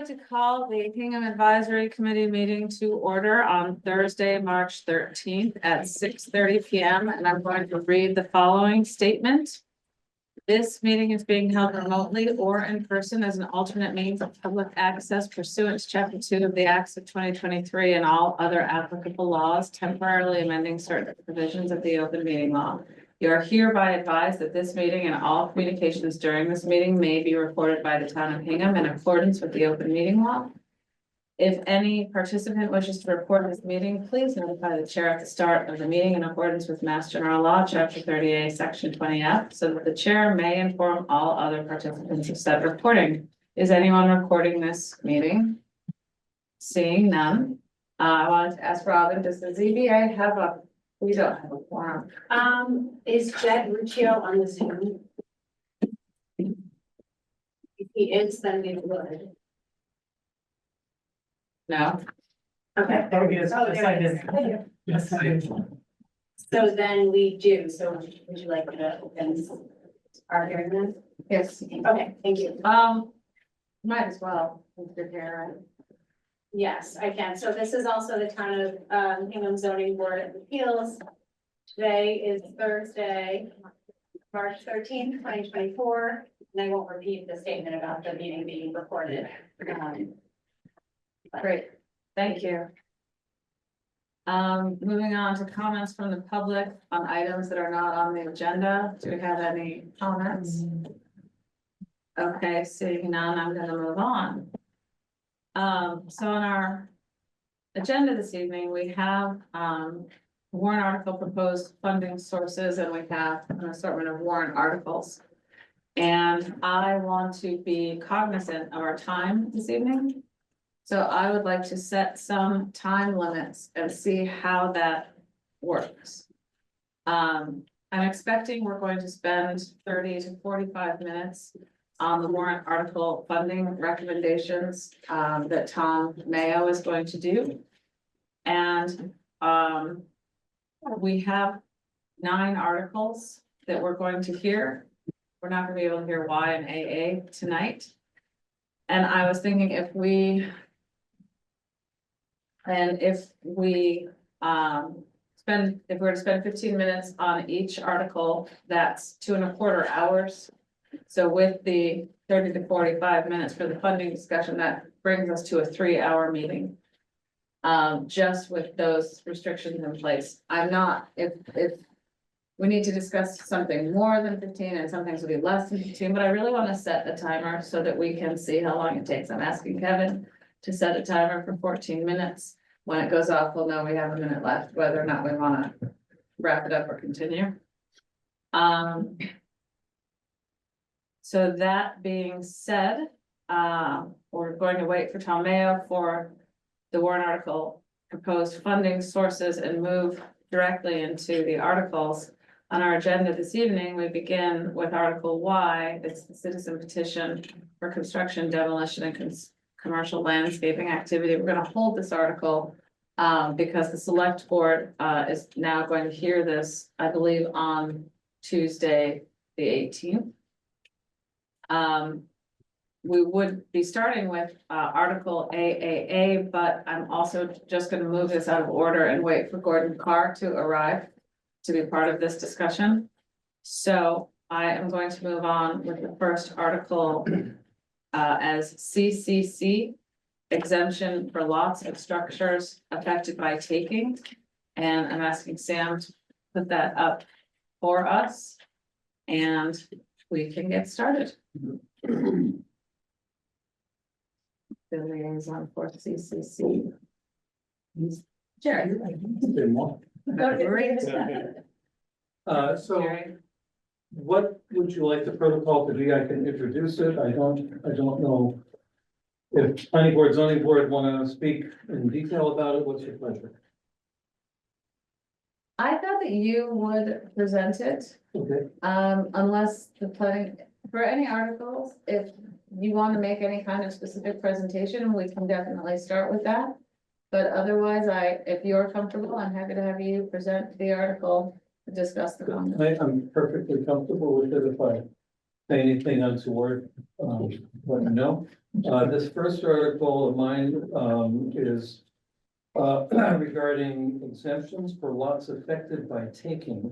to call the Hingham Advisory Committee meeting to order on Thursday, March 13th at 6:30 PM. And I'm going to read the following statement. This meeting is being held remotely or in person as an alternate means of public access pursuant to Chapter 2 of the Acts of 2023 and all other applicable laws, temporarily amending certain provisions of the open meeting law. You are hereby advised that this meeting and all communications during this meeting may be recorded by the town of Hingham in accordance with the open meeting law. If any participant wishes to report this meeting, please notify the chair at the start of the meeting in accordance with Mass General Law, Chapter 38, Section 20F, so that the chair may inform all other participants of said reporting. Is anyone recording this meeting? Seeing none. I wanted to ask Robin, does the ZBA have a, we don't have a quorum. Is Jed Riccio on the Zoom? If he is, then we would. No? Okay. Oh, yes, Oh, yes, I there it did. is. Yes, I did. So then we do, so would you like me to open our hearing then? Yes. Okay, thank you. Might as well, with your hair. Yes, I can. So this is also the town of Hingham Zoning Board of Appeals. Today is Thursday, March 13th, 2024, and I won't repeat the statement about the meeting being recorded. Great, thank you. Moving on to comments from the public on items that are not on the agenda. Do we have any comments? Okay, seeing none, I'm gonna move on. So on our agenda this evening, we have, warrant article proposed funding sources, and we have an assortment of warrant articles. And I want to be cognizant of our time this evening. So I would like to set some time limits and see how that works. I'm expecting we're going to spend 30 to 45 minutes on the warrant article funding recommendations that Tom Mayo is going to do. And we have 9 articles that we're going to hear. We're not gonna be able to hear Y and AA tonight. And I was thinking if we if we're to spend 15 minutes on each article, that's 2.25 hours. So with the 30 to 45 minutes for the funding discussion, that brings us to a 3-hour meeting. Just with those restrictions in place. I'm not, if we need to discuss something more than 15 and some things will be less than 15, but I really want to set a timer so that we can see how long it takes. I'm asking Kevin to set a timer for 14 minutes. When it goes off, we'll know we have a minute left, whether or not we want to wrap it up or continue. So that being said, we're going to wait for Tom Mayo for the warrant article proposed funding sources and move directly into the articles. On our agenda this evening, we begin with Article Y. It's the citizen petition for construction, demolition, and commercial landscaping activity. We're going to hold this article because the select board is now going to hear this, I believe, on Tuesday, the 18th. We would be starting with Article AAA, but I'm also just going to move this out of order and wait for Gordon Carr to arrive to be part of this discussion. So I am going to move on with the first article as CCC, exemption for lots of structures affected by taking. And I'm asking Sam to put that up for us and we can get started. The liaison for CCC. Jerry. So what would you like the protocol to be? I can introduce it. I don't know. If planning board, zoning board want to speak in detail about it, what's your pleasure? I thought that you would present it, Okay, unless the planning, for any articles, if you want to make any kind of specific presentation, we can definitely start with that. But otherwise, if you're comfortable, I'm happy to have you present the article, to discuss the comments. I'm perfectly comfortable with it if I say anything untoward, let me know. This first article of mine, is regarding exemptions for lots affected by taking.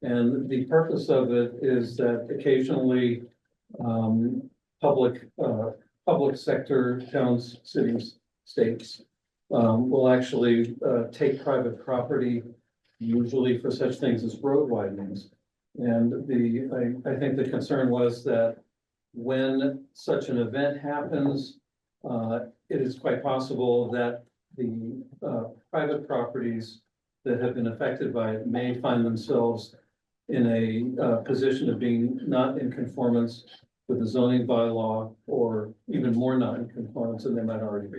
And the purpose of it is that occasionally, public sector towns, cities, states, will actually, take private property, usually for such things as road widenings. And I think the concern was that when such an event happens, it is quite possible that the private properties that have been affected by it may find themselves in a position of being not in conformance with the zoning bylaw, or even more not in conformance than they might already be.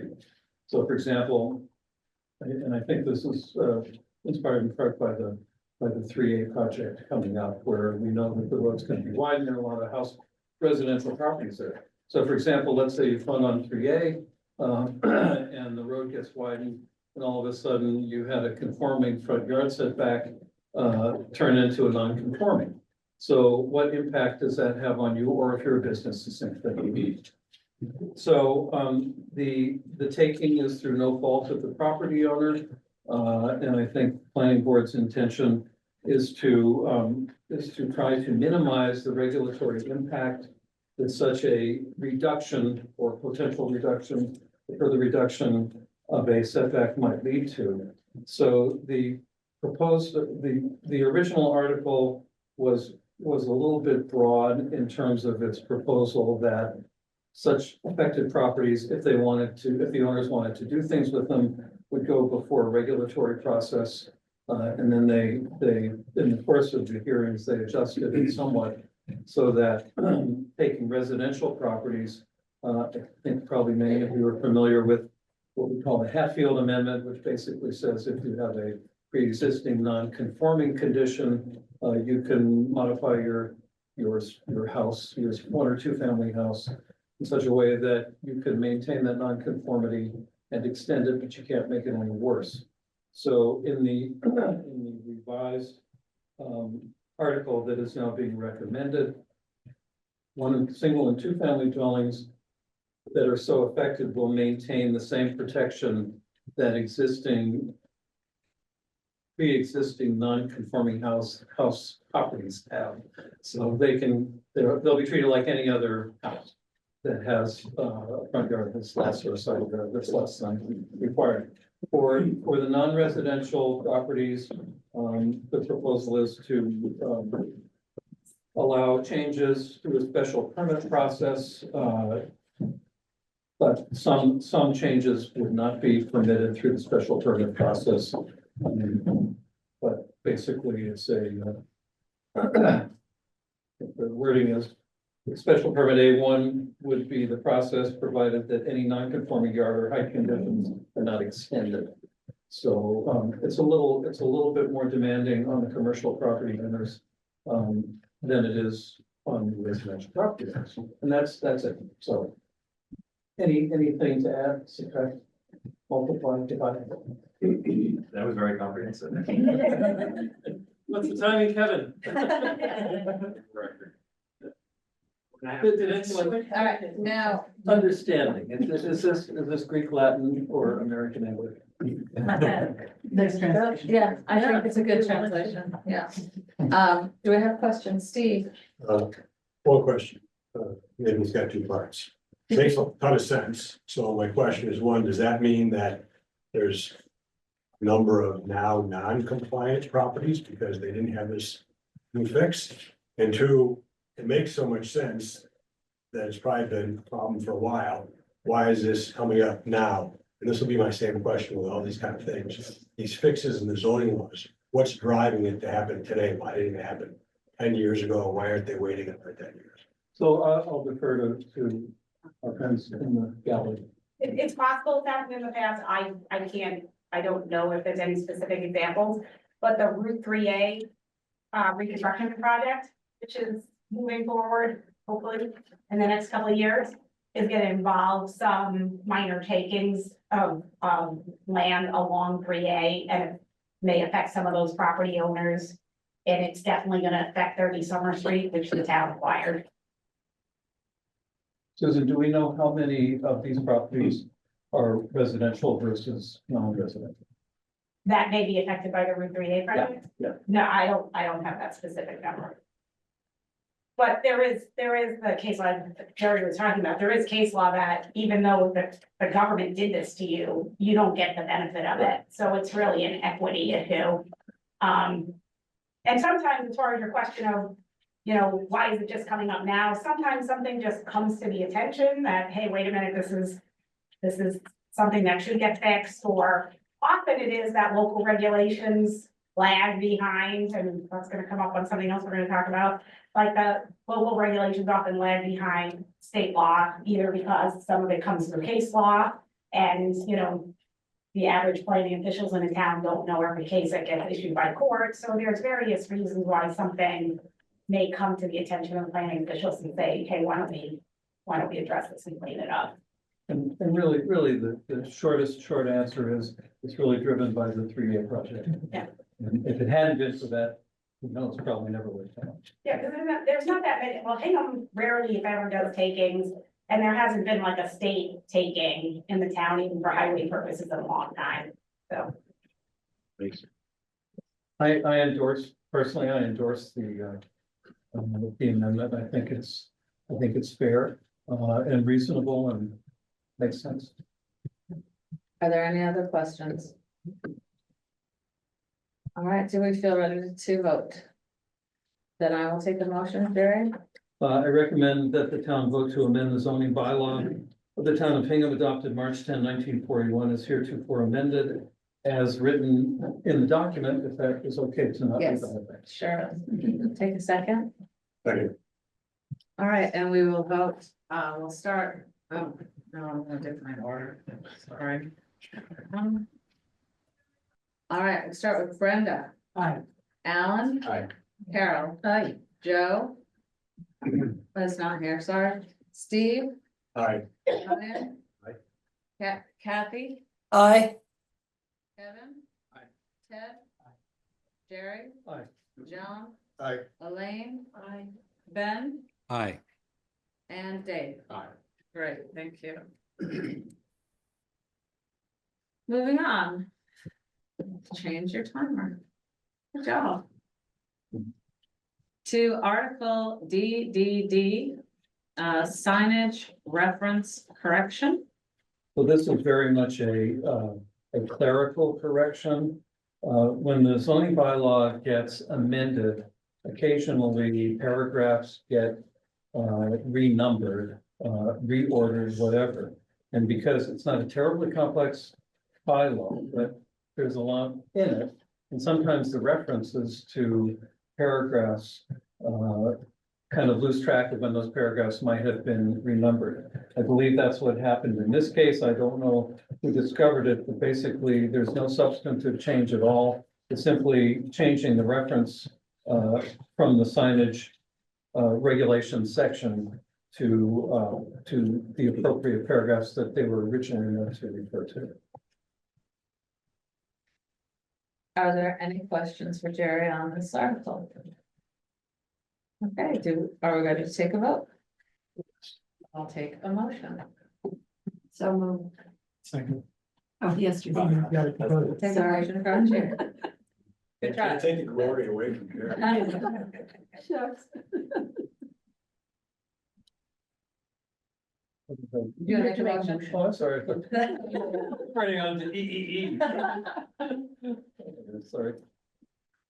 So for example, and I think this is inspired in part by the 3A project coming up, where we know that the road's going to be widened, there are a lot of residential properties there. So for example, let's say you fund on 3A, and the road gets widened, and all of a sudden you had a conforming front yard setback turn into a non-conforming. So what impact does that have on you, or if you're a business, the same thing? So the taking is through no fault of the property owner, and I think planning board's intention is to try to minimize the regulatory impact that such a reduction or potential reduction, further reduction of a setback might lead to. So the original article was a little bit broad in terms of its proposal that such affected properties, if the owners wanted to do things with them, would go before a regulatory process. And then they, in the course of the hearings, they adjusted it somewhat so that taking residential properties, I think probably many of you are familiar with what we call the Hatfield Amendment, which basically says if you have a pre-existing non-conforming condition, you can modify your house, your 1 or 2 family house in such a way that you can maintain that non-conformity and extend it, but you can't make it any worse. So in the revised article that is now being recommended, single and 2 family dwellings that are so affected will maintain the same protection that pre-existing non-conforming house properties have. So they'll be treated like any other house that has a front yard that's less, or a side yard that's less than required. For the non-residential properties, the proposal is to allow changes through a special permit process. But some changes would not be permitted through the special permit process. But basically, it's the wording is, special permit A1 would be the process, provided that any non-conforming yard or height conditions are not extended. So it's a little bit more demanding on the commercial property owners than it is on the residential property owners. And that's it. So anything to add, subtract, multiply, divide? That was very comprehensive. What's the timing, Kevin? Did anyone All right, now, understanding? Is this Greek, Latin, or American English? Next translation. yeah, I think it's a good translation, yeah. Do we have questions? Steve? One question, maybe it's got 2 parts. Makes a ton of sense. So my question is, 1, does that mean that there's a number of now non-compliant properties because they didn't have this new fix? And 2, it makes so much sense that it's probably been a problem for a while. Why is this coming up now? And this will be my same question with all these kind of things. These fixes in the zoning laws, what's driving it to happen today? Why didn't it happen 10 years ago? Why aren't they waiting for 10 years? So I'll defer to our friends in the gallery. It's possible it's happened in the past. I don't know if there's any specific examples, but the Route 3A reconstruction project, which is moving forward, hopefully, in the next couple of years, is gonna involve some minor takings of land along 3A, and it may affect some of those property owners. And it's definitely gonna affect 30 Summer Street, which the town acquired. Susan, do we know how many of these properties are residential versus non-residential? That may be affected by the Route 3A project? yeah. No, I don't have that specific number. But there is the case law Jerry was talking about, there is case law that even though the government did this to you, you don't get the benefit of it, so it's really an equity issue. And sometimes as far as your question of, you know, why is it just coming up now, sometimes something just comes to the attention that, hey, wait a minute, this is something that should get fixed, or often it is that local regulations lag behind, and that's gonna come up on something else we're gonna talk about. Like the local regulations often lag behind state law, either because some of it comes through case law, and, you know, the average planning officials in a town don't know every case that gets issued by court, so there's various reasons why something may come to the attention of planning officials and say, hey, why don't we address this and clean it up? And really, the short answer is, it's really driven by the 3A project. Yeah. And if it hadn't been for that, who knows, probably never would have happened. Yeah, because there's not that many, well, Hingham rarely, if ever, does takings, and there hasn't been like a state taking in the town, even for highway purposes, in a long time, so. I endorse, personally, I endorse the amendment. I think it's fair, and reasonable and makes sense. Are there any other questions? All right, do we feel ready to vote? Then I will take the motion, Jerry. I recommend that the town vote to amend the zoning bylaw of the town of Hingham adopted March 10, 1941, as heretofore amended as written in the document, if that is okay to not. Yes. Sure. Take a second. Second. All right, and we will vote, we'll start, no, I'm gonna do my order, sorry. All right, we'll start with Brenda. Aye. Alan. Aye. Carol. Aye. Joe. Was not here, sorry. Steve. Aye. Ryan. Aye. Kathy. Aye. Kevin. Aye. Ted. Jerry. Aye. John. Aye. Elaine. Aye. Ben. Aye. And Dave. Aye. Great, thank you. Moving on. Change your timer. Good job. To Article DDD, signage reference correction. So this is very much a clerical correction. When the zoning bylaw gets amended, occasionally paragraphs get renumbered, reordered, whatever. And because it's not a terribly complex bylaw, but there's a lot in it, and sometimes the references to paragraphs kind of lose track of when those paragraphs might have been renumbered. I believe that's what happened in this case. I don't know who discovered it, but basically there's no substantive change at all. It's simply changing the reference from the signage regulation section to the appropriate paragraphs that they were originally meant to refer to. Are there any questions for Jerry on this article? Okay, are we ready to take a vote? I'll take a motion. So moved. Second. Oh, yes, you Take a motion from Jerry. Good try. Take the glory away from here. Shucks. You make a motion. Oh, I'm sorry. Running on to EEE. Sorry.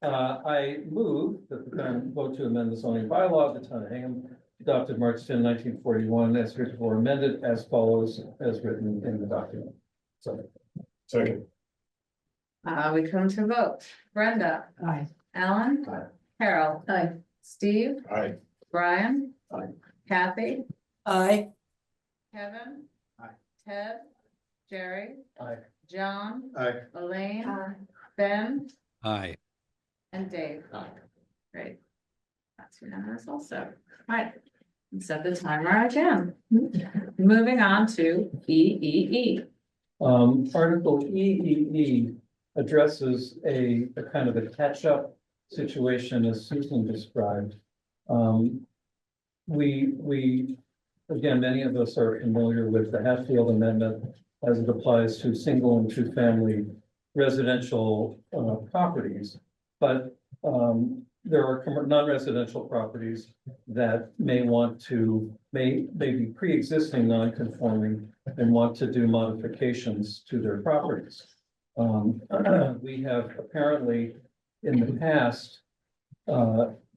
I move that the town vote to amend the zoning bylaw of the town of Hingham adopted March 10, 1941, as heretofore amended as follows, as written in the document. So. Second. We come to vote. Brenda. Aye. Alan. Aye. Carol. Aye. Steve. Aye. Brian. Aye. Kathy. Aye. Kevin. Aye. Ted. Jerry. Aye. John. Aye. Elaine. Ben. Aye. And Dave. Aye. Great. That's unanimous also. Right. Set the timer again. Moving on to EEE. Article EEE addresses a kind of a catch-up situation as Susan described. We again, many of us are familiar with the Hatfield Amendment as it applies to single and two-family residential properties. But there are non-residential properties that may be pre-existing non-conforming and want to do modifications to their properties. We have apparently in the past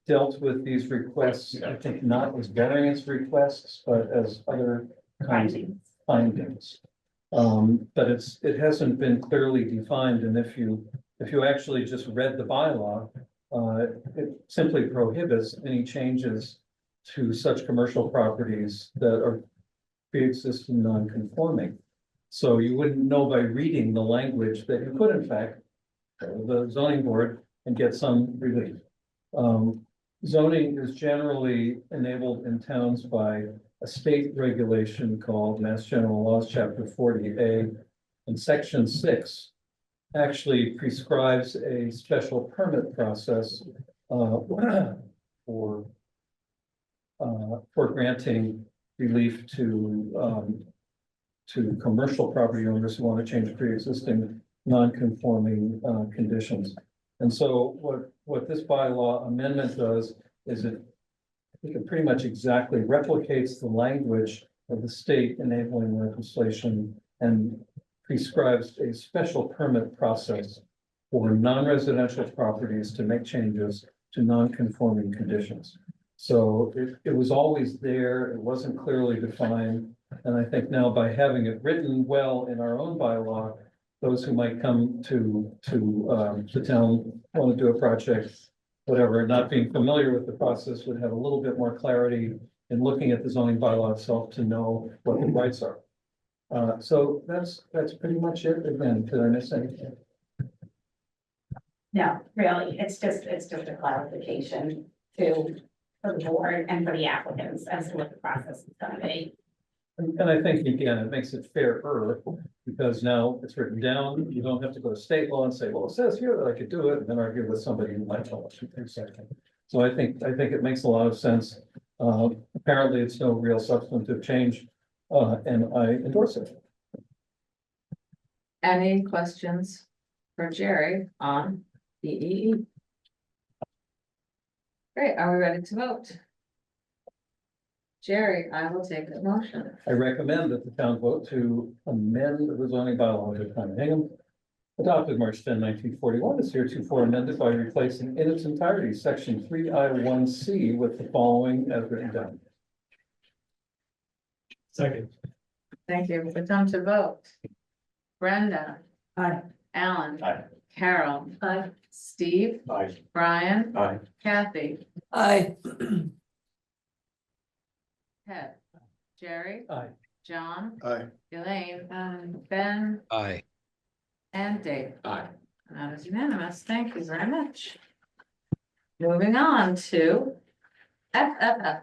dealt with these requests, I think not as variance requests, but as other kinds of findings. But it hasn't been clearly defined, and if you actually just read the bylaw, it simply prohibits any changes to such commercial properties that are pre-existing non-conforming. So you wouldn't know by reading the language that you could in fact go to the zoning board and get some relief. Zoning is generally enabled in towns by a state regulation called Mass General Laws, Chapter 40A, and Section 6 actually prescribes a special permit process for granting relief to commercial property owners who want to change pre-existing non-conforming conditions. And so what this bylaw amendment does is it pretty much exactly replicates the language of the state enabling legislation and prescribes a special permit process for non-residential properties to make changes to non-conforming conditions. So it was always there, it wasn't clearly defined. And I think now by having it written well in our own bylaw, those who might come to the town, want to do a project, whatever, not being familiar with the process would have a little bit more clarity in looking at the zoning bylaw itself to know what the rights are. So that's pretty much it. Again, did I miss anything? No, really, it's just a clarification for the board and for the applicants as to what the process is gonna be. And I think, again, it makes it fairer because now it's written down. You don't have to go to state law and say, well, it says here that I could do it, and then argue with somebody who might tell us in a second. So I think it makes a lot of sense. Apparently, it's no real substantive change, and I endorse it. Any questions for Jerry on EEE? Great, are we ready to vote? Jerry, I will take the motion. I recommend that the town vote to amend the zoning bylaw of the town of Hingham, adopted March 10, 1941, is heretofore amended by replacing in its entirety section 3I1C with the following as written down. Second. Thank you. We come to vote. Brenda. Aye. Alan. Aye. Carol. Aye. Steve. Aye. Brian. Aye. Kathy. Aye. Ted. Jerry. Aye. John. Aye. Elaine. Ben. Aye. And Dave. Aye. And that is unanimous. Thank you very much. Moving on to FFF.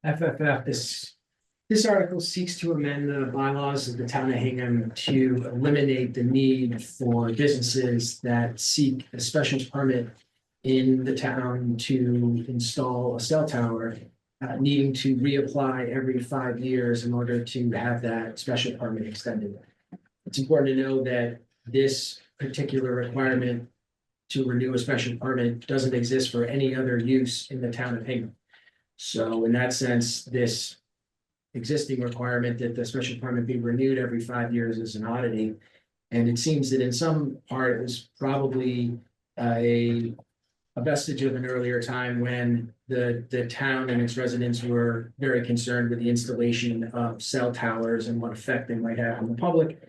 FFF, this article seeks to amend the bylaws of the town of Hingham to eliminate the need for businesses that seek a special permit in the town to install a cell tower, needing to reapply every 5 years in order to have that special permit extended. It's important to know that this particular requirement to renew a special permit doesn't exist for any other use in the town of Hingham. So in that sense, this existing requirement that the special permit be renewed every 5 years is an oddity. And it seems that in some part, it was probably a vestige of an earlier time when the town and its residents were very concerned with the installation of cell towers and what effect they might have on the public.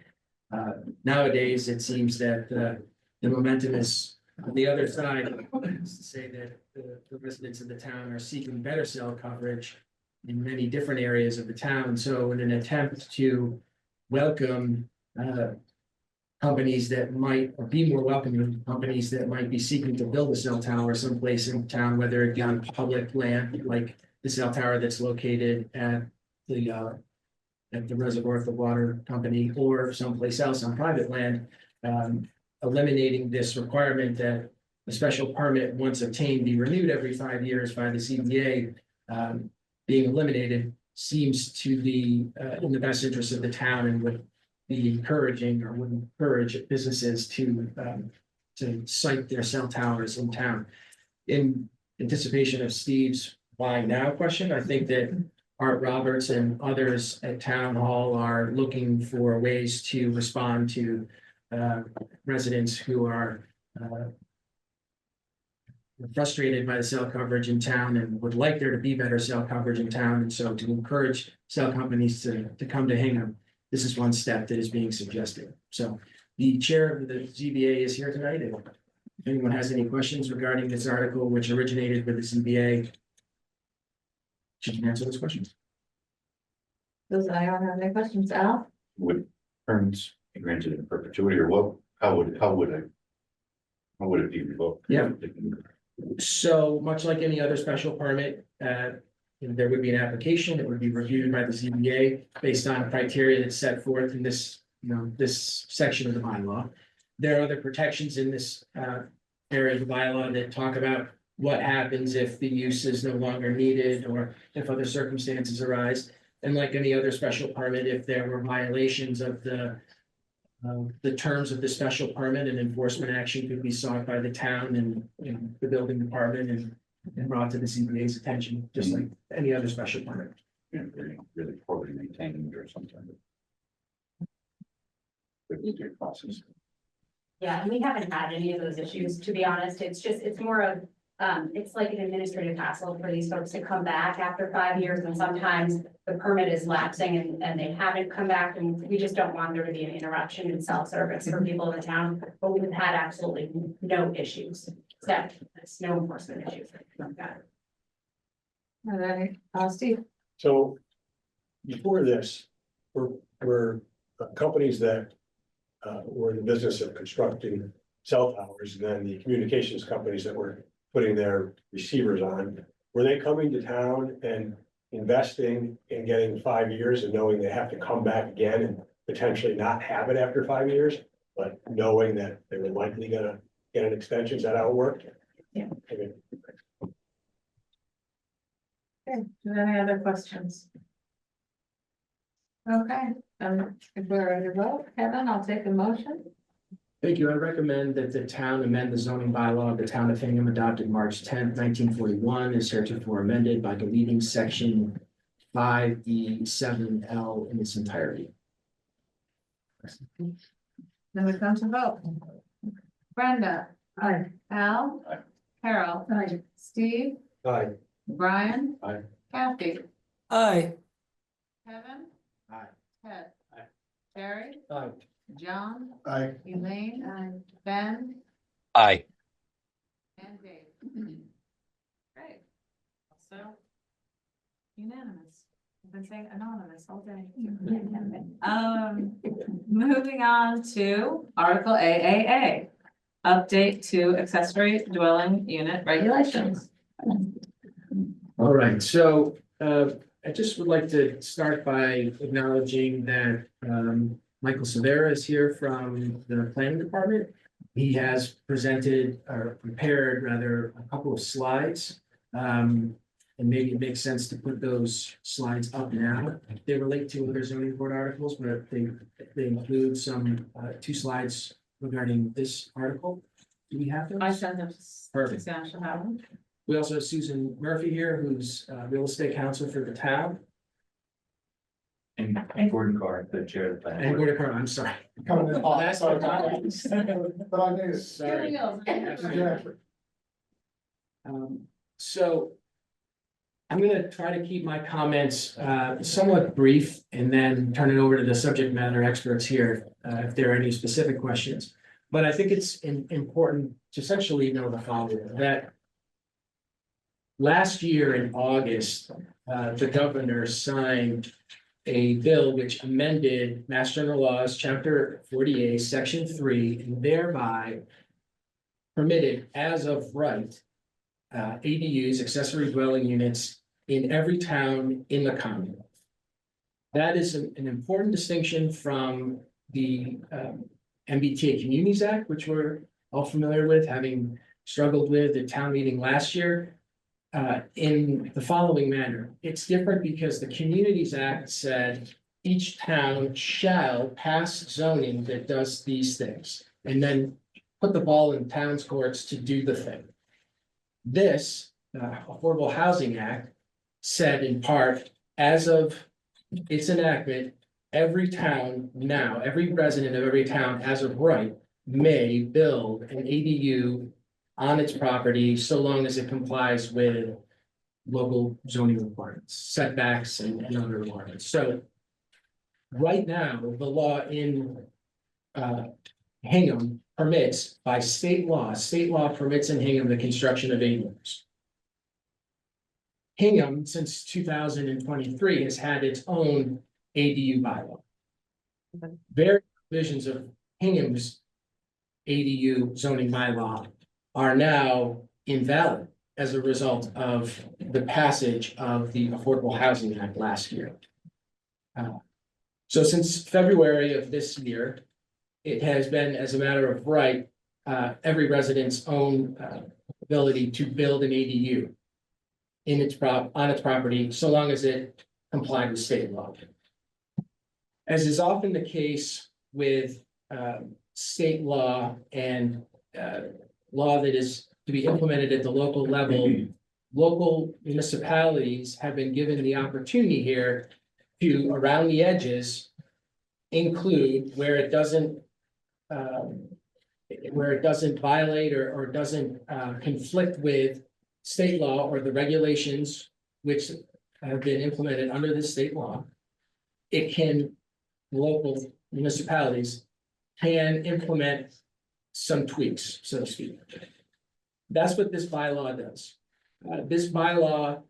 Nowadays, it seems that the momentum is on the other side, is to say that the residents of the town are seeking better cell coverage in many different areas of the town. So in an attempt to welcome companies that might, or be more welcoming to companies that might be seeking to build a cell tower someplace in town, whether it be on public land, like the cell tower that's located at the Reservoir of the Water Company, or someplace else on private land, eliminating this requirement that a special permit, once obtained, be renewed every 5 years by the CBA, being eliminated, seems to be in the best interest of the town and would be encouraging or would encourage businesses to site their cell towers in town. In anticipation of Steve's why now question, I think that Art Roberts and others at Town Hall are looking for ways to respond to residents who are frustrated by the cell coverage in town and would like there to be better cell coverage in town. And so to encourage cell companies to come to Hingham, this is one step that is being suggested. So the chair of the ZBA is here tonight. If anyone has any questions regarding this article, which originated with the ZBA, she can answer those questions. Does anyone have any questions? Al? Would terms be granted in perpetuity or what, how would it be revoked? Yeah. So much like any other special permit, there would be an application, it would be reviewed by the ZBA based on criteria that's set forth in this, this section of the bylaw. There are other protections in this area of the bylaw that talk about what happens if the use is no longer needed or if other circumstances arise. And like any other special permit, if there were violations of the terms of the special permit, and enforcement action could be sought by the town and the building department and brought to the ZBA's attention, just like any other special permit. Really poorly maintained or something. Process. Yeah, and we haven't had any of those issues, to be honest. It's more of, it's like an administrative hassle for these folks to come back after 5 years, and sometimes the permit is lapsing and they haven't come back, and we just don't want there to be an interruption in self-service for people in the town, but we've had absolutely no issues. Except there's no enforcement issues like that. Are there any, Steve? So before this, we're companies that were in the business of constructing cell towers, and then the communications companies that were putting their receivers on. Were they coming to town and investing in getting 5 years and knowing they have to come back again and potentially not have it after 5 years, but knowing that they were likely gonna get an extension? Is that how it worked? Yeah. Okay. Okay, do you have any other questions? Okay, if we're ready to vote, Kevin, I'll take a motion. Thank you. I recommend that the town amend the zoning bylaw of the town of Hingham adopted March 10th, 1941, as heretofore amended by deleting section 5E7L in its entirety. Then we come to vote. Brenda. Aye. Al. Aye. Carol. Aye. Steve. Aye. Brian. Aye. Kathy. Aye. Kevin. Aye. Ted. Aye. Terry. Aye. John. Aye. Elaine. Aye. Ben. Aye. And Dave. Great. So. Unanimous. I've been saying anonymous all day. Moving on to Article AAA. Update to accessory dwelling unit regulations. All right, so I just would like to start by acknowledging that Michael Severa is here from the planning department. He has presented or prepared rather a couple of slides. And maybe it makes sense to put those slides up now. They relate to other zoning board articles, but they include some 2 slides regarding this article. Do we have those? I sent them. Perfect. Suzanne should have them. We also have Susan Murphy here, who's real estate counsel for the town. And Gordon Carr, the chair of the planning And board. Gordon Carr, I'm sorry. Coming in hot. Last one. But I knew. Sorry. Exactly. So I'm gonna try to keep my comments somewhat brief and then turn it over to the subject matter experts here if there are any specific questions. But I think it's important to essentially know the following, that last year in August, the governor signed a bill which amended Mass General Laws, Chapter 48, Section 3, and thereby permitted as of right ADUs, accessory dwelling units, in every town in the Commonwealth. That is an important distinction from the MBTA Communities Act, which we're all familiar with, having struggled with at town meeting last year. in the following manner. It's different because the Communities Act said each town shall pass zoning that does these things, and then put the ball in town's courts to do the thing. This Affordable Housing Act said in part, as of its enactment, every town now, every resident of every town as of right may build an ADU on its property so long as it complies with local zoning requirements, setbacks and other requirements. So right now, the law in Hingham permits by state law permits in Hingham the construction of ADUs. Hingham, since 2023, has had its own ADU bylaw. Various provisions of Hingham's ADU zoning bylaw are now invalid as a result of the passage of the Affordable Housing Act last year. So since February of this year, it has been, as a matter of right, every resident's own ability to build an ADU in its on its property, so long as it complied with state law. As is often the case with state law and law that is to be implemented at the local level, local municipalities have been given the opportunity here to, around the edges, include where it doesn't violate or doesn't conflict with state law or the regulations which have been implemented under the state law. It can, local municipalities can implement some tweaks, so to speak. That's what this bylaw does. This bylaw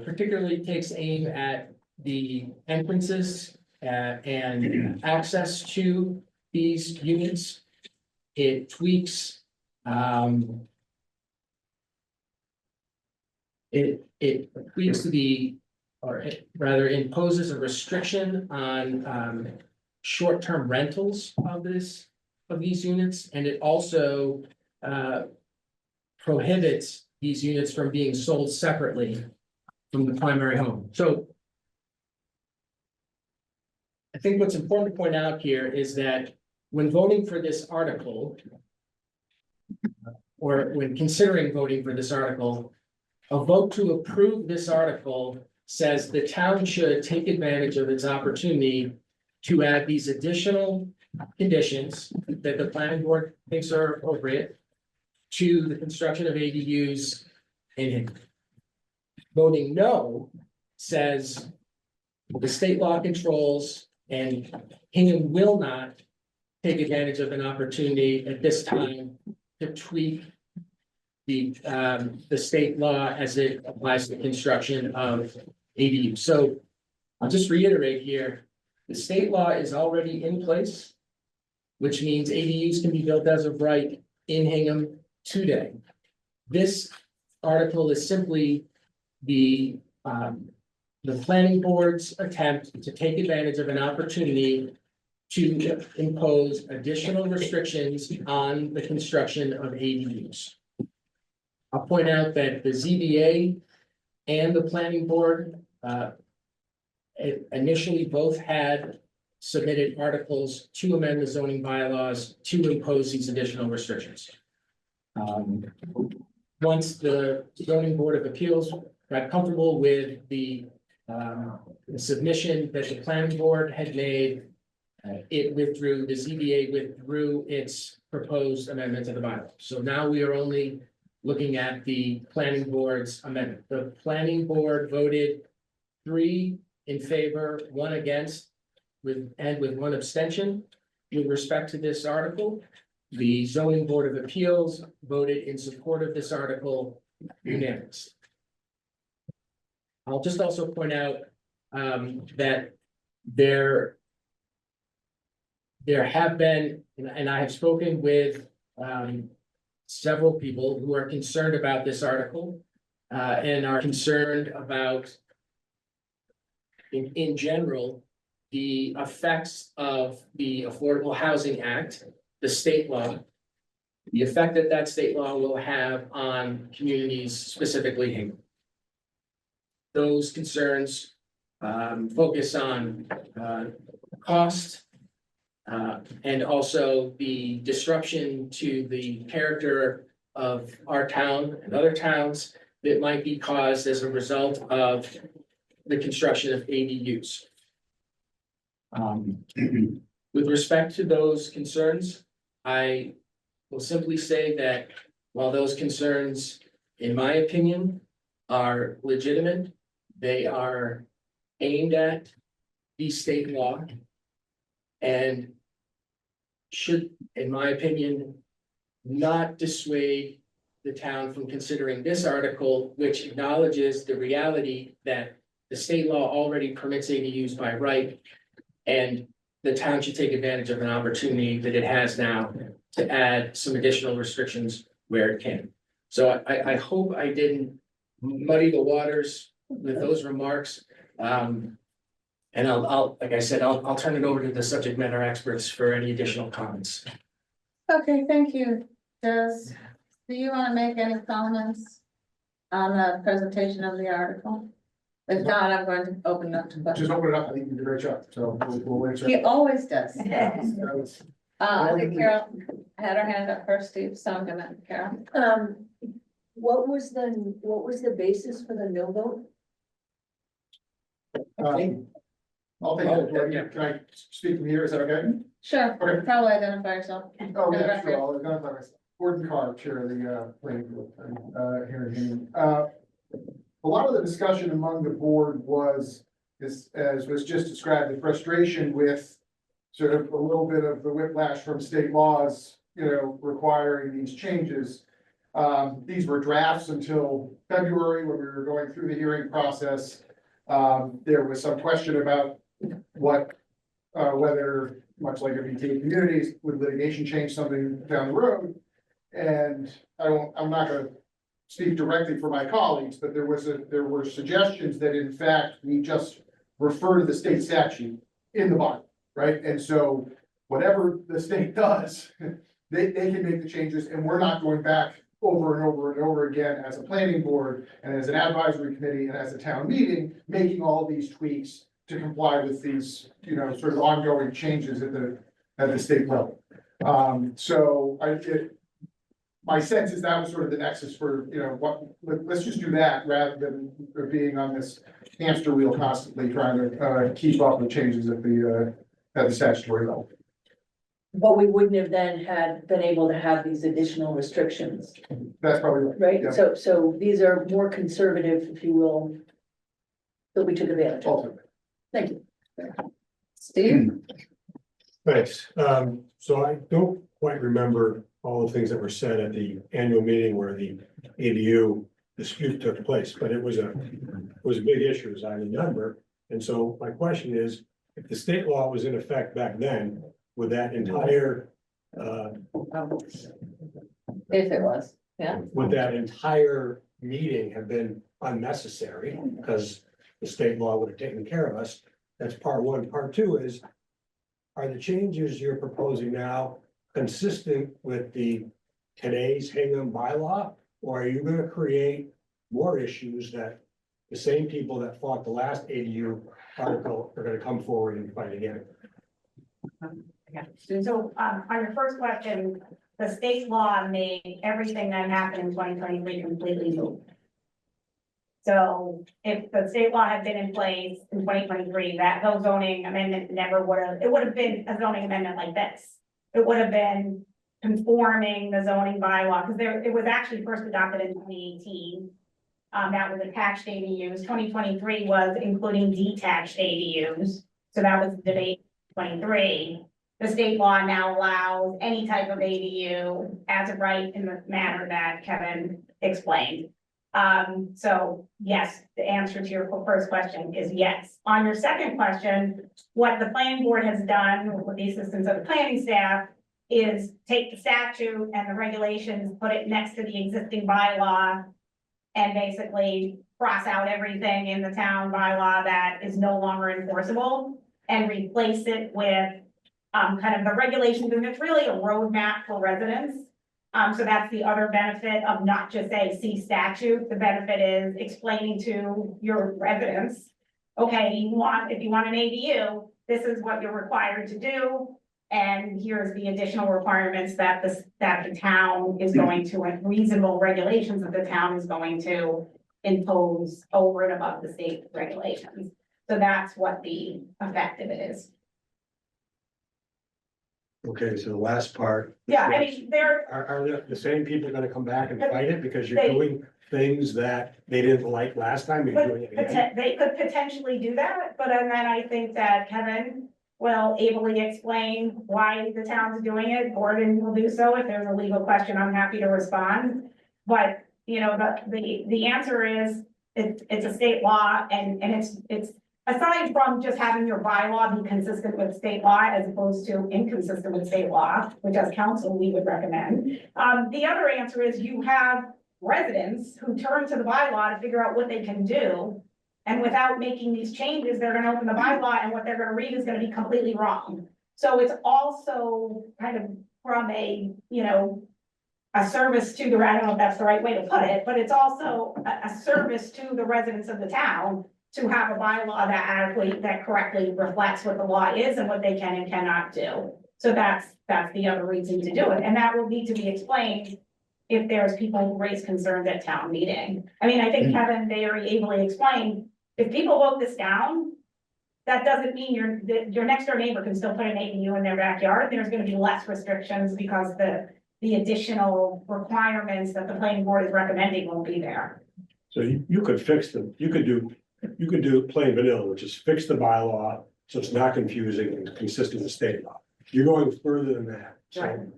particularly takes aim at the entrances and access to these units. It tweaks it tweaks or it rather imposes a restriction on short-term rentals of these units, and it also prohibits these units from being sold separately from the primary home. So I think what's important to point out here is that when voting for this article, or when considering voting for this article, a vote to approve this article says the town should take advantage of its opportunity to add these additional conditions that the planning board thinks are appropriate to the construction of ADUs in Hingham. Voting no says the state law controls and Hingham will not take advantage of an opportunity at this time to tweak the state law as it applies to the construction of ADUs. So I'll just reiterate here, the state law is already in place, which means ADUs can be built as of right in Hingham today. This article is simply the planning board's attempt to take advantage of an opportunity to impose additional restrictions on the construction of ADUs. I'll point out that the ZBA and the planning board initially both had submitted articles to amend the zoning bylaws to impose these additional restrictions. Once the zoning board of appeals got comfortable with the submission that the planning board had made, the ZBA withdrew its proposed amendment to the bylaw. So now we are only looking at the planning board's amendment. The planning board voted 3 in favor, 1 against, with one abstention with respect to this article. The zoning board of appeals voted in support of this article unanimously. I'll just also point out that there have been, and I have spoken with several people who are concerned about this article and are concerned about, in general, the effects of the Affordable Housing Act, the state law, the effect that state law will have on communities, specifically Hingham. those concerns focus on cost and also the disruption to the character of our town and other towns that might be caused as a result of the construction of ADUs. With respect to those concerns, I will simply say that while those concerns, in my opinion, are legitimate, they are aimed at the state law and should, in my opinion, not dissuade the town from considering this article, which acknowledges the reality that the state law already permits ADUs by right, and the town should take advantage of an opportunity that it has now to add some additional restrictions where it can. So I hope I didn't muddy the waters with those remarks. And I'll, like I said, I'll turn it over to the subject matter experts for any additional comments. Okay, thank you. Do you want to make any comments on the presentation of the article? If not, I'm going to open it up to Just questions. open it up, I think you did a great job, so we'll answer. He always does. That I think Carol had her hand up first, Steve, so I'm gonna, Carol. What was the basis for the no vote? I'll take it. Can I speak from here? Is that okay? Sure, Okay. probably identify yourself. Oh, yeah, sure. I'll identify myself. Gordon Carr, Chair of the planning group, here in Hingham. A lot of the discussion among the board was, as was just described, the frustration with sort of a little bit of the whiplash from state laws, requiring these changes. These were drafts until February when we were going through the hearing process. There was some question about whether, much like a BT communities, would litigation change something down the road? And I'm not gonna speak directly for my colleagues, but there were suggestions that in fact, we just refer to the state statute in the body, right? And so whatever the state does, they can make the changes, and we're not going back over and over and over again as a planning board and as an advisory committee and as a town meeting, making all these tweaks to comply with these, sort of ongoing changes at the state level. My sense is that was sort of the nexus for, let's just do that rather than being on this hamster wheel constantly trying to keep up with changes at the statutory level. But we wouldn't have then been able to have these additional restrictions, That's probably right. right? Yeah. So these are more conservative, if you will, that we took advantage of. Ultimately. Thank you. Steve? Thanks. So I don't quite remember all the things that were said at the annual meeting where the ADU dispute took place, but it was a big issue, as I remember. And so my question is, if the state law was in effect back then, would that entire, If it was, yeah. would that entire meeting have been unnecessary? Because the state law would have taken care of us. That's part one. Part two is, are the changes you're proposing now consistent with today's Hingham bylaw? Or are you gonna create more issues that the same people that fought the last ADU article are gonna come forward and fight again? So, on your first question, the state law made everything that happened in 2023 completely moot. So if the state law had been in place in 2023, that whole zoning amendment it would have been a zoning amendment like this. It would have been conforming the zoning bylaw, because it was actually first adopted in 2018. That was attached ADUs. 2023 was including detached ADUs. So that was the debate in 23. The state law now allows any type of ADU as of right in the manner that Kevin explained. So yes, the answer to your first question is yes. On your second question, what the planning board has done with the assistance of the planning staff is take the statute and the regulations, put it next to the existing bylaw, and basically cross out everything in the town bylaw that is no longer enforceable and replace it with kind of the regulations, and it's really a roadmap for residents So that's the other benefit of not just say see statute. The benefit is explaining to your residents, okay, if you want an ADU, this is what you're required to do. And here's the additional requirements that the town is going to, and reasonable regulations that the town is going to impose over and above the state regulations. So that's what the effect of it is. Okay, so the last part. Yeah, I mean, Are the same people gonna come back and fight it because you're They- doing things that they didn't like last time, and you're doing it again? They could potentially do that, but then I think that Kevin will ably explain why the town's doing it. Gordon will do so. If there's a legal question, I'm happy to respond. But, you know, the answer is, it's a state law and it's aside from just having your bylaw be consistent with state law as opposed to inconsistent with state law, which as council we would recommend. The other answer is you have residents who turn to the bylaw to figure out what they can do. And without making these changes, they're gonna open the bylaw and what they're gonna read is gonna be completely wrong. So it's also kind of from a, you know, a service to the, I don't know if that's the right way to put it, but it's also a service to the residents of the town to have a bylaw that correctly reflects what the law is and what they can and cannot do. So that's the other reason to do it. And that will need to be explained if there's people who raise concerns at town meeting. I mean, I think Kevin very ably explained, if people vote this down, that doesn't mean your next door neighbor can still put an ADU in their backyard. There's gonna be less restrictions because the additional requirements that the planning board is recommending won't be there. So you could fix you could do plain vanilla, which is fix the bylaw, so it's not confusing and consistent with state law. You're going further than that, Right. so.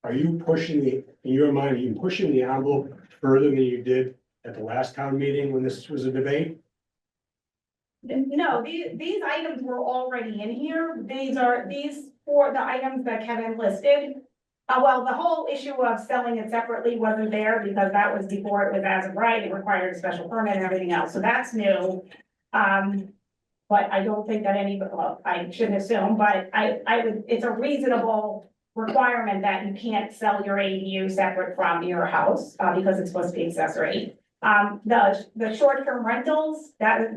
Are you pushing in your mind, are you pushing the envelope further than you did at the last town meeting when this was a debate? No, these items were already in here. These for the items that Kevin listed. Well, the whole issue of selling it separately wasn't there because that was before it was as of right. It required a special permit and everything else. So that's new. But I don't think that well, I shouldn't assume, but it's a reasonable requirement that you can't sell your ADU separate from your house, because it's supposed to be accessory. The short-term rentals, that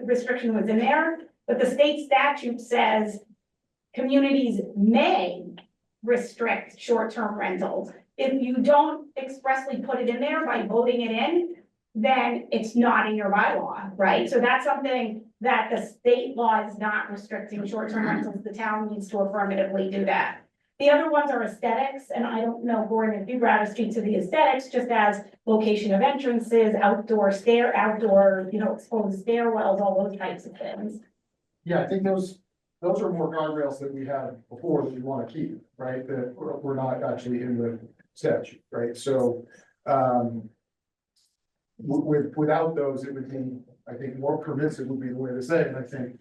restriction was in there, but the state statute says communities may restrict short-term rentals. If you don't expressly put it in there by voting it in, then it's not in your bylaw, right? So that's something that the state law is not restricting short-term rentals. The town needs to affirmatively do that. The other ones are aesthetics, and I don't know, Gordon, if you'd rather speak to the aesthetics, just as location of entrances, outdoor, exposed stairwells, all those types of things. Yeah, I think those are more guardrails that we had before that we want to keep, right? That we're not actually in the statute, right? So, without those, it would be, I think, more permissive would be the way to say it, I think.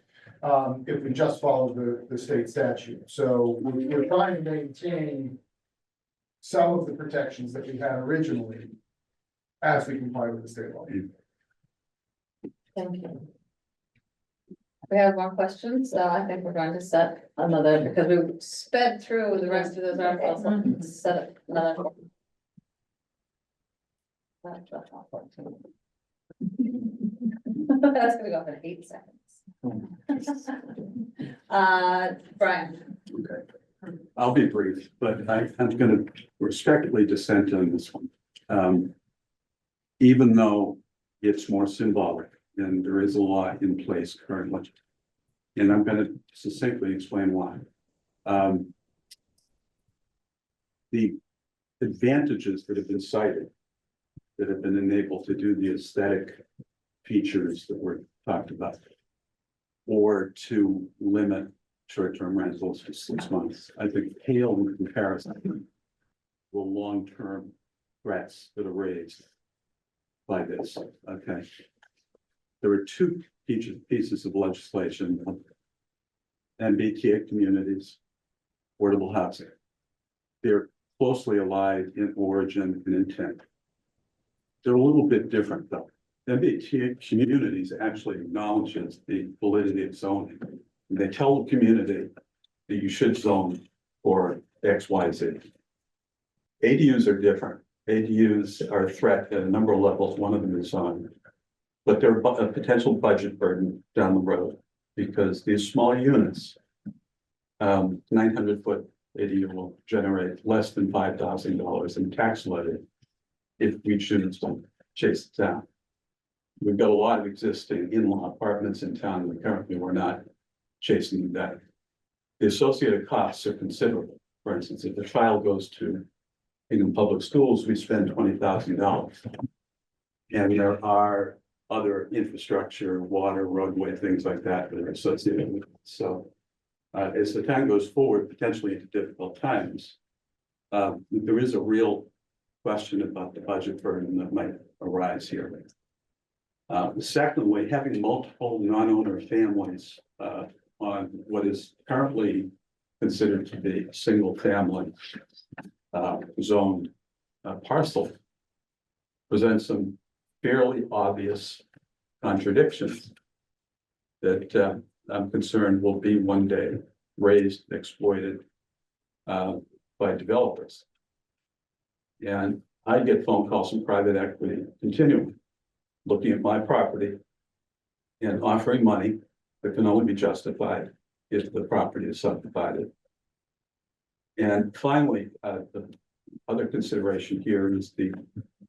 If we just follow the state statute. So we're trying to maintain some of the protections that we had originally as we comply with the state law. Thank you. We have more questions, so I think we're going to set another, because we sped through the rest of those articles, let's set another. That's gonna go for 8 seconds. Brian. Okay, I'll be brief, but I'm gonna respectfully dissent on this one. Even though it's more symbolic and there is a law in place currently. And I'm gonna succinctly explain why. The advantages that have been cited, that have been enabled to do the aesthetic features that were talked about, or to limit short-term rentals to 6 months, I think pale in comparison to the long-term threats that are raised by this, okay? There are two pieces of legislation, MBTA communities, affordable housing. They're closely allied in origin and intent. They're a little bit different though. MBTA communities actually acknowledges the validity of zoning. They tell the community that you should zone for X, Y, Z. ADUs are different. ADUs are a threat at a number of levels. One of them is on. But they're a potential budget burden down the road because these small units. 900-foot ADU will generate less than $5,000 in tax levy. If we choose to chase it down. We've got a lot of existing in-law apartments in town that currently we're not chasing them down. The associated costs are considerable. For instance, if a child goes to Hingham Public Schools, we spend $20,000. And there are other infrastructure, water, roadway, things like that that are associated with it. So as the town goes forward, potentially into difficult times, there is a real question about the budget burden that might arise here. Secondly, having multiple non-owner families on what is currently considered to be a single family zoned parcel presents some fairly obvious contradictions that I'm concerned will be one day raised, exploited by developers. And I get phone calls from private equity continually, looking at my property and offering money that can only be justified if the property is subdivided. And finally, the other consideration here is the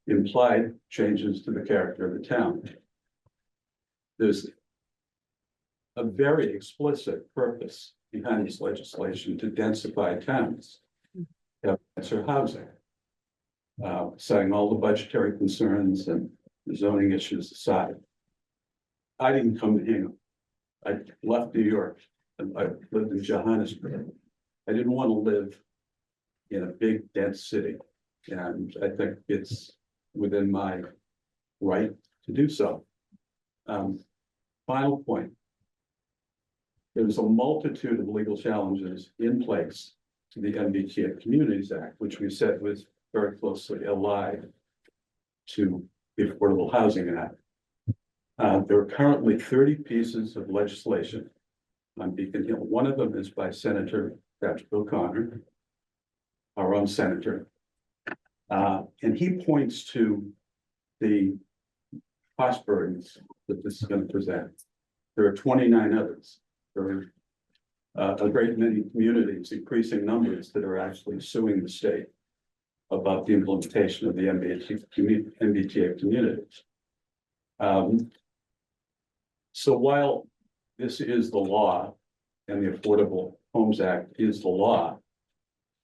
implied changes to the character of the town. There's a very explicit purpose behind this legislation to densify towns, have denser housing, setting all the budgetary concerns and the zoning issues aside. I didn't come to Hingham. I left New York and I lived in Johannesburg. I didn't want to live in a big dense city. And I think it's within my right to do so. Final point. There's a multitude of legal challenges in place to the MBTA Communities Act, which we said was very closely allied to the Affordable Housing Act. There are currently 30 pieces of legislation on Beacon Hill. One of them is by Senator Patrick O'Connor, our own senator. And he points to the cost burdens that this is going to present. There are 29 others. There are a great many communities, increasing numbers, that are actually suing the state about the implementation of the MBTA communities. So while this is the law and the Affordable Homes Act is the law,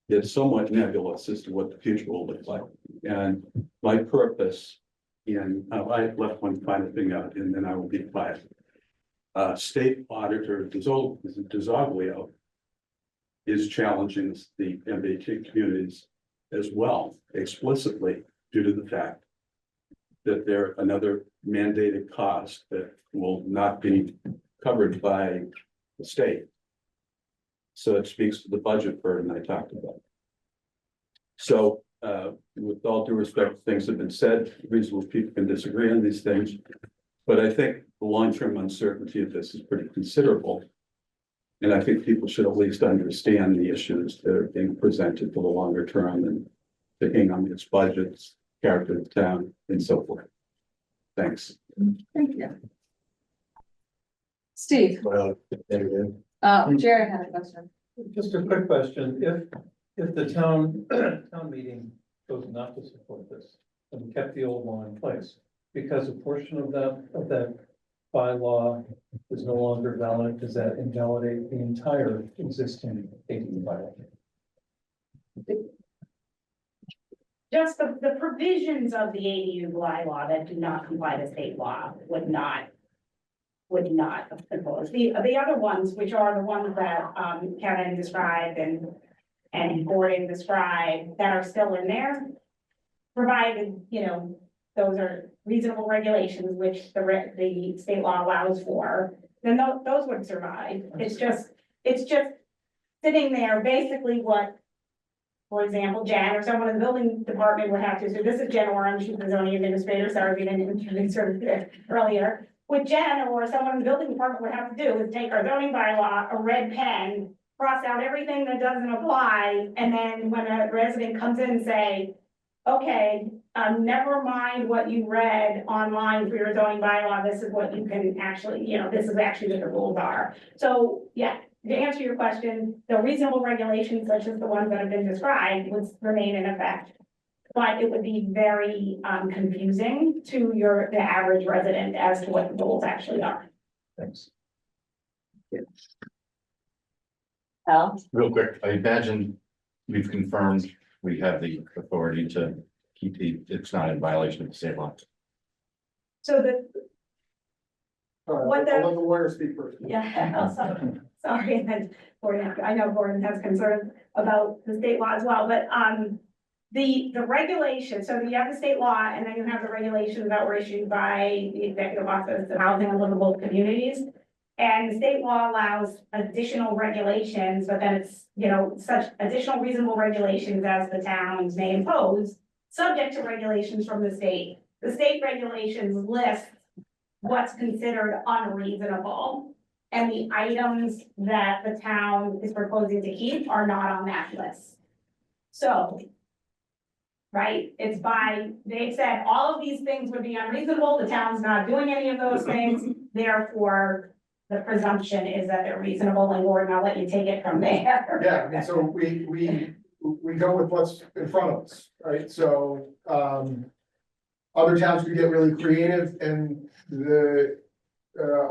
it's somewhat nebulous as to what the future will look like. And my purpose I left one final thing out and then I will be quiet. State Auditor Disoglio is challenging the MBTA communities as well, explicitly, due to the fact that they're another mandated cost that will not be covered by the state. So it speaks to the budget burden I talked about. So with all due respect, things have been said, reasonable people can disagree on these things. But I think the long-term uncertainty of this is pretty considerable. And I think people should at least understand the issues that are being presented for the longer term and thinking on its budgets, character of the town, and so forth. Thanks. Thank you. Steve, Jerry had a question. Just a quick question, if the town meeting chose not to support this and kept the old law in place, because a portion of that bylaw is no longer valid, does that invalidate the entire existing ADU bylaw? Just the provisions of the ADU bylaw that do not comply to state law would not oppose. The other ones, which are the ones that Kevin described and Gordon described that are still in there, provided, those are reasonable regulations, which the state law allows for, then those would survive. It's just sitting there, basically what, for example, Jan or someone in the building department would have to, so this is Jen Oram, she's the zoning administrator, sorry we didn't introduce her earlier. What Jen or someone in the building department would have to do is take our zoning bylaw, a red pen, cross out everything that doesn't apply, and then when a resident comes in and say, okay, never mind what you read online for your zoning bylaw, this is what you can actually, this is actually what the rules are. So, yeah, to answer your question, the reasonable regulations such as the ones that have been described would remain in effect. But it would be very confusing to the average resident as to what the rules actually are. Thanks. Al? Real quick, I imagine we've confirmed we have the authority to keep it's not in violation of the state law. So What the- I'll let the lawyer speak first. yeah, sorry, and then Gordon, I know Gordon has concerns about the state law as well, but the regulations, so you have the state law and then you have the regulations that were issued by the Executive Office of Housing and Livable Communities. And the state law allows additional regulations, but then it's, such additional reasonable regulations as the towns may impose, subject to regulations from the state. The state regulations list what's considered unreasonable. And the items that the town is proposing to keep are not on that list. So, right, they said all of these things would be unreasonable, the town's not doing any of those things, therefore the presumption is that they're reasonable, and Gordon, I'll let you take it from there. Yeah, I mean, so we go with what's in front of us, right? So, other towns could get really creative and the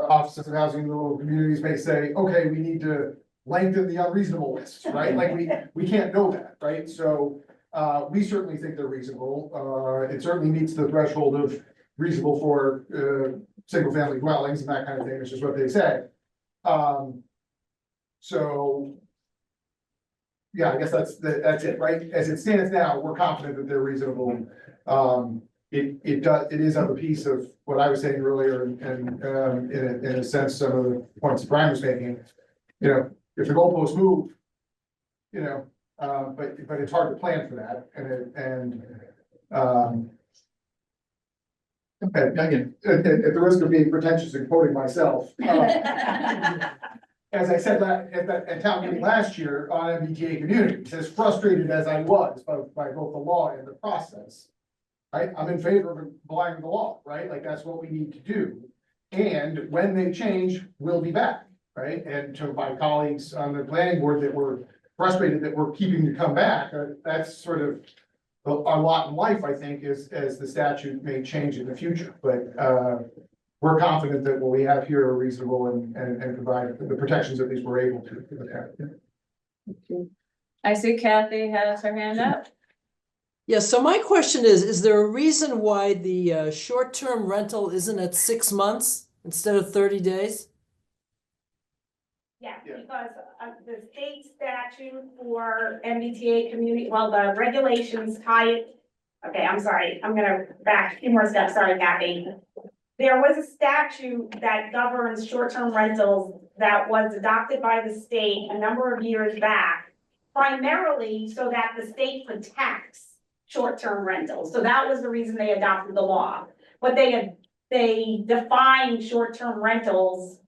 offices of housing and rural communities may say, okay, we need to lengthen the unreasonable list, right? Like we can't know that, right? So, we certainly think they're reasonable. It certainly meets the threshold of reasonable for, single family dwellings and that kind of thing, which is what they say. So. Yeah, I guess that's it, right? As it stands now, we're confident that they're reasonable. It is of a piece of what I was saying earlier and, in a sense, some of the points that Brian was making. If the goalposts move, but it's hard to plan for that at the risk of being pretentious and quoting myself. As I said at town meeting last year on MBTA communities, as frustrated as I was by both the law and the process. Right, I'm in favor of applying the law, right? Like, that's what we need to do. And when they change, we'll be back, right? And to my colleagues on the planning board that were frustrated that we're keeping to come back, that's sort of our lot in life, I think, as the statute may change in the future. But we're confident that what we have here are reasonable and provide the protections at least we're able to. I see Kathy has her hand up. Yeah, so my question is there a reason why the short-term rental isn't at 6 months instead of 30 days? Yeah, because the state statute for MBTA community, well, the regulations tie it. Okay, I'm sorry, I'm gonna back a few more steps, sorry, Kathy. There was a statute that governs short-term rentals that was adopted by the state a number of years back, primarily so that the state could tax short-term rentals. So that was the reason they adopted the law. But they defined short-term rentals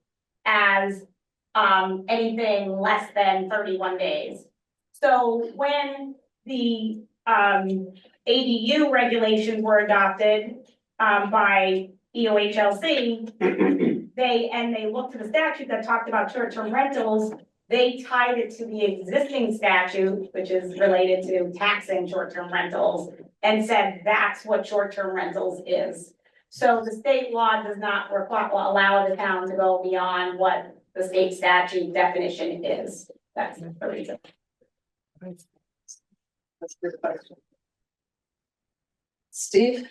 as anything less than 31 days. So when the ADU regulations were adopted by EOHLC, they looked at the statute that talked about short-term rentals. They tied it to the existing statute, which is related to taxing short-term rentals, and said that's what short-term rentals is. So the state law does not allow the town to go beyond what the state statute definition is. That's the reason. That's a good question. Steve?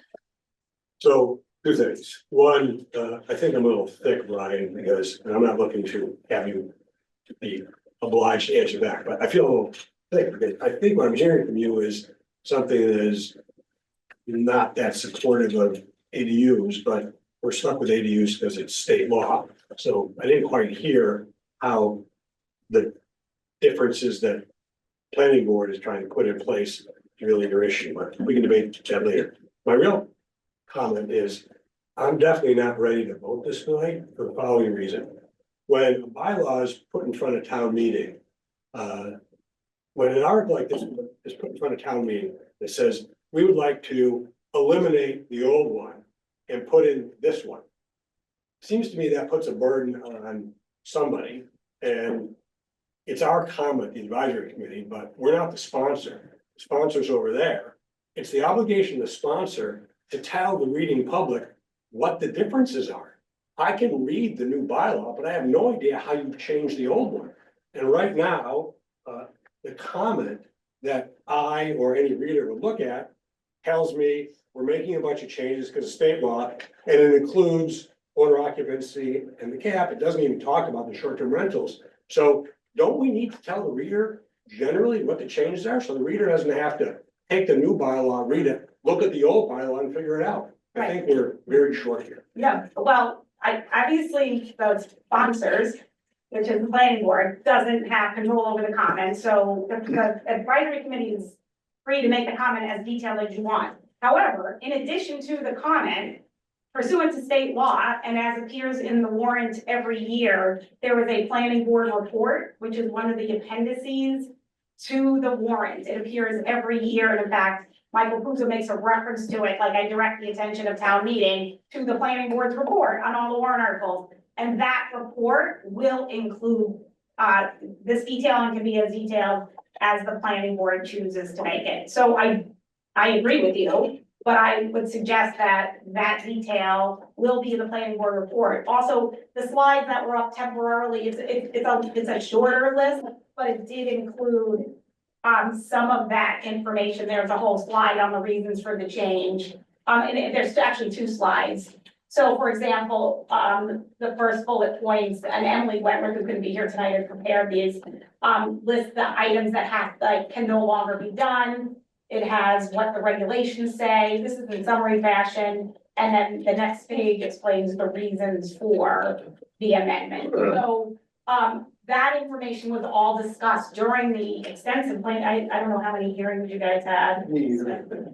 So, two things. One, I think I'm a little thick, Brian, because, and I'm not looking to have you be obliged to answer back, but I feel a little thick, because I think what I'm hearing from you is something that is not that supportive of ADUs, but we're stuck with ADUs because it's state law. So I didn't quite hear how the differences that planning board is trying to put in place is really your issue, but we can debate that later. My real comment is, I'm definitely not ready to vote this tonight for the following reason. When a bylaw is put in front of town meeting, When an article like this is put in front of town meeting, that says, we would like to eliminate the old one and put in this one. Seems to me that puts a burden on somebody, and it's our comment, the advisory committee, but we're not the sponsor. The sponsor's over there. It's the obligation of the sponsor to tell the reading public what the differences are. I can read the new bylaw, but I have no idea how you've changed the old one. And right now, the comment that I or any reader would look at tells me we're making a bunch of changes because of state law, and it includes owner occupancy and the cap. It doesn't even talk about the short-term rentals. So don't we need to tell the reader generally what the changes are, so the reader doesn't have to take the new bylaw, read it, look at the old bylaw and figure it out? I think we're very short here. Yeah, well, obviously, the sponsors, which is the planning board, doesn't have control over the comment, so the advisory committee is free to make the comment as detailed as you want. However, in addition to the comment, pursuant to state law, and as appears in the warrant every year, there is a planning board report, which is one of the appendices to the warrant. It appears every year, and in fact, Michael Puzo makes a reference to it, like I direct the attention of town meeting to the planning board's report on all the warrant articles. And that report will include, this detail and can be as detailed as the planning board chooses to make it. So I agree with you, but I would suggest that that detail will be in the planning board report. Also, the slides that were up temporarily, it's a shorter list, but it did include some of that information. There's a whole slide on the reasons for the change. And there's actually 2 slides. So for example, the first bullet points, and Emily Wentworth, who's gonna be here tonight, has prepared these, list the items that can no longer be done. It has what the regulations say. This is in summary fashion. And then the next page explains the reasons for the amendment. So, that information was all discussed during the extensive plan. I don't know how many hearings you guys had.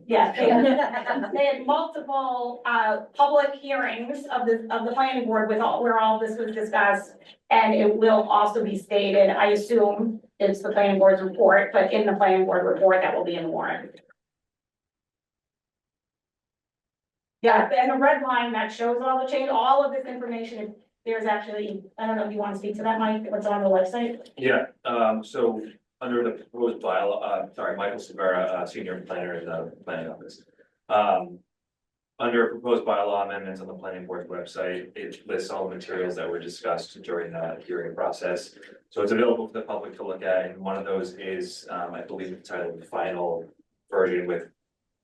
Yeah, they had multiple, public hearings of the planning board where all this was discussed. And it will also be stated, I assume it's the planning board's report, but in the planning board report, that will be in the warrant. Yeah, and the red line that shows all the change, all of this information, there's actually, I don't know if you want to speak to that, Mike, what's on the website? Yeah, so under the proposed bylaw, Michael Severa, senior planner in the planning office. Under proposed bylaw amendments on the planning board's website, it lists all the materials that were discussed during the hearing process. So it's available for the public to look at, and one of those is, I believe it's titled the final version with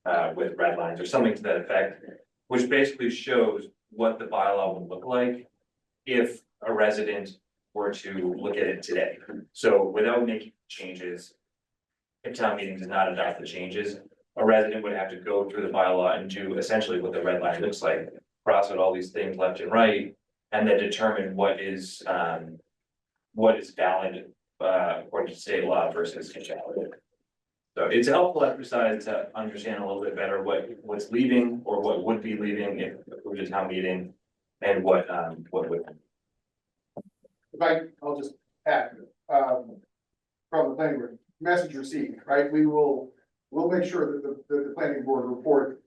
red lines or something to that effect, which basically shows what the bylaw would look like if a resident were to look at it today. So without making changes, if town meeting does not adopt the changes, a resident would have to go through the bylaw and do essentially what the red line looks like, cross out all these things left and right, and then determine what is valid according to state law versus invalid. So it's a helpful exercise to understand a little bit better what's leaving or what would be leaving if approved at town meeting, and what would. I'll just add, from the planning board, message received, right? We'll make sure that the planning board report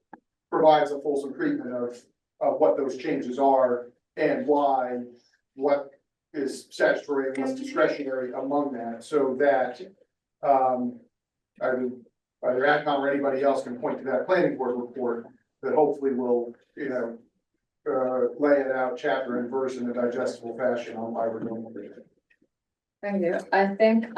provides a fulsome treatment of what those changes are and why, what is statutory and what's discretionary among that, so that, either AdCom or anybody else can point to that planning board report that hopefully will, lay it out chapter and verse in a digestible fashion on why we're doing it. Thank you. I think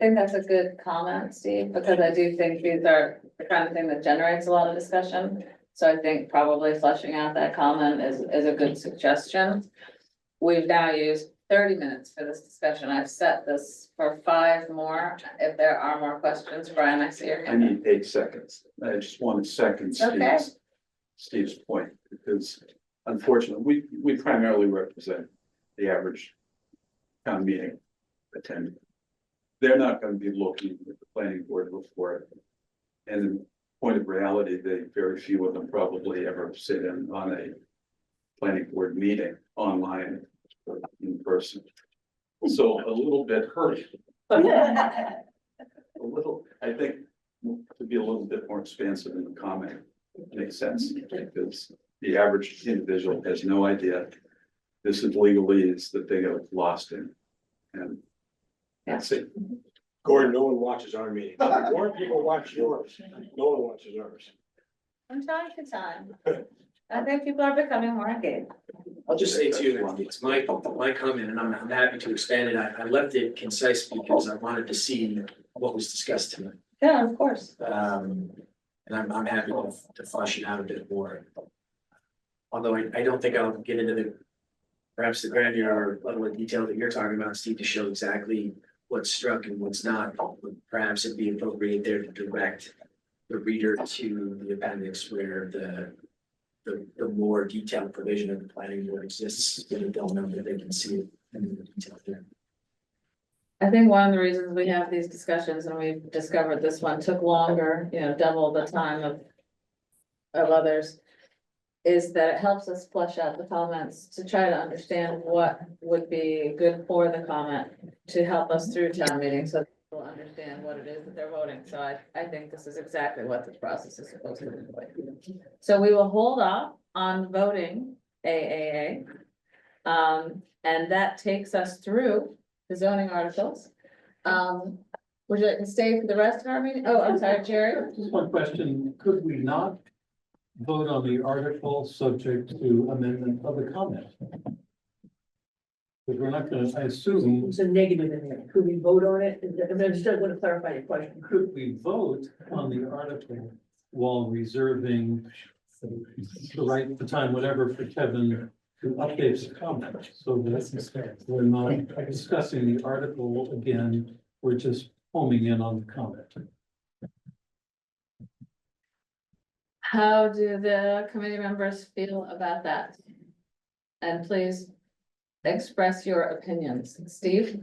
that's a good comment, Steve, because I do think these are the kind of thing that generates a lot of discussion. So I think probably fleshing out that comment is a good suggestion. We've now used 30 minutes for this discussion. I've set this for 5 more. If there are more questions, Brian, I see your I hand. need 8 seconds. I just want to second Okay. Steve's point, because unfortunately, we primarily represent the average town meeting attendant. They're not going to be looking at the planning board report. And in point of reality, very few of them probably ever sit in on a planning board meeting online or in person. So a little bit hurt A little, I think, to be a little bit more expansive in the comment makes sense, because the average individual has no idea this is legalese that they got lost in. And that's it. Gordon, no one watches our meeting. More people watch yours. No one watches ours. From time to time. I think people are becoming more engaged. I'll just say too, that it's my comment, and I'm happy to expand it. I left it concise because I wanted to see what was discussed tonight. Yeah, of course. And I'm happy to flesh it out a bit more. Although I don't think I'll get into perhaps the granular level of detail that you're talking about, Steve, to show exactly what's struck and what's not. But perhaps it'd be appropriate there to direct the reader to the appendix where the more detailed provision of the planning board exists, and they'll know that they can see it in the detail there. I think one of the reasons we have these discussions, and we've discovered this one took longer, double the time of others, is that it helps us flesh out the comments to try to understand what would be good for the comment to help us through town meeting, so people understand what it is that they're voting. So I think this is exactly what this process is supposed to be like. So we will hold off on voting AAA. And that takes us through the zoning articles. Would you like to stay for the rest of our meeting? Oh, I'm sorry, Jerry. Just one question, could we not vote on the article subject to amendment of the comment? Because we're not gonna, I assume, It's a negative in there. Could we vote on it? I just want to clarify your question. could we vote on the article while reserving the right, the time, whatever, for Kevin to update the comment? So that we're not discussing the article again, we're just homing in on the comment. How do the committee members feel about that? And please express your opinions. Steve?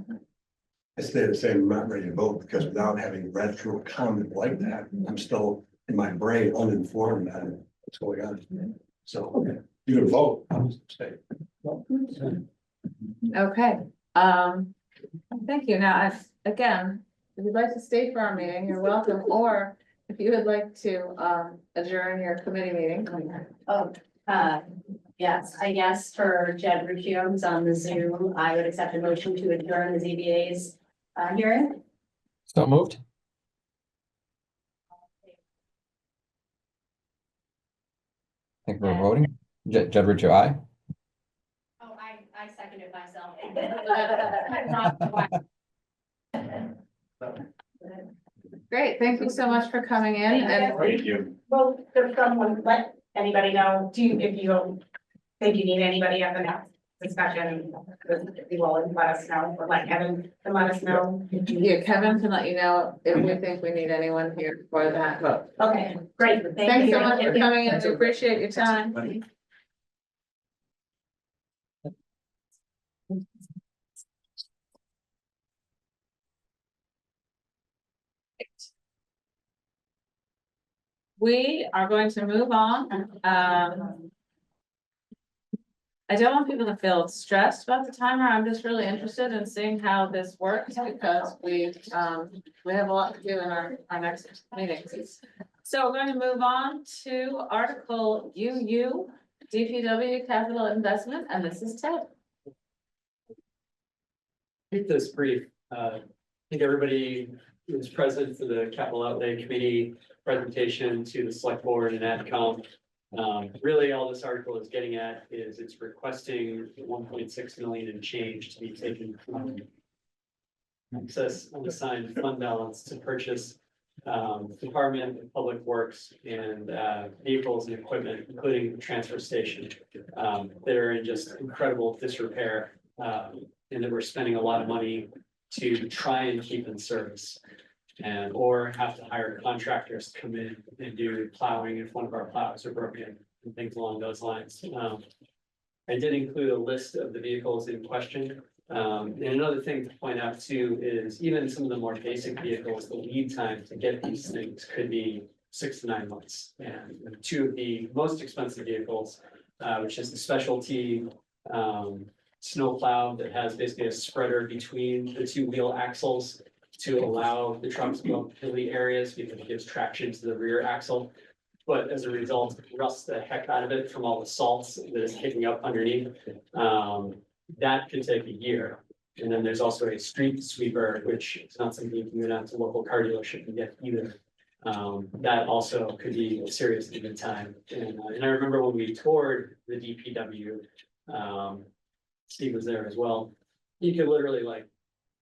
I stay the same, I'm not ready to vote because without having read through a comment like that, I'm still in my brain uninformed about what's going on. So you can vote, I'll just stay. Okay, thank you. Now, again, if you'd like to stay for our meeting, you're welcome, or if you would like to adjourn your committee meeting. Oh, yes, I guess for Jed Riccio, who's on the Zoom, I would accept a motion to adjourn the ZBA's hearing. So moved. I think we're voting. Jed Riccio, aye. Oh, I seconded myself. Great, thank you so much for coming in and Thank you. Well, does someone let anybody know, if you don't think you need anybody at the next discussion, you will let us know, or let Kevin can let us know. yeah, Kevin can let you know if we think we need anyone here for that vote. Okay, great. Thanks so much for coming in. We appreciate your time. We are going to move on. I don't want people to feel stressed about the timer. I'm just really interested in seeing how this works because we have a lot to do in our next meetings. So we're going to move on to Article UU, DPW capital investment, and this is Ted. Keep this brief. I think everybody was present for the capital outlay committee presentation to the select board and AdCom. Really, all this article is getting at is it's requesting 1.6 million in change to be taken from excess unassigned fund balance to purchase Department of Public Works and vehicles and equipment, including the transfer station, that are in just incredible disrepair, and that we're spending a lot of money to try and keep in service. And or have to hire contractors to come in and do plowing if one of our plows are broken and things along those lines. I did include a list of the vehicles in question. And another thing to point out too is even some of the more basic vehicles, the lead time to get these things could be 6 to 9 months. And two of the most expensive vehicles, which is the specialty snowplow that has basically a spreader between the two wheel axles. to allow the trucks to go hilly areas because it gives traction to the rear axle. But as a result, it rusts the heck out of it from all the salts that is hitting up underneath. That could take a year. And then there's also a street sweeper, which is not something you can go down to local car dealership and get either. That also could be a serious lead time. And I remember when we toured the DPW, Steve was there as well. You could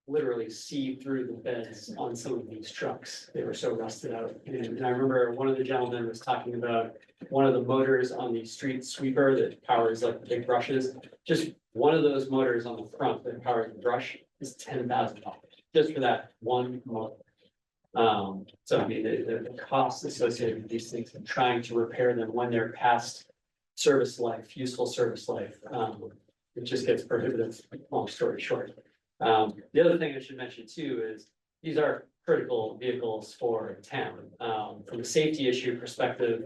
literally see through the beds on some of these trucks. They were so rusted out. And I remember one of the gentlemen was talking about one of the motors on the street sweeper that powers like the big brushes. Just one of those motors on the front that powers the brush is $10,000 just for that one motor. So I mean, the costs associated with these things and trying to repair them when they're past service life, useful service life, it just gets prohibitive, long story short. The other thing I should mention too is these are critical vehicles for town. From a safety issue perspective,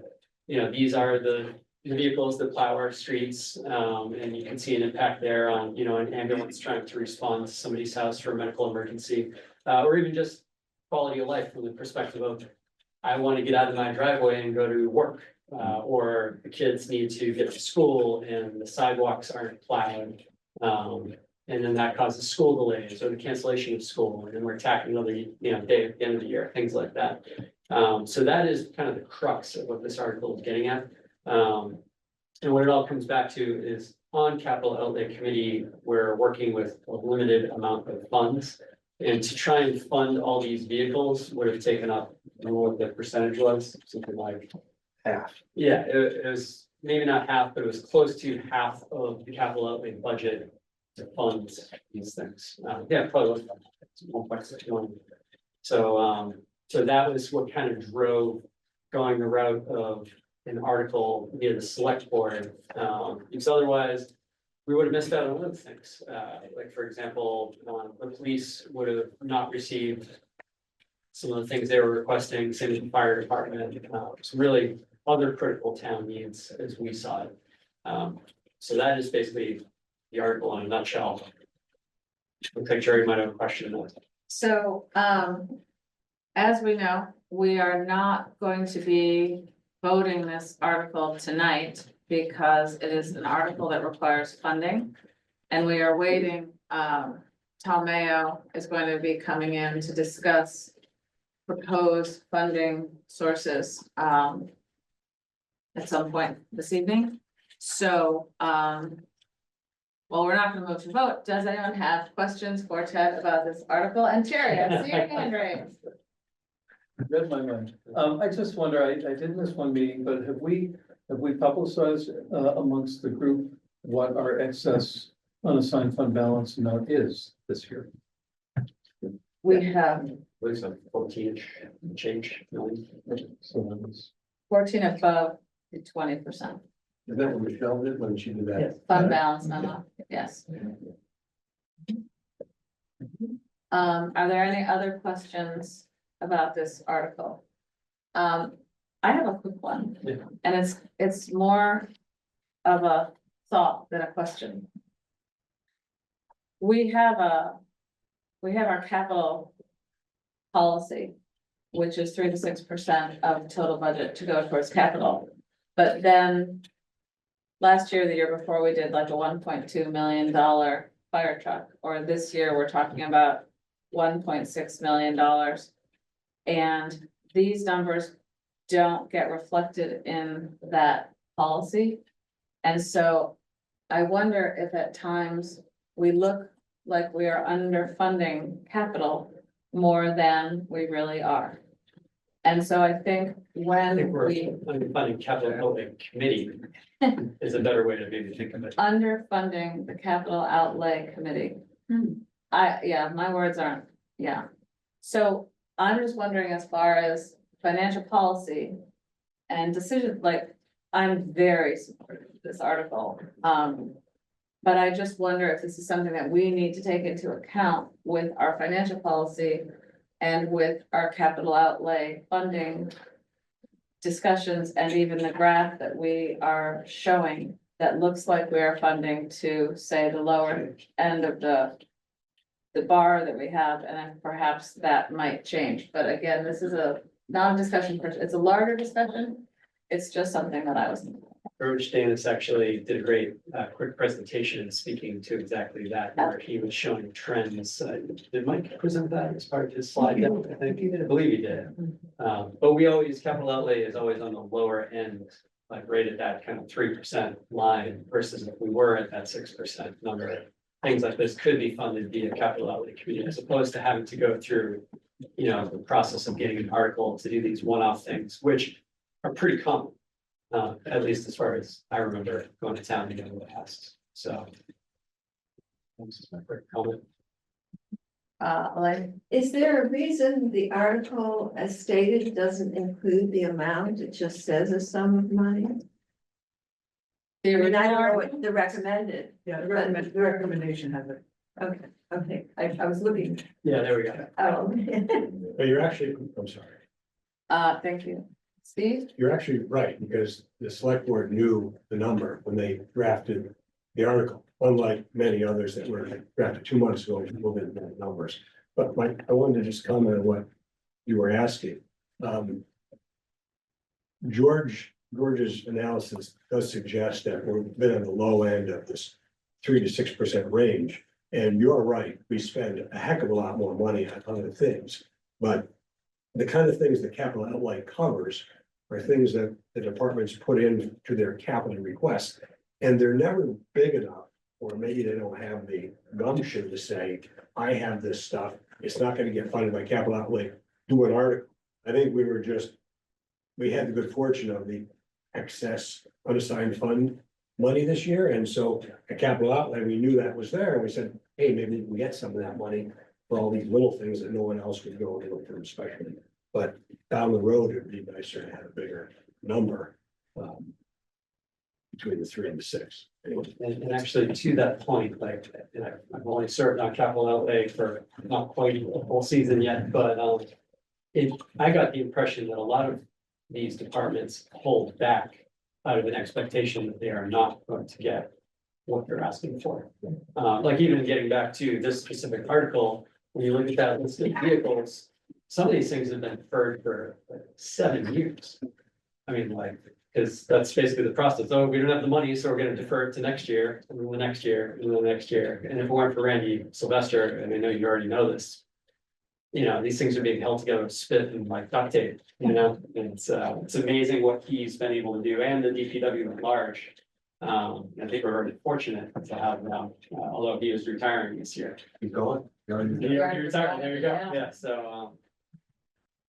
you know, these are the vehicles that plow our streets. And you can see an impact there on, you know, an ambulance trying to respond to somebody's house for a medical emergency, or even just quality of life from the perspective of, I want to get out of my driveway and go to work. Or the kids need to get to school and the sidewalks aren't plowed. And then that causes school delays or the cancellation of school, and then we're tacking another, you know, day at the end of the year, things like that. So that is kind of the crux of what this article is getting at. And what it all comes back to is on capital outlay committee, we're working with a limited amount of funds. And to try and fund all these vehicles would have taken up, I don't know what the percentage was, something like Half. yeah, it was maybe not half, but it was close to half of the capital outlay budget to fund these things. Yeah, probably was 1.6 million. So, so that was what kind of drove going the route of an article via the select board. Because otherwise, we would have missed out on other things. Like, for example, the police would have not received some of the things they were requesting, same as the fire department. It's really other critical town needs as we saw it. So that is basically the article in a nutshell. Looks like Jerry might have a question. So, as we know, we are not going to be voting this article tonight because it is an article that requires funding. And we are waiting, Tom Mayo is going to be coming in to discuss proposed funding sources, at some point this evening. So, well, we're not gonna move to vote. Does anyone have questions for Ted about this article? And Jerry, I see your hand raised. Read my mind. I just wonder, I did miss one meeting, but have we publicized amongst the group what our excess unassigned fund balance now is this year? We have Looks like 14-ish change. Million. So that was. 14 above the 20%. Is that what Michelle did when she did that? Fund balance, yes. Are there any other questions about this article? I have a quick one, Yeah. and it's more of a thought than a question. We have our capital policy, which is 3 to 6% of total budget to go towards capital. But then last year, the year before, we did like a $1.2 million fire truck, or this year, we're talking about $1.6 million. And these numbers don't get reflected in that policy. And so I wonder if at times we look like we are underfunding capital more than we really are. And so I think I when think we're we underfunding capital outlay committee is a better way to maybe think of it. underfunding the capital outlay committee. Yeah, my words aren't, yeah. So I'm just wondering, as far as financial policy and decision, like, I'm very supportive of this article. But I just wonder if this is something that we need to take into account with our financial policy and with our capital outlay funding discussions, and even the graph that we are showing that looks like we are funding to, say, the lower end of the the bar that we have, and then perhaps that might change. But again, this is not a discussion, it's a larger discussion. It's just something that I was. George Danis actually did a great, quick presentation speaking to exactly that, where he was showing trends. Did Mike present that as part of his slide deck? I think, I believe he did. But we always, capital outlay is always on the lower end, like right at that kind of 3% line versus if we were at that 6% number. Things like this could be funded via capital outlay committee as opposed to having to go through, the process of getting an article to do these one-off things, which are pretty common. At least as far as I remember going to town meeting in the past, so. This is my quick comment. Elaine? Is there a reason the article as stated doesn't include the amount? It just says a sum of money? The I mean, I original don't know article? what the recommended. Yeah, the recommendation has it. Okay, I was looking. Yeah, there we go. Oh. But you're actually, I'm sorry, Thank you. Steve? you're actually right, because the select board knew the number when they drafted the article, unlike many others that were drafted 2 months ago, people didn't know the numbers. But Mike, I wanted to just comment on what you were asking. George's analysis does suggest that we've been on the low end of this 3 to 6% range. And you're right, we spend a heck of a lot more money on other things, but the kind of things that capital outlay covers are things that the departments put in to their capital requests. And they're never big enough, or maybe they don't have the gumption to say, I have this stuff, it's not gonna get funded by capital outlay, do an article. I think we had the good fortune of the excess unassigned fund money this year, and so at capital outlay, we knew that was there, and we said, hey, maybe we can get some of that money for all these little things that no one else would go to for especially. But down the road, it'd be nicer to have a bigger number between the 3 and the 6. And actually to that point, like, and I've only served on capital outlay for not quite a full season yet, but I got the impression that a lot of these departments hold back out of an expectation that they are not going to get what they're asking for. Like even getting back to this specific article, when you look at that list of vehicles, some of these things have been deferred for like 7 years. I mean, like, because that's basically the process. Oh, we don't have the money, so we're gonna defer it to next year, and then the next year, and then the next year. And if it weren't for Randy Sylvester, and I know you already know this, these things are being held together with spit and like duct tape, and it's amazing what he's been able to do, and the DPW at large. I think we're very fortunate to have him, although he is retiring this year. Keep going. You're retiring, there you go, yeah, so,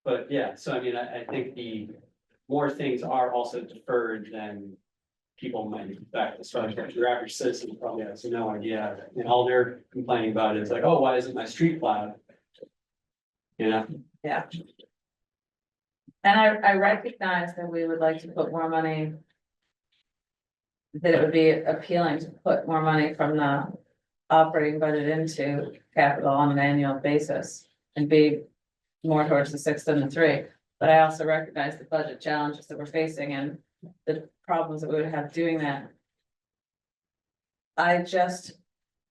but yeah, so I mean, I think the more things are also deferred than people might expect, as far as your average citizen probably has no idea, and all they're complaining about is like, oh, why isn't my street plowed? Yeah. And I recognize that we would like to put more money. That it would be appealing to put more money from the operating budget into capital on an annual basis. And be more towards the 6 than the 3, but I also recognize the budget challenges that we're facing and the problems that we would have doing that. I just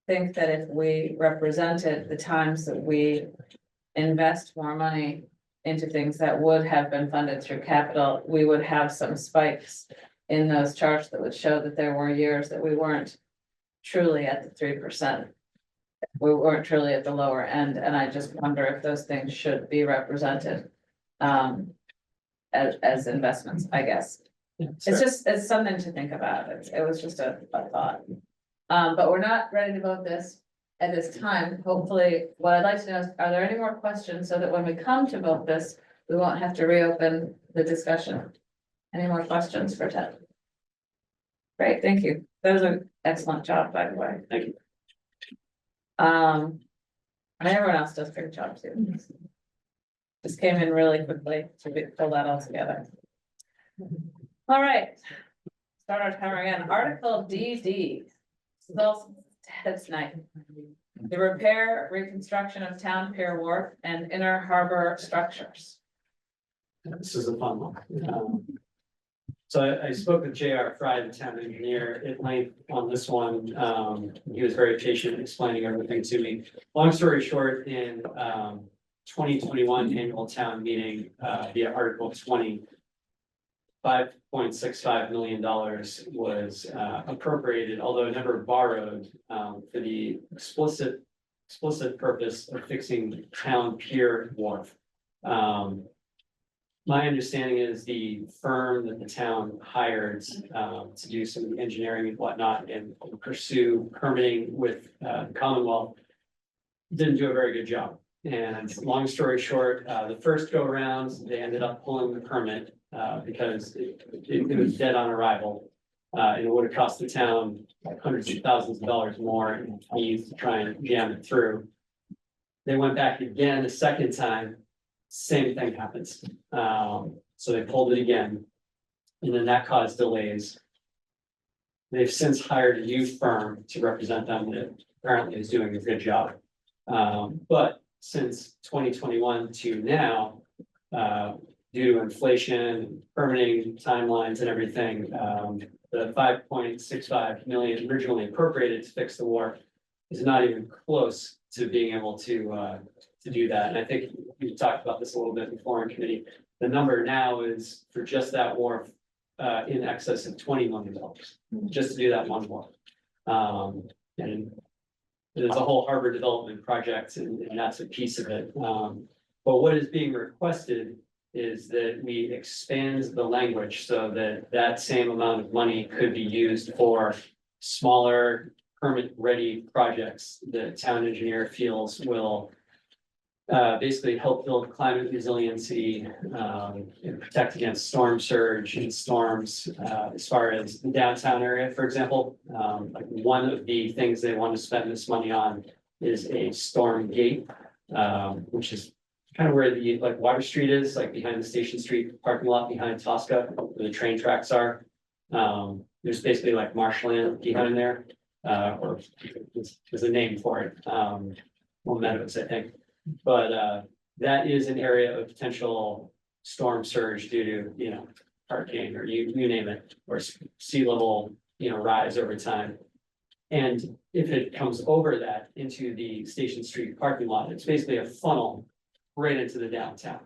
think that if we represented the times that we invest more money into things that would have been funded through capital, we would have some spikes in those charts that would show that there were years that we weren't truly at the 3%. We weren't truly at the lower end, and I just wonder if those things should be represented as investments, I guess. It's something to think about. It was just a thought. But we're not ready to vote this at this time. Hopefully, what I'd like to know is, are there any more questions so that when we come to vote this, we won't have to reopen the discussion? Any more questions for Ted? Great, thank you. That was an excellent job, by the way. Thank you. And everyone else does a great job too. Just came in really quickly to pull that all together. All right. Start our timer again. Article DD. This is also Ted's night. The repair, reconstruction of Town Pier Wharf and Inner Harbor structures. This is a fun one. So I spoke with J.R. Fry, the town engineer, at length on this one. He was very patient explaining everything to me. Long story short, in 2021 annual town meeting, via Article 20, $5.65 million was appropriated, although never borrowed, for the explicit purpose of fixing town pier wharf. My understanding is the firm that the town hired to do some engineering and whatnot and pursue permitting with the Commonwealth didn't do a very good job. And long story short, the first go around, they ended up pulling the permit because it was dead on arrival. And it would have cost the town hundreds of thousands of dollars more in fees to try and jam it through. They went back again a second time, same thing happens. So they pulled it again. And then that caused delays. They've since hired a new firm to represent them that apparently is doing a good job. But since 2021 to now, due to inflation, permitting timelines and everything, the $5.65 million originally appropriated to fix the wharf is not even close to being able to do that. And I think we talked about this a little bit before in committee. The number now is for just that wharf in excess of $20 million, just to do that one wharf. And there's a whole harbor development project, and that's a piece of it. But what is being requested is that we expand the language so that that same amount of money could be used for smaller permit-ready projects that town engineer feels will basically help build climate resiliency and protect against storm surge and storms as far as the downtown area, for example. Like one of the things they want to spend this money on is a storm gate, which is kind of where the like Water Street is, like behind the Station Street parking lot behind Tosca, where the train tracks are. There's basically like marshland behind there, or there's a name for it. Well, Meadows, I think. But that is an area of potential storm surge due to, you know, hurricane or you name it, or sea level, you know, rise over time. And if it comes over that into the Station Street parking lot, it's basically a funnel right into the downtown.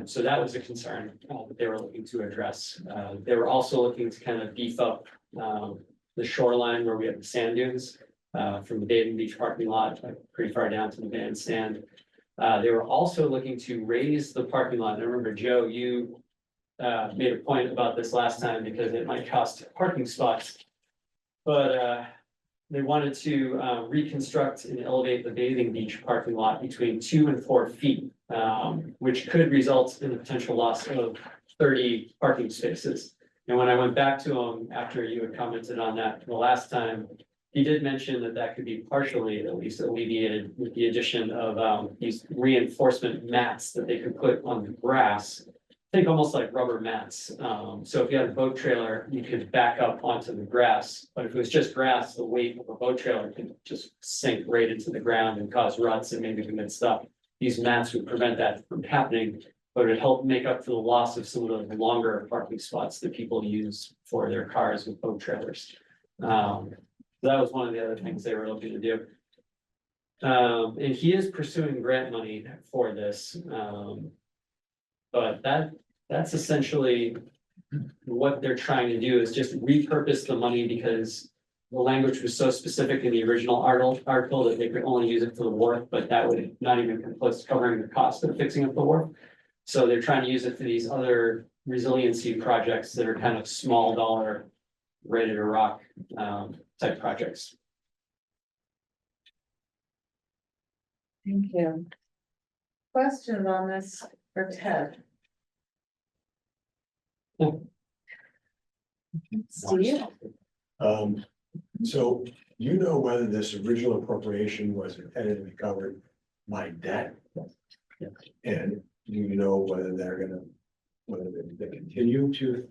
So that was a concern that they were looking to address. They were also looking to kind of beef up the shoreline where we have the sand dunes from the Bathing Beach parking lot, like pretty far down to the bandstand. They were also looking to raise the parking lot. I remember, Joe, you made a point about this last time because it might cost parking spots. But they wanted to reconstruct and elevate the Bathing Beach parking lot between 2 and 4 feet, which could result in the potential loss of 30 parking spaces. And when I went back to him after you had commented on that the last time, he did mention that that could be partially at least alleviated with the addition of these reinforcement mats that they could put on the grass. Think almost like rubber mats. So if you had a boat trailer, you could back up onto the grass. But if it was just grass, the weight of a boat trailer could just sink right into the ground and cause ruts and maybe commit stuff. These mats would prevent that from happening, but it would help make up for the loss of some of the longer parking spots that people use for their cars with boat trailers. That was one of the other things they were looking to do. And he is pursuing grant money for this. But that's essentially what they're trying to do, is just repurpose the money because the language was so specific in the original article that they could only use it for the wharf, but that would not even come close to covering the cost of fixing up the wharf. So they're trying to use it for these other resiliency projects that are kind of small dollar, ready to rock type projects. Thank you. Question on this for Ted. Steve? So you know whether this original appropriation was intended to be covered by debt? And do you know whether whether they continue to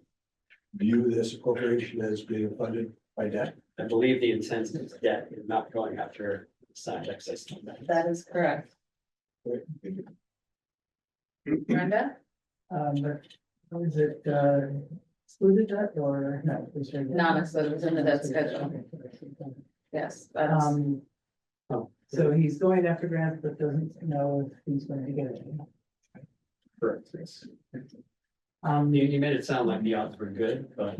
view this appropriation as being funded by debt? I believe the intent is debt, and not going after signed excess. That is correct. Brenda? But what is it, excluded that or no? No, it's in the debt schedule. Yes, that's, So he's going after grants, but doesn't know if he's going to get it. Correct, yes. You made it sound like the odds were good, but.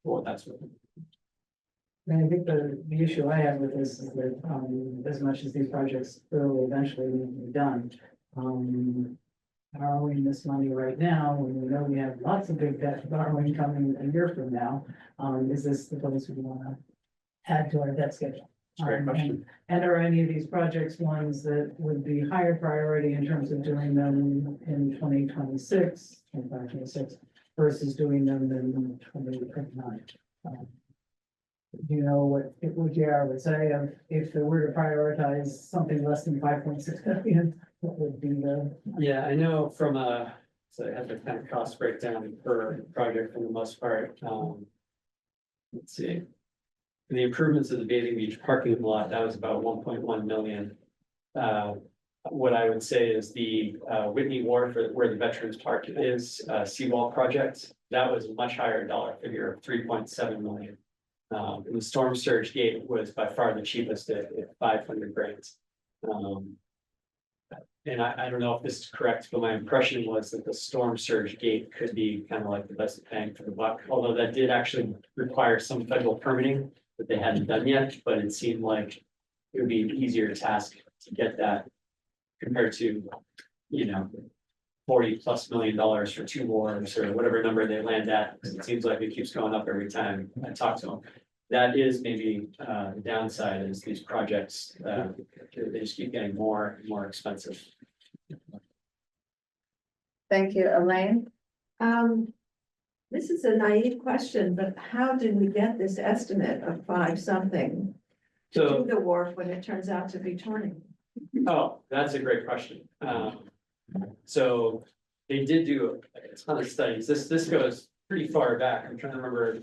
Well, that's what. And I think the issue I have with this is that, as much as these projects will eventually need to be done, borrowing this money right now, when we know we have lots of big debt borrowing coming a year from now, is this the place we wanna add to our debt schedule? Great question. And are any of these projects ones that would be higher priority in terms of doing them in 2026, 25, 26, versus doing them in 2029? Do you know what it would JR would say of if they were to prioritize something less than 5.6 billion, what would be the? Yeah, I know from so I have the kind of cost breakdown per project for the most part, let's see. For the improvements of the Bathing Beach parking lot, that was about 1.1 million. What I would say is the Whitney Wharf, where the Veterans Park is, seawall project, that was a much higher dollar figure of 3.7 million. And the storm surge gate was by far the cheapest at 500 grand. And I don't know if this is correct, but my impression was that the storm surge gate could be kind of like the best bang for the buck, although that did actually require some federal permitting that they hadn't done yet, but it seemed like it would be an easier task to get that compared to, you know, $40+ million for 2 wharves or whatever number they land at, because it seems like it keeps going up every time I talk to them. That is maybe the downside is these projects, they just keep getting more and more expensive. thank you, Elaine. This is a naive question, but how did we get this estimate of 5 something to So, the wharf when it turns out to be 20? oh, that's a great question. So they did do a ton of studies. This goes pretty far back. I'm trying to remember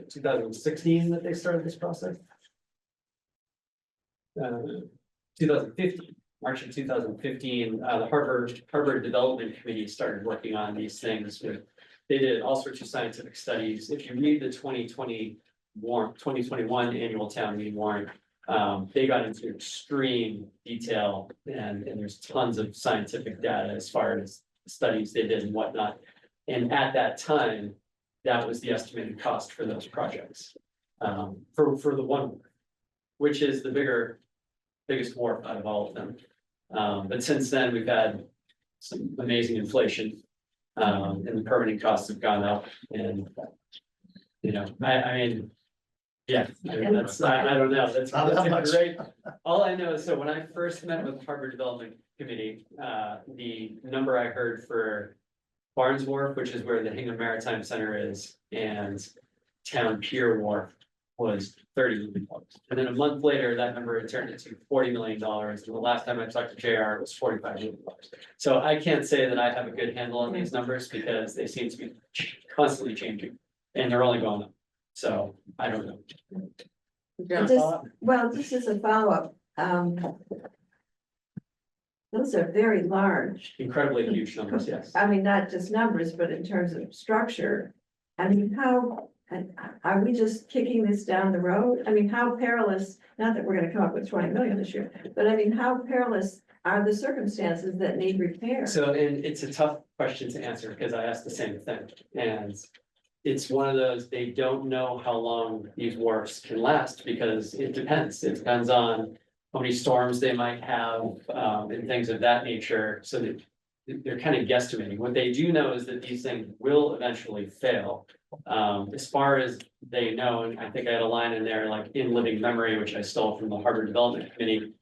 2016 that they started this process. 2015, March of 2015, the Harvard Development Committee started working on these things with, they did all sorts of scientific studies. If you read the 2021 annual town meeting warrant, they got into extreme detail and there's tons of scientific data as far as studies they did and whatnot. And at that time, that was the estimated cost for those projects. For the one, which is the biggest wharf out of all of them. But since then, we've had some amazing inflation. And the permitting costs have gone up and, you know, I mean, yeah, I mean, that's, I don't know, that's a great, all I know is, so when I first met with the Harvard Development Committee, the number I heard for Barnes Wharf, which is where the Hingham Maritime Center is, and Town Pier Wharf was $30 million. And then a month later, that number had turned into $40 million. And the last time I talked to JR, it was $45 million. So I can't say that I have a good handle on these numbers because they seem to be constantly changing and they're only going up. So I don't know. This is a follow-up. Those are very large. Incredibly huge numbers, yes. I mean, not just numbers, but in terms of structure. I mean, are we just kicking this down the road? I mean, how perilous, not that we're gonna come up with 20 million this year, but I mean, how perilous are the circumstances that need repair? So, and it's a tough question to answer because I asked the same thing. And it's one of those, they don't know how long these wharfs can last because it depends. It depends on how many storms they might have, and things of that nature. So that they're kind of guesstimating. What they do know is that these things will eventually fail. As far as they know, and I think I had a line in there, like in living memory, which I stole from the Harvard Development Committee.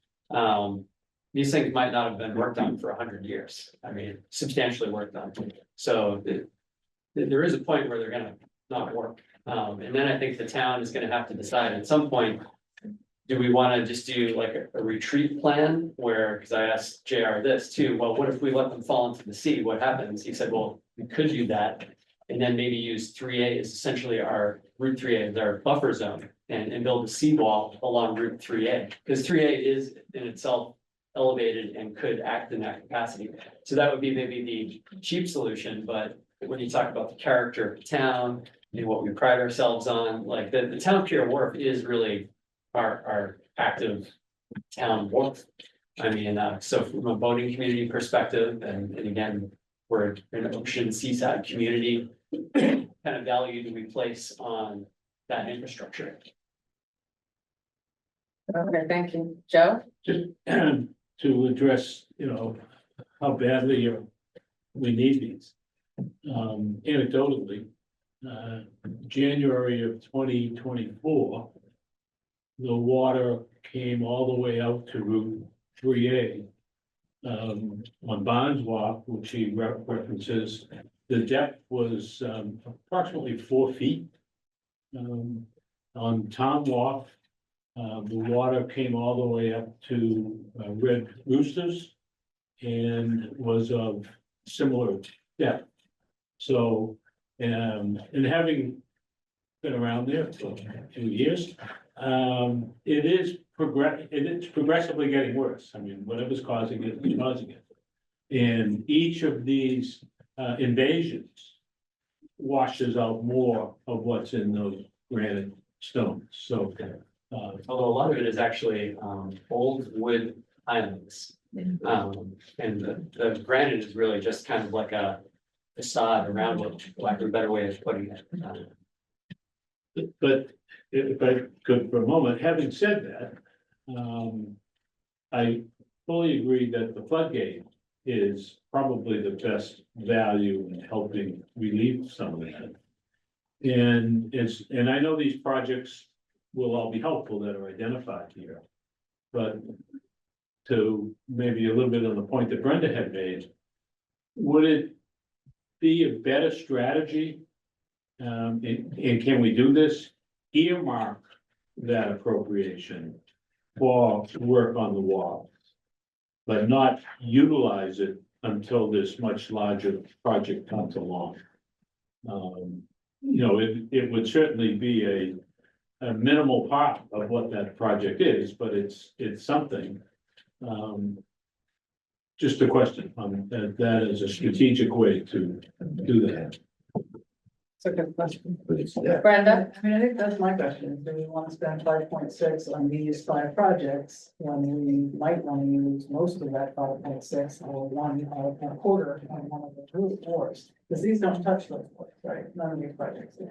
These things might not have been worked on for 100 years. I mean, substantially worked on. So there is a point where they're gonna not work. And then I think the town is gonna have to decide at some point, do we wanna just do like a retreat plan where, because I asked JR this too, well, what if we let them fall into the sea? What happens? He said, well, we could do that. And then maybe use 3A is essentially our Route 3A is our buffer zone and build a seawall along Route 3A. Because 3A is in itself elevated and could act in that capacity. So that would be maybe the cheap solution, but when you talk about the character of the town and what we pride ourselves on, like the town of Pier Wharf is really our active town wharf. I mean, so from a boating community perspective, and again, we're an ocean seaside community, kind of value do we place on that infrastructure? Okay, thank you. Joe? Just to address, how badly we need these. Anecdotally, January of 2024, the water came all the way out to Route 3A. On Barnes Walk, which he references, the depth was approximately 4 feet. On Tom Walk, the water came all the way up to Red Roosters and was of similar depth. So, and having been around there for a few years, it's progressively getting worse. I mean, whatever's causing it is causing it. And each of these invasions washes out more of what's in those granite stones. So, Although a lot of it is actually old wood islands. And the granite is really just kind of like a facade around it, for lack of a better way of putting it. but if I could for a moment, having said that, I fully agree that the floodgate is probably the best value in helping relieve some of that. And I know these projects will all be helpful that are identified here. But to maybe a little bit on the point that Brenda had made, would it be a better strategy? And can we do this? Earmark that appropriation for work on the wall, but not utilize it until this much larger project comes along. It would certainly be a minimal part of what that project is, but it's something. Just a question on that is a strategic way to do that. It's a good question. Brenda? I mean, I think that's my question. Do we want to spend 5.6 on these 5 projects when we might want to use most of that 5.6 or a quarter on one of the roof floors? Because these don't touch those floors, right? None of these projects do.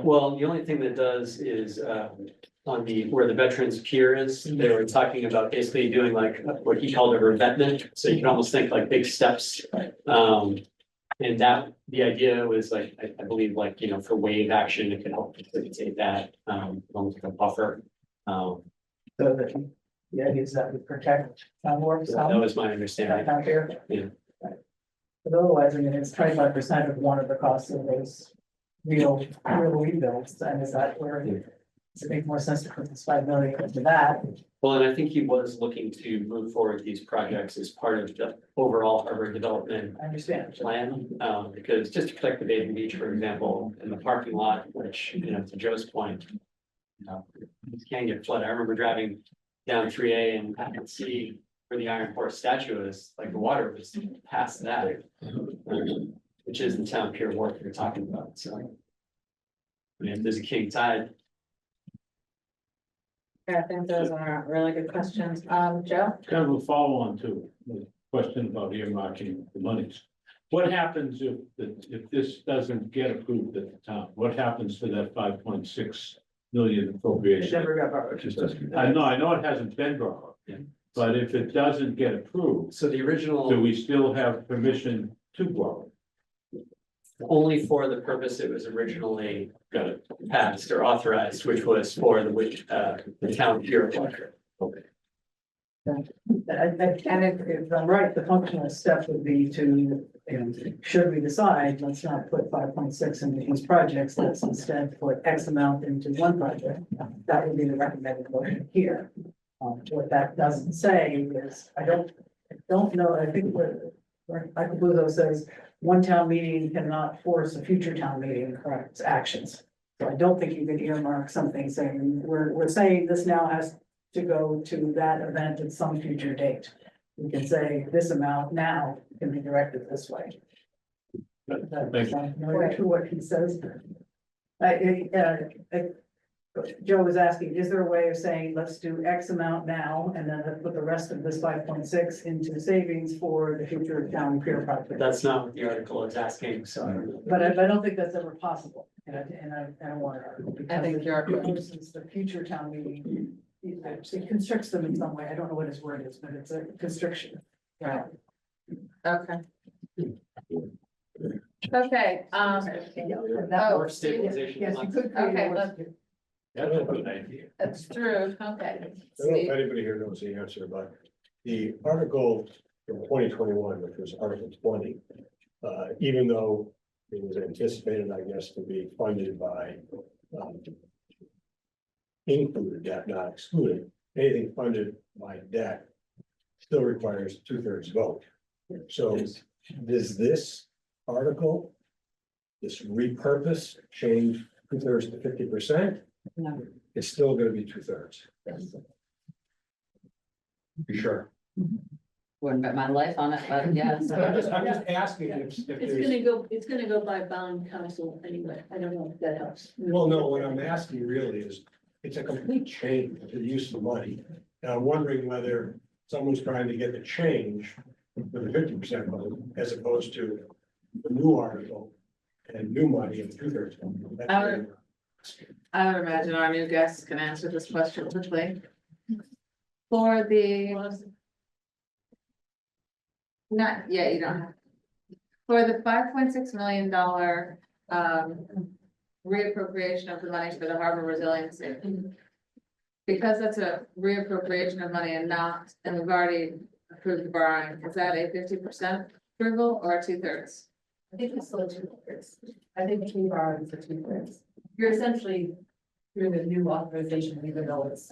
Well, the only thing that does is on where the Veterans Pier is, they were talking about basically doing like what he called a revetment. So you can almost think like big steps. And that, the idea was like, I believe like, for wave action, it can help facilitate that, almost like a buffer. So that the idea is that we protect town wharf That some, was my understanding. down here. Yeah. But otherwise, I mean, it's 25% of one of the costs of those real rebuilds, and is that where does it make more sense to put this 5 million into that? Well, and I think he was looking to move forward these projects as part of the overall harbor development I understand. plan, because just to protect the bathing beach, for example, in the parking lot, which, to Joe's point, it can get flooded. I remember driving down 3A and I could see where the Iron Horse statue is, like the water was past that, which is the town Pier Wharf you're talking about, so. I mean, if there's a king tide, Yeah, I think those are really good questions. Joe? Kind of a follow-on to the question about earmarking the monies. What happens if this doesn't get approved at the time? What happens to that 5.6 million It appropriation? never got borrowed. I know it hasn't been borrowed, but if it doesn't get approved, so the original. do we still have permission to borrow? Only for the purpose it was originally Got it. passed or authorized, which was for the town pier project. And if I'm right, the functional step would be to, should we decide, let's not put 5.6 into these projects, let's instead put X amount into one project. That would be the recommended motion here. What that doesn't say is, I don't know, I think Michael Buzo says, one town meeting cannot force a future town meeting correct actions. So I don't think you could earmark something saying, we're saying this now has to go to that event at some future date. We can say this amount now can be directed this way. To what he says. Joe was asking, is there a way of saying, let's do X amount now, and then let's put the rest of this 5.6 into savings for the future town pier project? That's not what the article is asking, so. But I don't think that's ever possible, and I don't want to. I think you're correct. Since the future town meeting, it constricts them in some way, I don't know what his word is, but it's a constriction. Right. Okay. Okay, Or stabilization. Yes, you could. Okay, let's. that's true, okay. I don't know if anybody here knows the answer, but the article from 2021, which was Article 20, even though it was anticipated, I guess, to be funded by included debt, not excluded, anything funded by debt still requires 2/3 vote. So does this article, this repurpose, change 2/3 to 50%? No. It's still gonna be 2/3. You sure? Wouldn't bet my life on it, but yes. I'm just asking if there's, it's gonna go by bond council anyway. I don't know if that helps. well, no, what I'm asking really is, it's a complete change to the use of money. And I'm wondering whether someone's trying to get the change for the 50% vote as opposed to the new article and new money and 2/3 vote. That's what I'm asking. I would imagine our new guests can answer this question quickly. For the. Not, yeah, you don't have. For the $5.6 million reappropriation of the money for the harbor resiliency. Because that's a reappropriation of money and not, and we've already approved the borrowing, is that a 50% approval or 2/3? I think it's still 2/3. I think the borrowing for 2/3. You're essentially doing a new authorization, even though it's.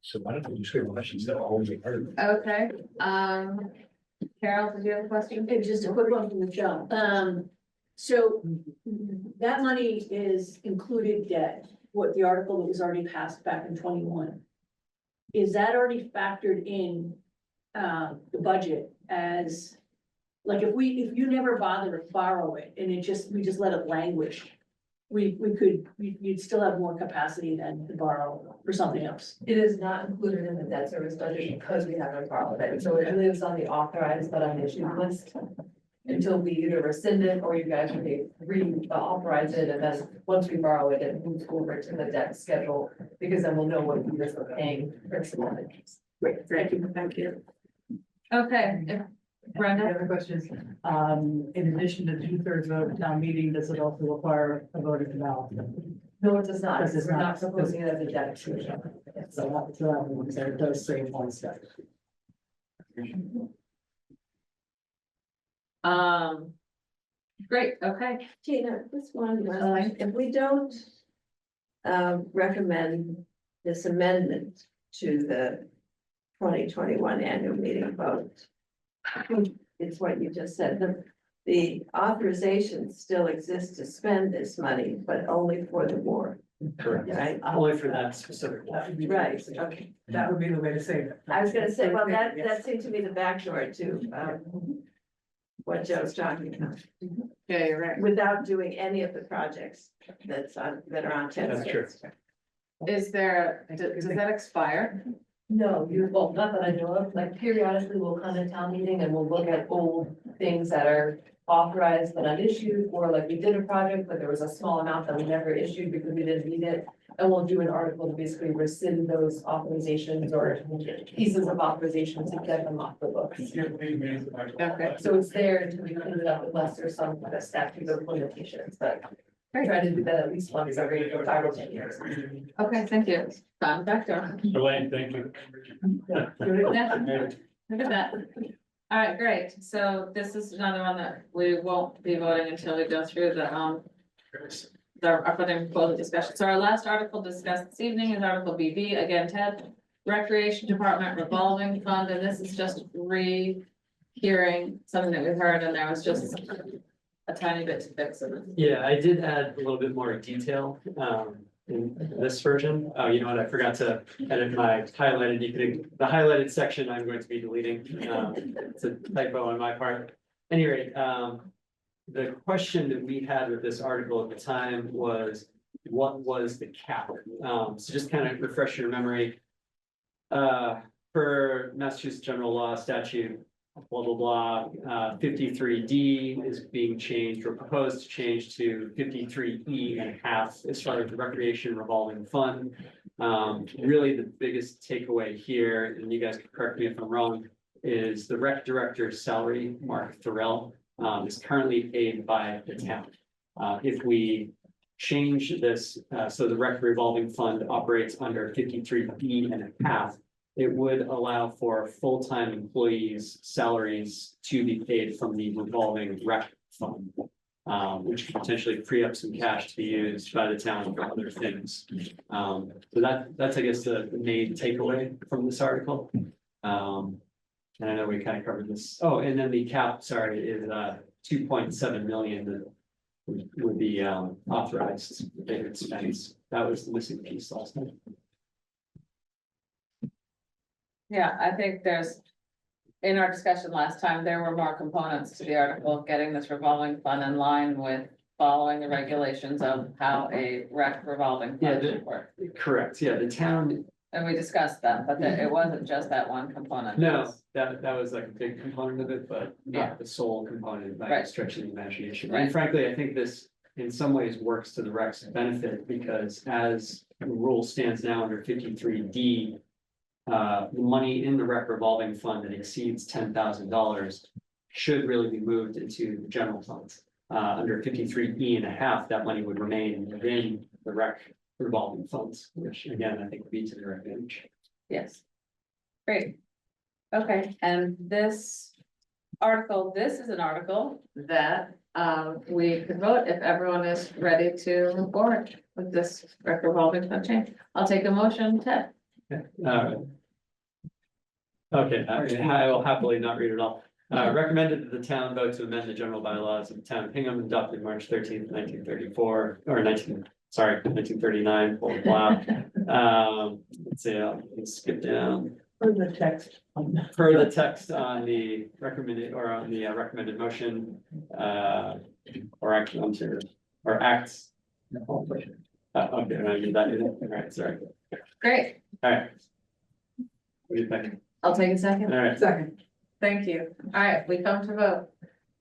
So why don't we just hear questions that are only heard? Okay, Carol, did you have a question? Just a quick one from Michelle. So that money is included debt, what the article that was already passed back in 21. Is that already factored in the budget as, like, if you never bother to borrow it and we just let it languish, you'd still have more capacity than to borrow for something else. It is not included in the debt service budget because we haven't borrowed it, so it lives on the authorized but unissued list. Until we either rescind it or you guys authorize it, and then once we borrow it, it moves over to the debt schedule. Because then we'll know what years we're paying principal and interest. Great, thank you. Okay, if Brenda, Any other questions? In addition to 2/3 vote at town meeting, does it also require a vote at the ballot? No, it does not, This is we're not- not proposing it as a debt exclusion. So that one, so it does save one step. great, okay. Tina, this one, if we don't recommend this amendment to the 2021 annual meeting vote, it's what you just said, the authorization still exists to spend this money, but only for the war, Correct. right? Only for that specific one. Right, okay. That would be the way to say it. I was gonna say, well, that seemed to be the backdoor to what Joe's talking about, Yeah, you're right. without doing any of the projects that are on 10. That's true. Is there, does that expire? No, well, not that I know of, like periodically we'll come to town meeting and we'll look at old things that are authorized but unissued, or like we did a project, but there was a small amount that we never issued because we didn't need it. And we'll do an article to basically rescind those authorizations or pieces of authorizations to get them off the books. Okay, So it's there until we clean it up unless there's some kind of statute of limitations, but I try to do that at least once every 5 or 10 years. okay, thank you. Back door. Elaine, thank you. Look at that. All right, great. So this is another one that we won't be voting until we go through our funding proposal discussion. So our last article discussed this evening is Article BB, again, Ted, Recreation Department revolving fund, and this is just rehearing something that we've heard, and there was just a tiny bit to fix in it. Yeah, I did add a little bit more detail, in this version. Oh, you know what? I forgot to edit my highlighted, the highlighted section I'm going to be deleting. It's a typo on my part. Any rate, the question that we had with this article at the time was, what was the cap? So just kind of refresh your memory. Per Massachusetts General Law Statute, blah, blah, blah, 53D is being changed or proposed to change to 53E.5 as far as the recreation revolving fund. Really the biggest takeaway here, and you guys can correct me if I'm wrong, is the rec director's salary, Mark Thorell, is currently paid by the town. If we change this, so the rec revolving fund operates under 53E.5, it would allow for full-time employees' salaries to be paid from the revolving rec fund, which could potentially free up some cash to be used by the town for other things. So that's, I guess, the main takeaway from this article. And I know we kind of covered this. Oh, and then the cap, sorry, is 2.7 million that would be authorized big expense. That was the missing piece last time. Yeah, I think in our discussion last time, there were more components to the article, getting this revolving fund in line with following the regulations of how a rec revolving fund should work. Correct, yeah, the town, And we discussed that, but it wasn't just that one component. no, that was like a big component of it, but Yeah. not the sole component by Right. stretching the imagination. Right. And frankly, I think this in some ways works to the rec's benefit, because as the rule stands now under 53D, the money in the rec revolving fund that exceeds $10,000 should really be moved into the general funds. Under 53E.5, that money would remain within the rec revolving funds, which again, I think would be to their advantage. Yes. Great. Okay, and this is an article that we could vote if everyone is ready to move forward with this rec revolving fund change. I'll take a motion, Ted. Okay, I will happily not read it all. Recommended that the town vote to amend the general bylaws of the town of Hingham adopted March 13th, 1934, or 1939, blah, blah, blah. Let's see, I'll skip down. For the text. Per the text on the recommended, or on the recommended motion, or action on to, or acts. Okay, no, you did that, all right, sorry, Great. all right. What do you think? I'll take a second. All right, Second. Thank you. All right, we come to vote.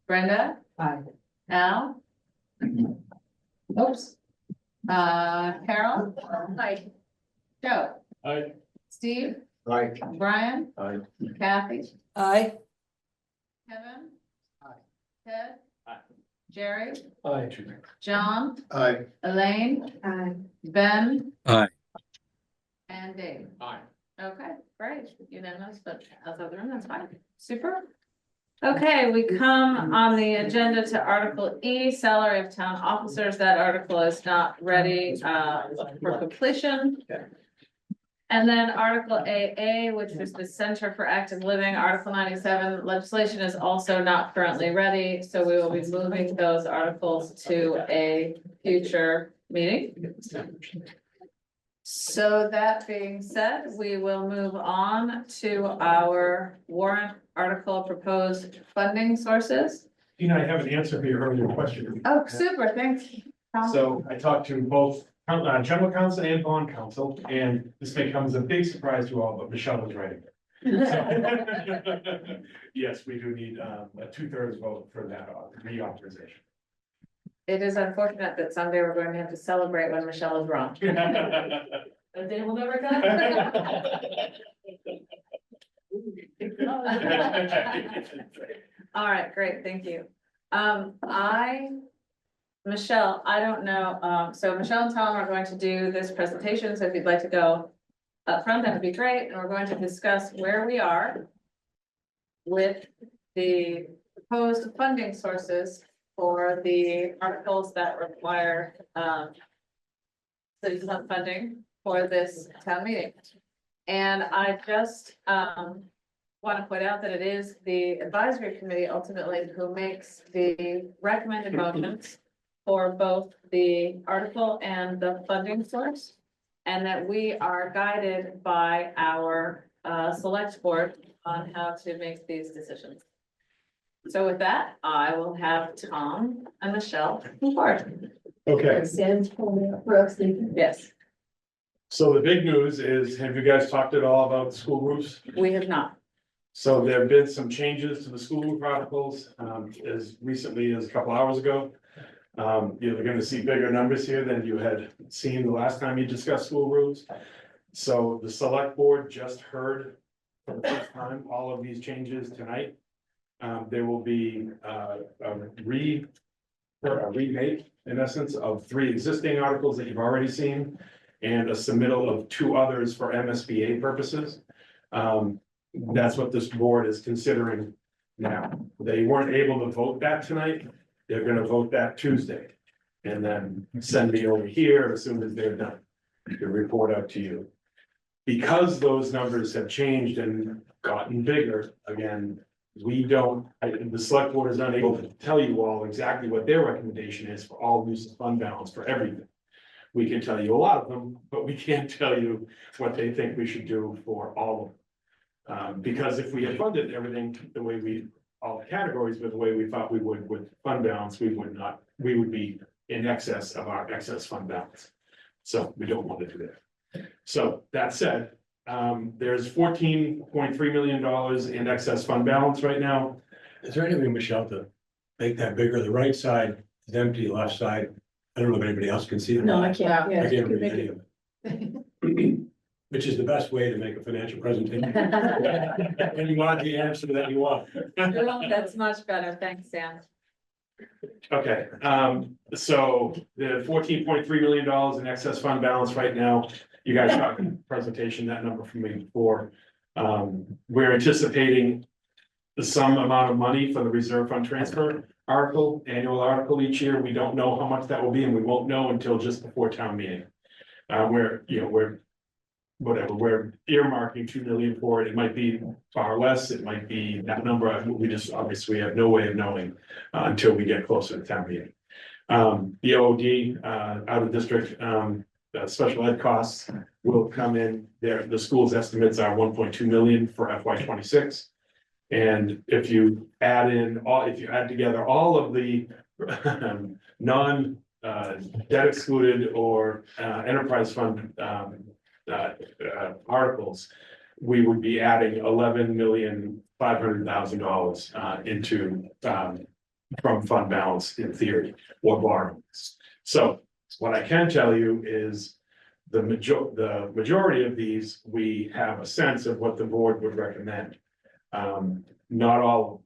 Brenda, Aye. Al? Oops. Carol? Hi. Joe? Aye. Steve? Aye. Brian? Aye. Kathy? Aye. Kevin? Aye. Ted? Aye. Jerry? Aye. John? Aye. Elaine? Aye. Ben? Aye. And Dave? Aye. Okay, great, unanimous, but as of the room, that's fine, super. Okay, we come on the agenda to Article E, salary of town officers. That article is not ready for completion. And then Article AA, which is the Center for Active Living, Article 97, legislation is also not currently ready, so we will be moving those articles to a future meeting. So that being said, we will move on to our warrant article proposed funding sources. You know, I have an answer for your earlier question. Oh, super, thanks. Tom. So I talked to both general counsel and bond counsel, and this may come as a big surprise to all, but Michelle was right. So, yes, we do need a 2/3 vote for that reauthorization. It is unfortunate that someday we're going to have to celebrate when Michelle is wrong. The day will never come. All right, great, thank you. Michelle, I don't know, so Michelle and Tom are going to do this presentation, so if you'd like to go up front, that would be great, and we're going to discuss where we are with the proposed funding sources for the articles that require city funding for this town meeting. And I just want to point out that it is the advisory committee ultimately who makes the recommended motions for both the article and the funding source. And that we are guided by our select board on how to make these decisions. So with that, I will have Tom and Michelle report. Okay, Sam's pulling up for us, thinking. Yes, so the big news is, have you guys talked at all about the school roofs? we have not. So there have been some changes to the school roof articles, as recently as a couple hours ago. You're gonna see bigger numbers here than you had seen the last time you discussed school roofs. So the select board just heard for the first time all of these changes tonight. There will be a remake, in essence, of 3 existing articles that you've already seen, and a submittal of 2 others for MSBA purposes. That's what this board is considering now. They weren't able to vote that tonight. They're gonna vote that Tuesday. And then send me over here as soon as they're done, to report out to you. Because those numbers have changed and gotten bigger, again, the select board is unable to tell you all exactly what their recommendation is for all use of fund balance for everything. We can tell you a lot of them, but we can't tell you what they think we should do for all of them. Because if we had funded everything the way all the categories, but the way we thought we would with fund balance, we would be in excess of our excess fund balance. So we don't want to do that. So that said, there's $14.3 million in excess fund balance right now. Is there anything, Michelle, to make that bigger? The right side is empty, left side, I don't know if anybody else can see it. No, I can't, yeah. I you can't could read make any it- of it. Which is the best way to make a financial presentation. And you want the answer that you want. That's much better. Thanks, Sam. Okay, so the $14.3 million in excess fund balance right now, you guys got in the presentation, that number from me before. We're anticipating some amount of money for the reserve fund transfer article, annual article each year. We don't know how much that will be, and we won't know until just before town meeting. We're earmarking 2 million for it. It might be far less, it might be that number. We just obviously have no way of knowing until we get closer to town meeting. The OD, out of district, special ed costs will come in there. The school's estimates are 1.2 million for FY 26. And if you add together all of the debt excluded or enterprise fund articles, we would be adding $11,500,000 into from fund balance in theory, or borrowings. So what I can tell you is the majority of these, we have a sense of what the board would recommend. Not all.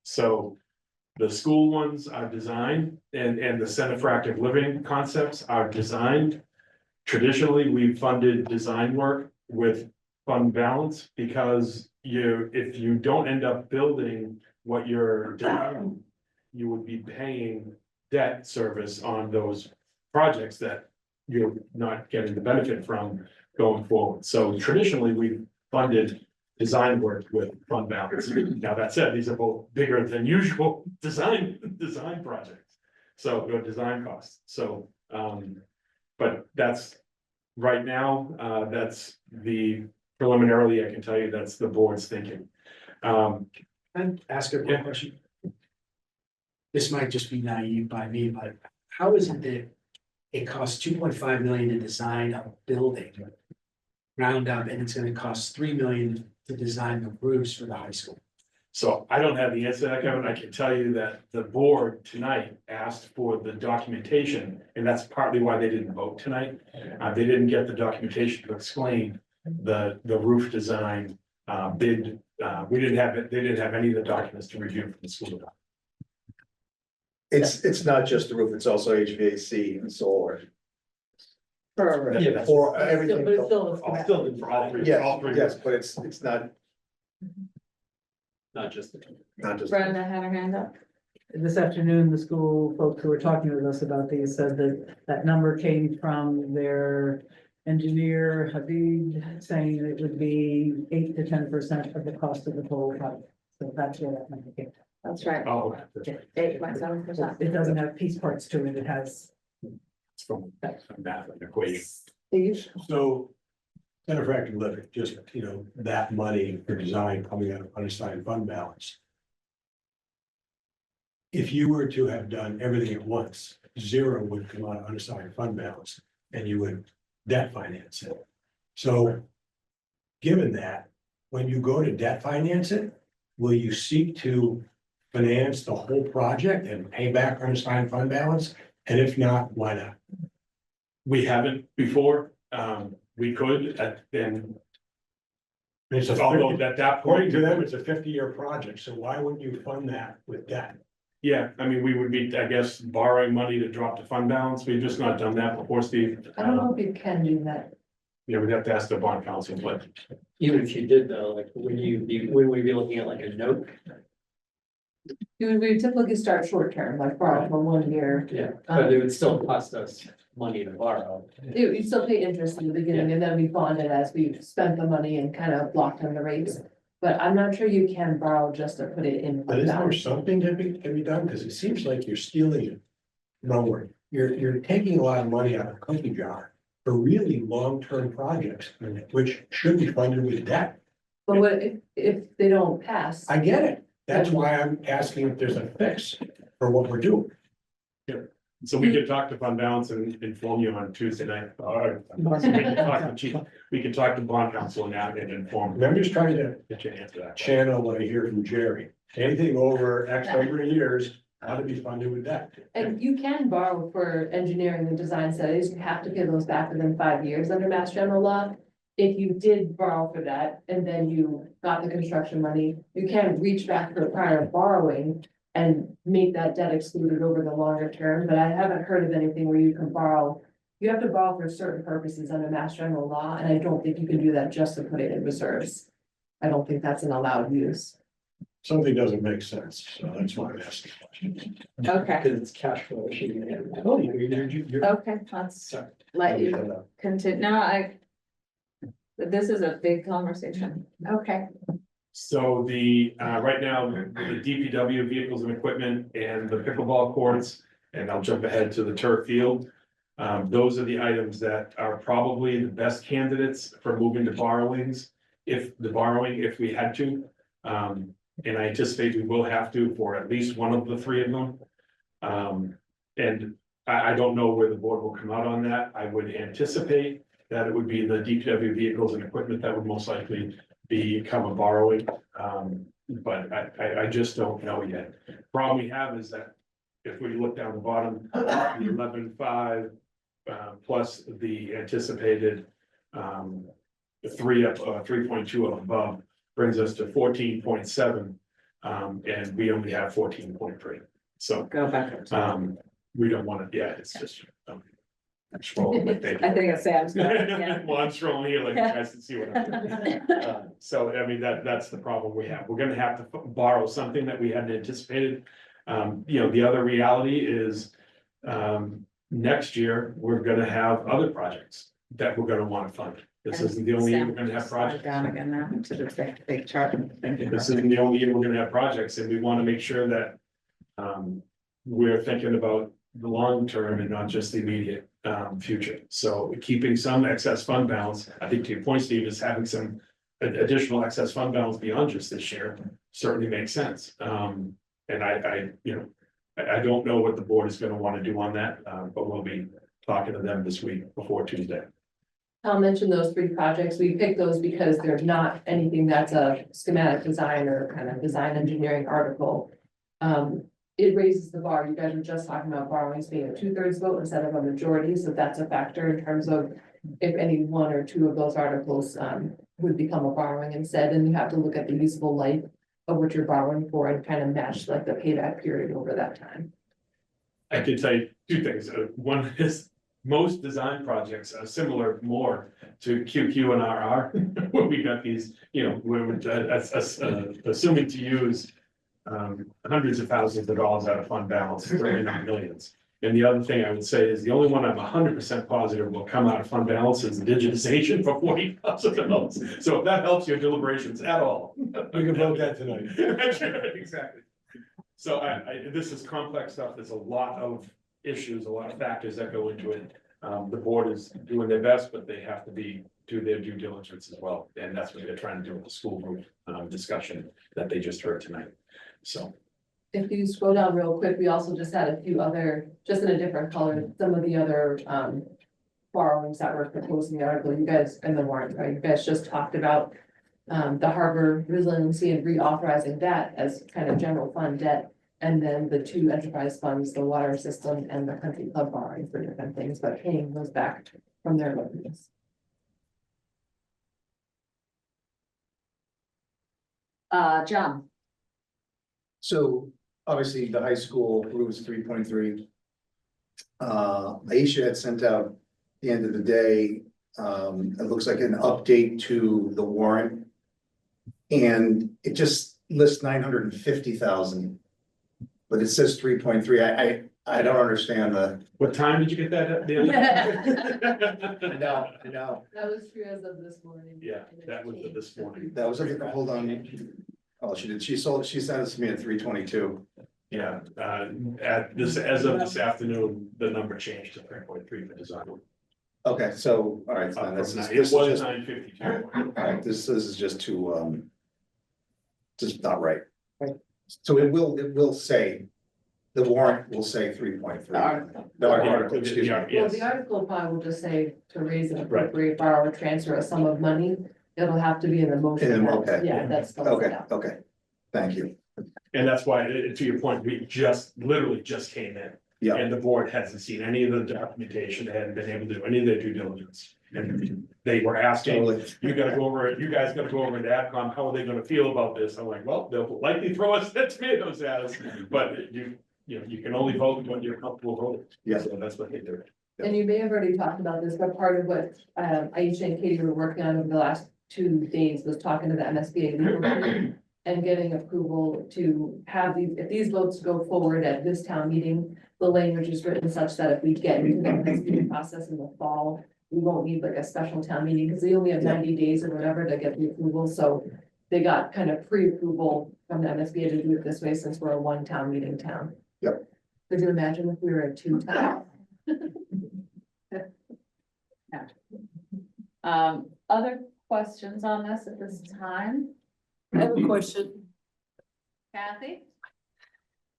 So the school ones are designed, and the Center for Active Living concepts are designed. Traditionally, we've funded design work with fund balance because if you don't end up building what you're designing, you would be paying debt service on those projects that you're not getting the benefit from going forward. So traditionally, we've funded design work with fund balance. Now, that said, these are both bigger than usual design projects. So, design costs. So, but that's right now, that's preliminarily, I can tell you that's the board's thinking. And ask a quick question. This might just be naive by me, but how is it that it costs 2.5 million to design a building? Round up, and it's gonna cost 3 million to design the roofs for the high school. So I don't have the answer to that, Kevin. I can tell you that the board tonight asked for the documentation, and that's partly why they didn't vote tonight. They didn't get the documentation to explain the roof design bid. We didn't have it, they didn't have any of the documents to review from the school. It's not just the roof, it's also HVAC and solar. Yeah, For everything. But it's still. Still for all three. Yes, all three. yes, but it's not, Not just the. not just. Brenda had her hand up. This afternoon, the school folks who were talking with us about these said that that number came from their engineer Habib, saying it would be 8 to 10% of the cost of the total project. So that's where that number came from. That's right. Oh, that's right. 8.7%. It doesn't have piece parts to it, it has. It's from math equation. So. Benefactor living, just, that money for design coming out of unassigned fund balance. If you were to have done everything at once, zero would come out of unassigned fund balance and you would debt finance it. So. Given that, when you go to debt finance it, will you seek to finance the whole project and pay back unassigned fund balance? And if not, why not? We haven't before, we could, and It's although at that according point, to them, it's a 50-year project, so why wouldn't you fund that with debt? yeah, I mean, we would be, I guess, borrowing money to drop the fund balance. We've just not done that before, Steve. I don't know if you can do that. Yeah, we'd have to ask the bond council, but Even if you did though, like, would we be looking at like a note? We typically start short term, like borrow for 1 year. Yeah, but it would still cost us money to borrow. You still pay interest in the beginning and then we bond it as we've spent the money and kind of locked in the rates. But I'm not sure you can borrow just to put it in. But is there something to be done? Because it seems like you're stealing it. No, you're taking a lot of money out of cookie jar for really long-term projects, which should be funded with debt. But what if they don't pass? I get it. That's why I'm asking if there's a fix for what we're doing. so we could talk to fund balance and inform you on Tuesday night. We can talk to bond council and inform. And I'm just trying to Get you an answer to that. channel what I hear from Jerry. Anything over X number of years, ought to be funded with debt. And you can borrow for engineering and design studies, you have to pay those back within 5 years under Mass General Law. If you did borrow for that and then you got the construction money, you can reach back for prior borrowing and make that debt excluded over the longer term, but I haven't heard of anything where you can borrow. You have to borrow for certain purposes under Mass General Law, and I don't think you can do that just to put it in reserves. I don't think that's an allowed use. Something doesn't make sense, so that's why I'm asking questions. Okay, Because it's cash flow. issue. Oh, you're. okay, let's let you continue. No, this is a big conversation. Okay. So the, right now, the DPW vehicles and equipment and the pickleball courts, and I'll jump ahead to the turf field. Those are the items that are probably the best candidates for moving to borrowings, if we had to. And I anticipate we will have to for at least one of the three of them. And I don't know where the board will come out on that. I would anticipate that it would be the DPW vehicles and equipment that would most likely become a borrowing. But I just don't know yet. Problem we have is that if we look down the bottom, the 11.5 plus the anticipated 3.2 up above brings us to 14.7. And we only have 14.3. So Go back. we don't want to, yeah, it's just. I'm scrolling my paper. I think it's Sam's. Yeah. Well, I'm scrolling here like you guys can see what I'm doing. So I mean, that's the problem we have. We're gonna have to borrow something that we hadn't anticipated. The other reality is, next year, we're gonna have other projects that we're gonna wanna fund. This isn't the only year we're gonna have projects. Down again now to the big chart. This isn't the only year we're gonna have projects, and we wanna make sure that we're thinking about the long term and not just the immediate future. So keeping some excess fund balance, I think to your point, Steve, is having some additional excess fund balance beyond just this year certainly makes sense. And I don't know what the board is gonna wanna do on that, but we'll be talking to them this week before Tuesday. I'll mention those 3 projects. We picked those because there's not anything that's a schematic design or kind of design engineering article. It raises the bar. You guys were just talking about borrowings being a 2/3 vote instead of a majority, so that's a factor in terms of if any 1 or 2 of those articles would become a borrowing instead, and you have to look at the useful life of what you're borrowing for and kind of match like the payback period over that time. I can tell you 2 things. One is most design projects are similar more to QQ and RR. Where we got these, we're assuming to use hundreds of thousands of dollars out of fund balance, certainly not millions. And the other thing I would say is the only one I'm 100% positive will come out of fund balance is digitization for $40,000. So if that helps your deliberations at all. We can vote that tonight. Exactly. So this is complex stuff. There's a lot of issues, a lot of factors that go into it. The board is doing their best, but they have to do their due diligence as well. And that's what they're trying to do with the school group discussion that they just heard tonight. So. If you scroll down real quick, we also just had a few other, just in a different color, some of the other borrowings that were proposed in the article, you guys, in the warrant, right, you guys just talked about the harbor resiliency and reauthorizing that as kind of general fund debt. And then the two enterprise funds, the water system and the country club borrowing for different things, but paying those back from their revenues. John, So obviously the high school approves 3.3. Aisha had sent out at the end of the day, it looks like an update to the warrant. And it just lists 950,000. But it says 3.3. I don't understand the. What time did you get that at? I know. That was true as of this morning. Yeah, that was this morning. That was, hold on. Oh, she did, she sent it to me at 3:22. Yeah, as of this afternoon, the number changed to 3.3 for design. Okay, so, all right, fine, this It was is 952. all right, this is just too, just not right. So it will say, the warrant will say 3.3. The article, excuse me. Well, Yes. the article probably will just say to raise and appropriate, borrow, or transfer a sum of money. It'll have to be in the motion. Okay. Yeah, that's. Okay, thank you. And that's why, to your point, we literally just came in. Yeah. And the board hasn't seen any of the documentation, they hadn't been able to do any of their due diligence. And they were asking, you guys gotta go over to AdCom, how are they gonna feel about this? I'm like, well, they'll likely throw us the tomatoes at us, but you can only vote what you're comfortable voting. Yeah. So that's what they do. And you may have already talked about this, but part of what Aisha and Katie were working on over the last 2 days was talking to the MSBA legal team and getting approval to have these, if these votes go forward at this town meeting, the language is written such that if we get into the MSBA process in the fall, we won't need like a special town meeting because they only have 90 days or whatever to get the approval. So they got kind of pre-approval from the MSBA to do it this way since we're a 1 town meeting town. Yep. Could you imagine if we were a 2 town? other questions on this at this time? I have a question. Kathy?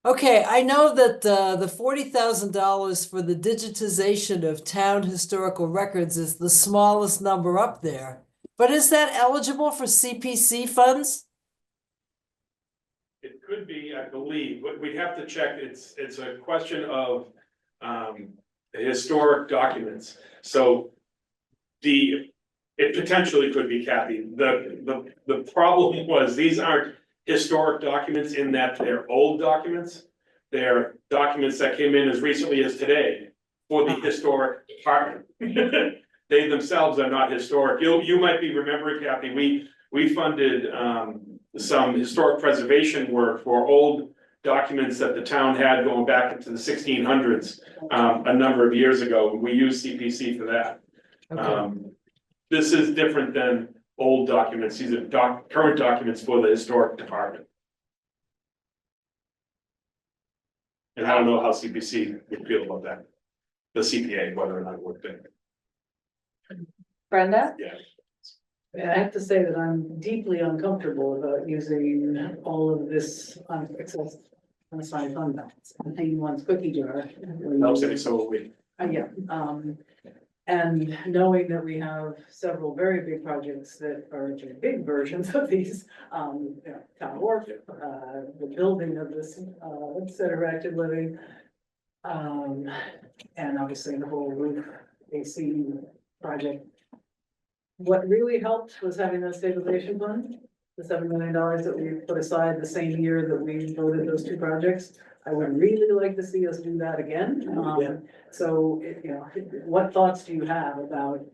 Okay, I know that the $40,000 for the digitization of town historical records is the smallest number up there. But is that eligible for CPC funds? It could be, I believe, but we have to check, it's a question of historic documents, so it potentially could be, Kathy, the problem was, these aren't historic documents in that they're old documents. They're documents that came in as recently as today for the historic department. They themselves are not historic, you might be remembering, Kathy, we funded some historic preservation work for old documents that the town had going back into the 1600s, a number of years ago. We used CPC for that. Okay. This is different than old documents. These are current documents for the historic department. And I don't know how CPC would feel about that. The CPA, whether or not it would be. Brenda? Yeah. I have to say that I'm deeply uncomfortable about using all of this excess unassigned fund balance. I think one's cookie jar. I'll say so we. Yeah, and knowing that we have several very big projects that are actually big versions of these, town wharf, the building of this, center of active living. And obviously the whole roof AC project. What really helped was having that stabilization fund, the $7 million that we put aside the same year that we voted those 2 projects. I would really like to see us do that again. So, what thoughts do you have about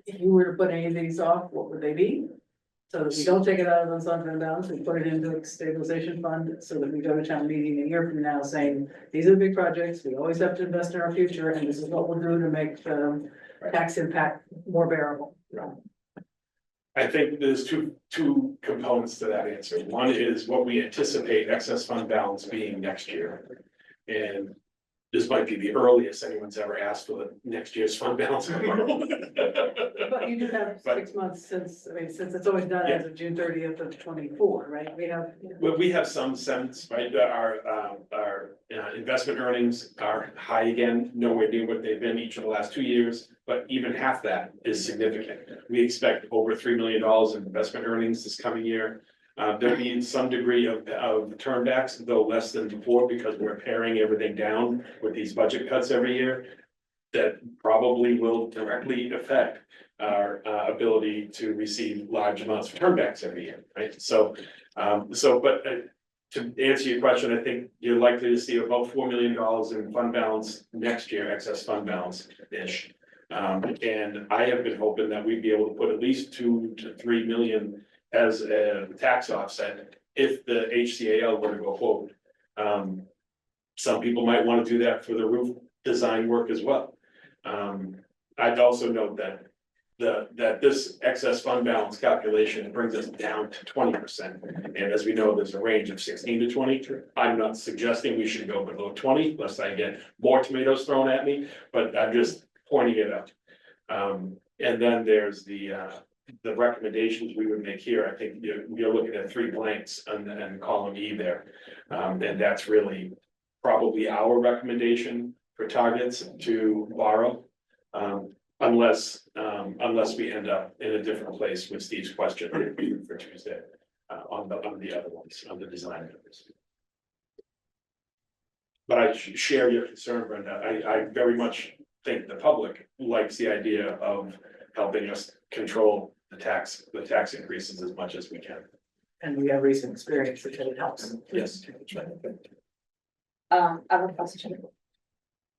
if you were to put any of these off, what would they be? So that we don't take it out of unassigned fund balance, we put it into a stabilization fund so that we go to town meeting a year from now saying, these are the big projects, we always have to invest in our future, and this is what we'll do to make tax impact more bearable. I think there's two components to that answer. One is what we anticipate excess fund balance being next year. And this might be the earliest anyone's ever asked for the next year's fund balance. But you do have 6 months since, I mean, since it's always done as of June 30th of 24, right? We have. Well, we have some sense, right, our investment earnings are high again, nowhere near what they've been each of the last 2 years. But even half that is significant. We expect over $3 million in investment earnings this coming year. There'll be some degree of turnbacks, though less than before, because we're paring everything down with these budget cuts every year. That probably will directly affect our ability to receive large amounts of turnbacks every year, right? So, to answer your question, I think you're likely to see about $4 million in fund balance next year, excess fund balance-ish. And I have been hoping that we'd be able to put at least 2 to 3 million as a tax offset if the HCAL were to go forward. Some people might want to do that for the roof design work as well. I'd also note that that this excess fund balance calculation brings us down to 20%. And as we know, there's a range of 16 to 20. I'm not suggesting we should go below 20, lest I get more tomatoes thrown at me, but I'm just pointing it out. And then there's the recommendations we would make here. I think you're looking at 3 blanks and column E there. And that's really probably our recommendation for targets to borrow. Unless we end up in a different place with Steve's question for Tuesday, on the other ones, on the design numbers. But I share your concern, Brenda. I very much think the public likes the idea of helping us control the tax increases as much as we can. And we have recent experience that it helps. Yes. I have a question.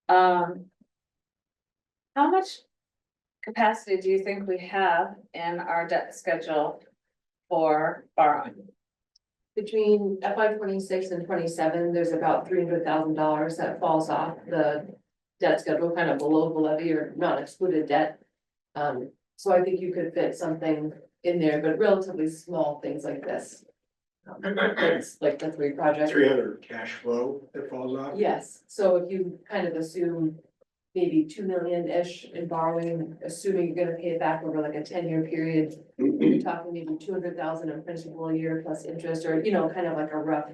How much capacity do you think we have in our debt schedule for borrowing? Between FY 26 and 27, there's about $300,000 that falls off the debt schedule, kind of below the levy or not excluded debt. So I think you could fit something in there, but relatively small things like this. It's like the 3 projects. 300 cash flow that falls off? Yes, so if you kind of assume maybe 2 million-ish in borrowing, assuming you're gonna pay it back over like a 10-year period, you're talking maybe 200,000 in principal a year plus interest, or, kind of like a rough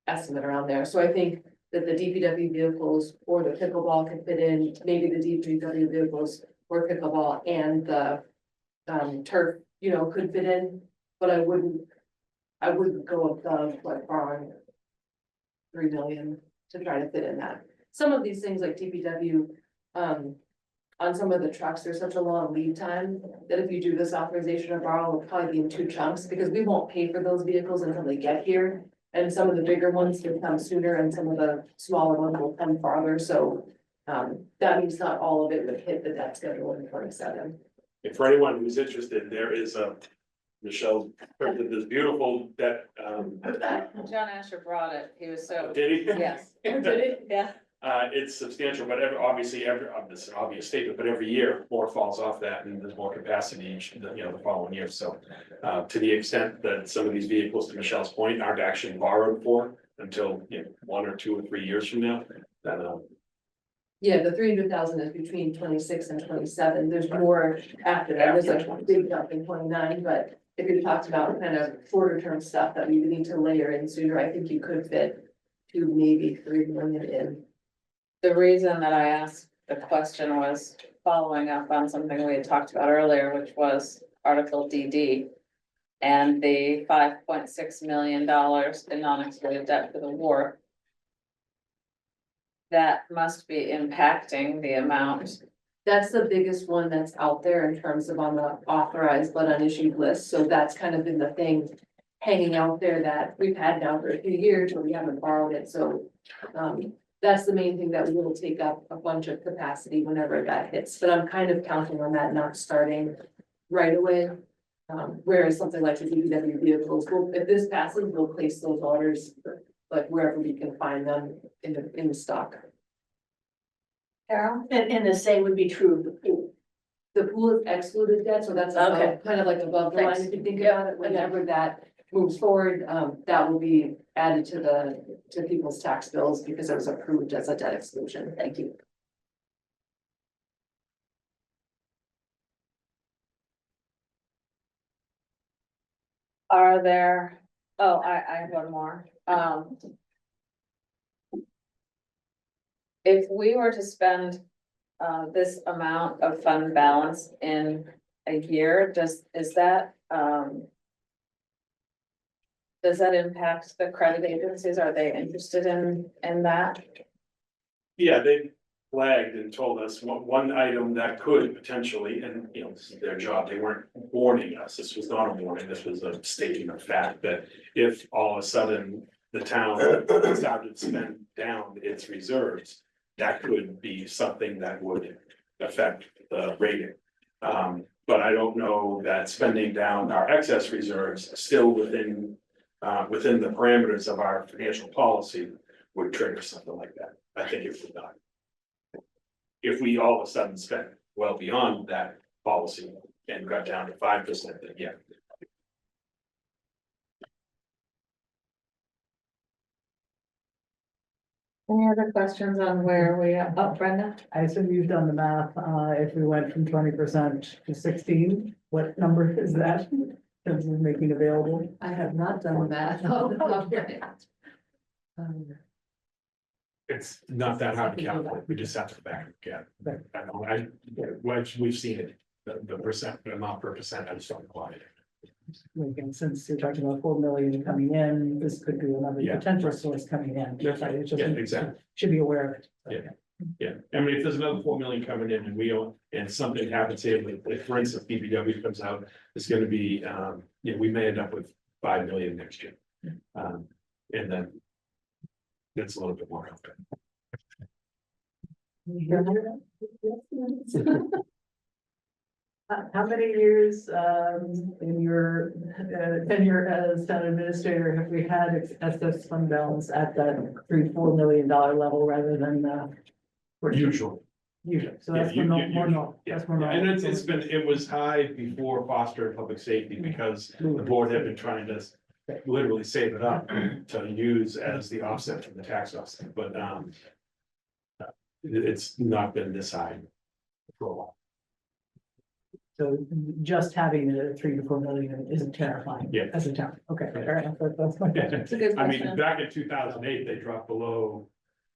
estimate around there. So I think that the DPW vehicles or the pickleball could fit in, maybe the DPW vehicles or pickleball and the turf, could fit in, but I wouldn't go above like borrowing 3 million to try to fit in that. Some of these things like DPW, on some of the trucks, there's such a long lead time that if you do this authorization or borrow, it'll probably be in 2 chunks because we won't pay for those vehicles until they get here. And some of the bigger ones will come sooner and some of the smaller ones will come farther. So that means not all of it would hit the debt schedule in 27. And for anyone who's interested, there is Michelle printed this beautiful debt. John Asher brought it. He was so. Did he? Yes. Did it? Yeah. It's substantial, but obviously, it's an obvious statement, but every year more falls off that and there's more capacity each, the following year. So to the extent that some of these vehicles, to Michelle's point, aren't actually borrowed for until 1 or 2 or 3 years from now, then Yeah, the 300,000 is between 26 and 27. There's more after that. There's like a big jump in 29, but if you talked about kind of shorter term stuff that we would need to layer in sooner, I think you could fit 2, maybe 3 million in. The reason that I asked the question was following up on something we had talked about earlier, which was Article DD. And the $5.6 million in non-excluded debt for the war. That must be impacting the amount. That's the biggest one that's out there in terms of on the authorized but unissued list. So that's kind of been the thing hanging out there that we've had now for a few years, but we haven't borrowed it. So that's the main thing that will take up a bunch of capacity whenever that hits. But I'm kind of counting on that not starting right away. Whereas something like the DPW vehicles, if this passes, we'll place those orders like wherever we can find them in the stock. Carol? And the same would be true of the pool. The pool is excluded debt, so that's Okay. kind of like above the line, Thanks. if you think about it, whenever that moves forward, that will be added to people's tax bills because it was approved as a debt exclusion. Thank you. Are there, oh, I have one more. If we were to spend this amount of fund balance in a year, is that does that impact the credit agencies? Are they interested in that? Yeah, they flagged and told us one item that could potentially, and you know, this is their job, they weren't warning us, this was not a warning, this was a statement of fact, that if all of a sudden the town started to spend down its reserves, that could be something that would affect the rating. But I don't know that spending down our excess reserves still within the parameters of our financial policy would trigger something like that. I think it would not. If we all of a sudden spent well beyond that policy and got down to 5%, then yeah. Any other questions on where we are? Oh, Brenda? I assume you've done the math, if we went from 20% to 16, what number is that? In terms of making available? I have not done that. off the top of my head. It's not that hard to calculate, we just have to back again. We've seen it, the percent, the amount per percent, I just don't apply it. Again, since you're talking about 4 million coming in, this could be another Yeah. potential source coming in. That's right. It just- Yeah, exactly. Should be aware of it. Yeah, I mean, if there's another 4 million coming in and and something happens here, like for instance, BBW comes out, it's gonna be, we may end up with 5 million next year. And then it's a little bit more open. How many years, in your, tenure as town administrator have we had excess fund balance at that $3-4 million level rather than, Usually. usually? So that's Yeah, more usually, normal. yeah. That's more And normal. it was high before foster and public safety because the board had been trying to literally save it up to use as the offset from the tax offset, but it's not been this high for a while. So just having the 3 to 4 million isn't terrifying. Yeah. As a town. Okay, fair enough. That's my. It's a good I mean, question. back in 2008, they dropped below.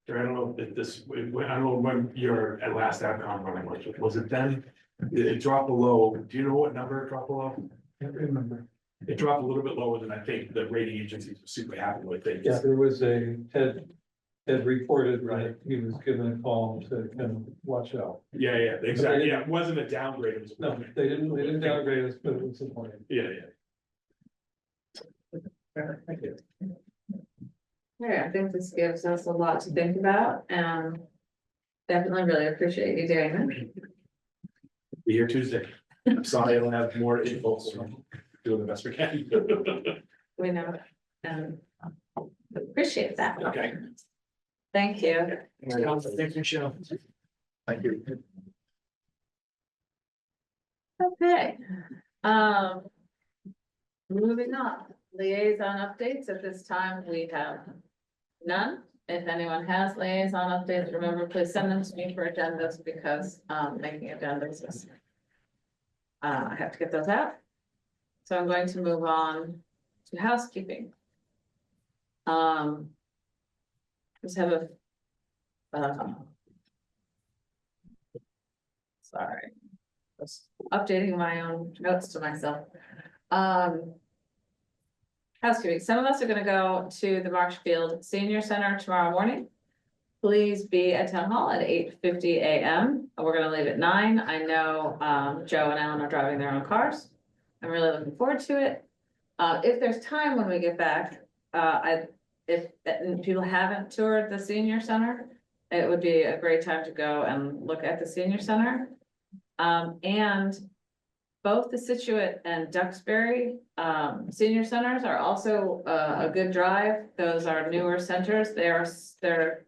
I don't know if this, I don't know when your last AdCom running was it then? It dropped below, do you know what number it dropped below? I can't remember. It dropped a little bit lower than I think the rating agencies were super happy with. They Yeah, just, there was Ted reported that he was given a call to kind of watch out. yeah, exactly. Yeah, it wasn't a downgrade. It was. No, they didn't downgrade us, but it was disappointing. Yeah. Thank you. Okay, I think this gives us a lot to think about and definitely really appreciate you doing that. Be here Tuesday. I'm sorry I don't have more info, so doing the best we can. We know, and appreciate that. Okay. Thank you. Thank you, Michelle. Thank you. Okay. Moving on, liaison updates. At this time, we have none. If anyone has liaison updates, remember, please send them to me for agendas because making agendas is. I have to get those out. So I'm going to move on to housekeeping. Just have a. Sorry. Just updating my own notes to myself. Housekeeping, some of us are gonna go to the Marshfield Senior Center tomorrow morning. Please be at Town Hall at 8:50 a.m. We're gonna leave at 9. I know Joe and Alan are driving their own cars. I'm really looking forward to it. If there's time when we get back, if people haven't toured the senior center, it would be a great time to go and look at the senior center. And both the Situate and Duxbury senior centers are also a good drive. Those are newer centers. They're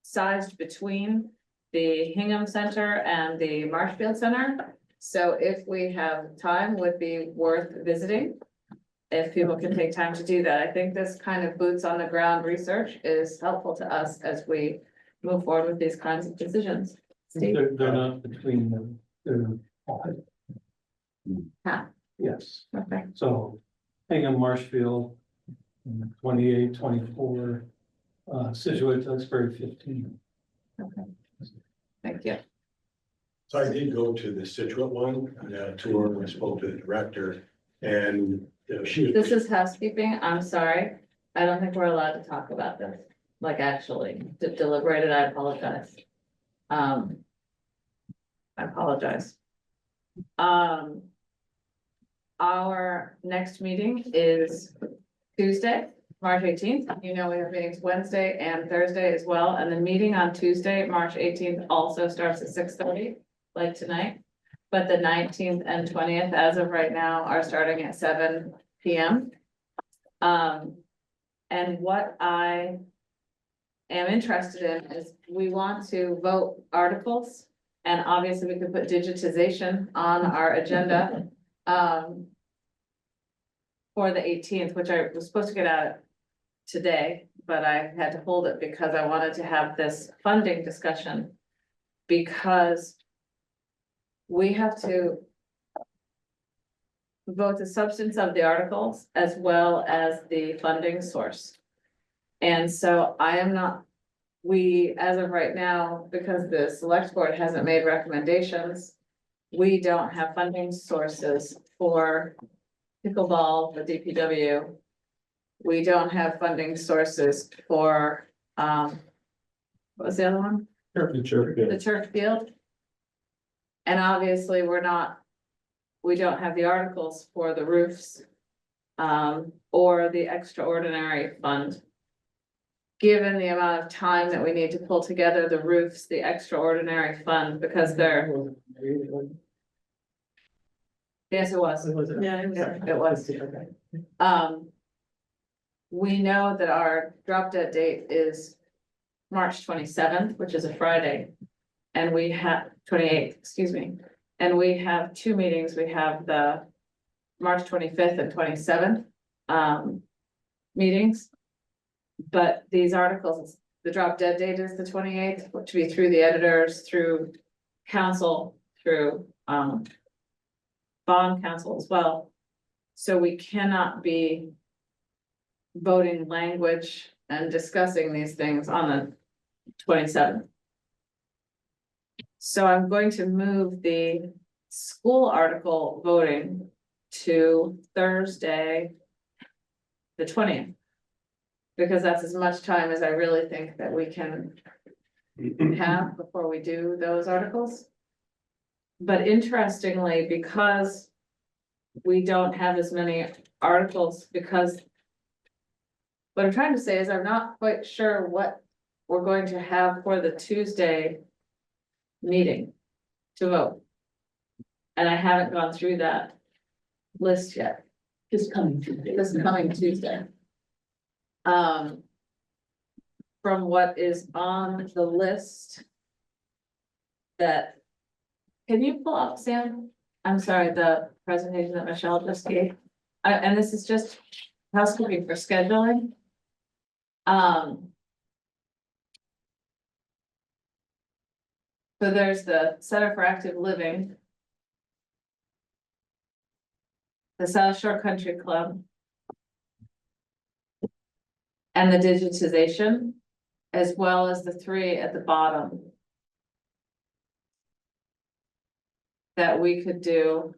sized between the Hingham Center and the Marshfield Center. So if we have time, would be worth visiting. If people can take time to do that, I think this kind of boots on the ground research is helpful to us as we move forward with these kinds of decisions. Steve? They're not between them, they're. Huh. Yes, Okay, so Hingham, Marshfield, 28, 24, Situate, Duxbury, 15. thank you. So I did go to the Situate one, on a tour, I spoke to the director, and, you know, she was. This is housekeeping, I'm sorry, I don't think we're allowed to talk about this, like actually deliberated, I apologize. I apologize. Our next meeting is Tuesday, March 18th. You know, we have meetings Wednesday and Thursday as well, and the meeting on Tuesday, March 18th, also starts at 6:30, like tonight. But the 19th and 20th, as of right now, are starting at 7 PM. And what I am interested in is we want to vote articles. And obviously we could put digitization on our agenda. For the 18th, which I was supposed to get out today, but I had to hold it because I wanted to have this funding discussion. Because we have to vote the substance of the articles as well as the funding source. And so I am not, we, as of right now, because the select board hasn't made recommendations, we don't have funding sources for pickleball, the DPW. We don't have funding sources for, what was the other one? The turf field. And obviously, we don't have the articles for the roofs. Or the extraordinary fund. Given the amount of time that we need to pull together the roofs, the extraordinary fund, because they're. Yes, it was. Yeah, It was. We know that our drop dead date is March 27th, which is a Friday. And we have 28th, excuse me, and we have two meetings. We have the March 25th and 27th meetings. But these articles, the drop dead date is the 28th, which will be through the editors, through council, through bond council as well. So we cannot be voting language and discussing these things on the 27th. So I'm going to move the school article voting to Thursday, the 20th. Because that's as much time as I really think that we can have before we do those articles. But interestingly, because we don't have as many articles, because what I'm trying to say is I'm not quite sure what we're going to have for the Tuesday meeting to vote. And I haven't gone through that list yet. This coming Tuesday. From what is on the list. That, can you pull up, Sam? I'm sorry, the presentation that Michelle just gave. And this is just housekeeping for scheduling. So there's the Center for Active Living. The South Shore Country Club. And the digitization, as well as the three at the bottom. That we could do.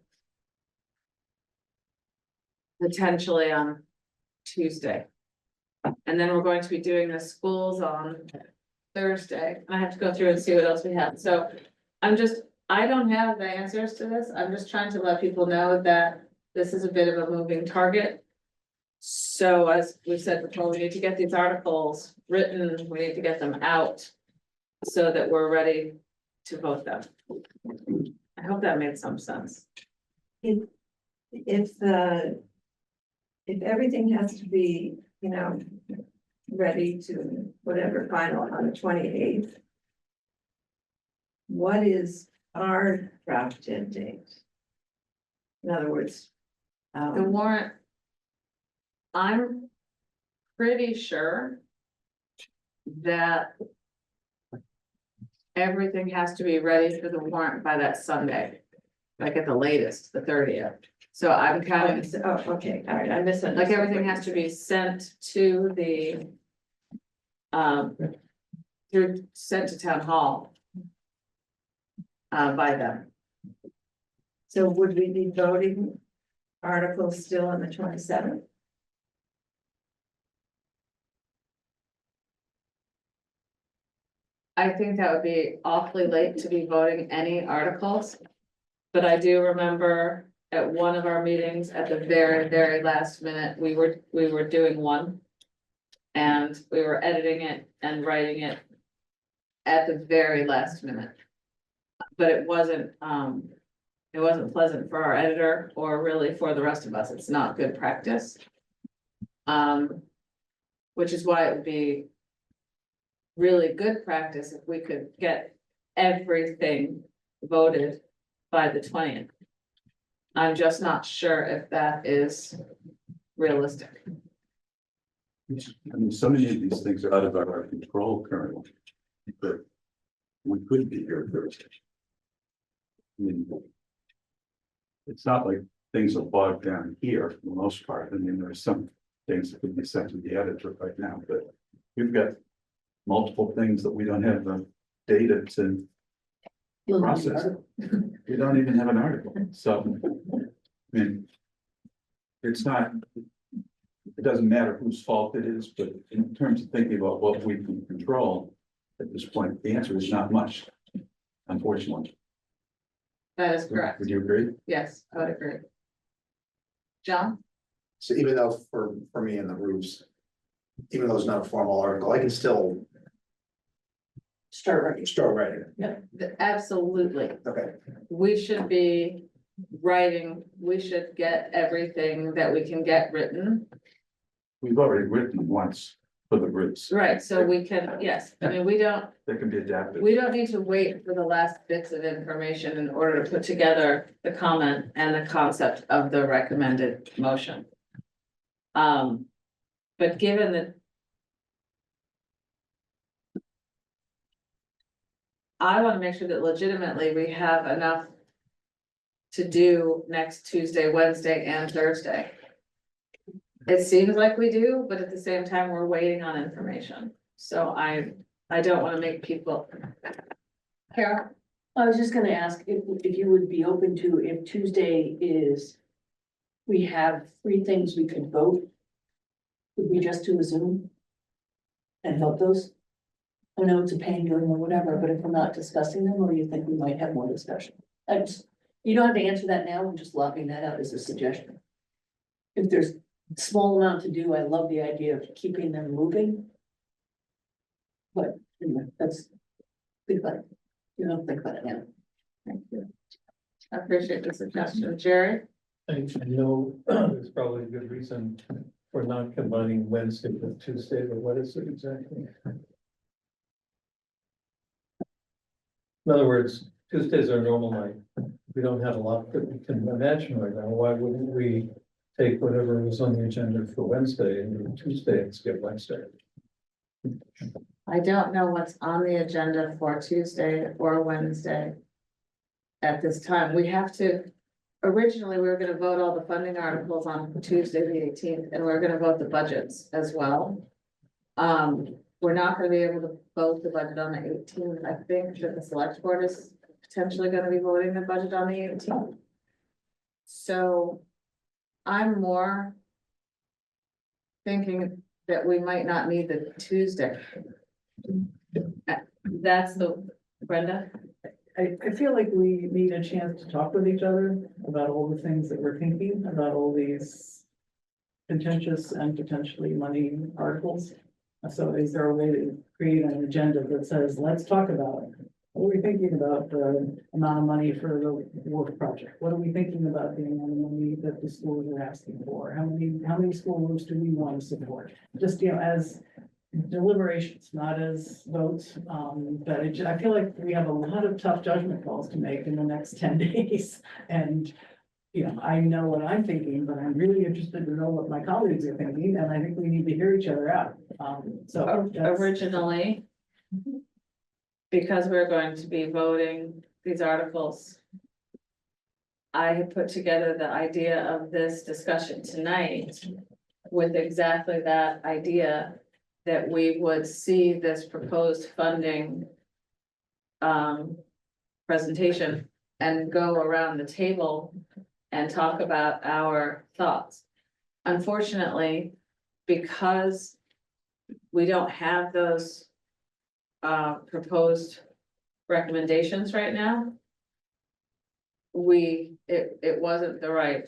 Potentially on Tuesday. And then we're going to be doing the schools on Thursday. I have to go through and see what else we have. So I don't have the answers to this. I'm just trying to let people know that this is a bit of a moving target. So as we said before, we need to get these articles written, we need to get them out. So that we're ready to vote them. I hope that made some sense. If everything has to be, ready to whatever final on the 28th. What is our drafted date? In other words. The warrant. I'm pretty sure that everything has to be ready for the warrant by that Sunday, like at the latest, the 30th. So I'm counting, Oh, okay, all right, I misunderstood. like everything has to be sent to the sent to town hall by them. So would we be voting articles still on the 27th? I think that would be awfully late to be voting any articles. But I do remember at one of our meetings at the very, very last minute, we were doing one. And we were editing it and writing it at the very last minute. But it wasn't pleasant for our editor or really for the rest of us. It's not good practice. Which is why it would be really good practice if we could get everything voted by the 20th. I'm just not sure if that is realistic. I mean, so many of these things are out of our control currently. But we could be here Thursday. I mean, it's not like things are bogged down here for the most part. I mean, there are some things that could be sent to the editor right now, but we've got multiple things that we don't have the data to process. We don't even have an article, so, I mean, it's not, it doesn't matter whose fault it is, but in terms of thinking about what we can control at this point, the answer is not much, unfortunately. That is correct. Would you agree? Yes, I would agree. John? So even though for me in the roofs, even though it's not a formal article, I can still Start writing. start writing. Absolutely. Okay. We should be writing, we should get everything that we can get written. We've already written once for the roofs. Right, so we can, yes, I mean, we don't That can be adapted. need to wait for the last bits of information in order to put together the comment and the concept of the recommended motion. But given that I want to make sure that legitimately we have enough to do next Tuesday, Wednesday, and Thursday. It seems like we do, but at the same time, we're waiting on information. So I don't want to make people. Carol? I was just gonna ask if you would be open to, if Tuesday is, we have 3 things we could vote. Would we just do a Zoom? And vote those? I know it's a pain doing or whatever, but if we're not discussing them, or you think we might have more discussion? You don't have to answer that now, I'm just lobbing that out as a suggestion. If there's a small amount to do, I love the idea of keeping them moving. But, that's, think about it. You don't think about it now. Thank you. I appreciate the suggestion. Jerry? I know there's probably a good reason for not combining Wednesday with Tuesday, but what is it exactly? In other words, Tuesdays are normal night. We don't have a lot that we can imagine right now. Why wouldn't we take whatever was on the agenda for Wednesday and do Tuesday and skip Wednesday? I don't know what's on the agenda for Tuesday or Wednesday. At this time, we have to, originally, we were gonna vote all the funding articles on Tuesday, the 18th, and we're gonna vote the budgets as well. We're not gonna be able to vote the budget on the 18th. I think that the select board is potentially gonna be voting the budget on the 18th. So I'm more thinking that we might not need the Tuesday. That's the, Brenda? I feel like we need a chance to talk with each other about all the things that we're thinking about, all these contentious and potentially money articles. So is there a way to create an agenda that says, let's talk about it? What are we thinking about the amount of money for the work project? What are we thinking about the amount of money that the schools are asking for? How many school roofs do we want to support? Just, as deliberations, not as votes. But I feel like we have a lot of tough judgment calls to make in the next 10 days. And, you know, I know what I'm thinking, but I'm really interested to know what my colleagues are thinking, and I think we need to hear each other out. So that's- Originally, because we're going to be voting these articles, I had put together the idea of this discussion tonight with exactly that idea, that we would see this proposed funding presentation and go around the table and talk about our thoughts. Unfortunately, because we don't have those proposed recommendations right now, it wasn't the right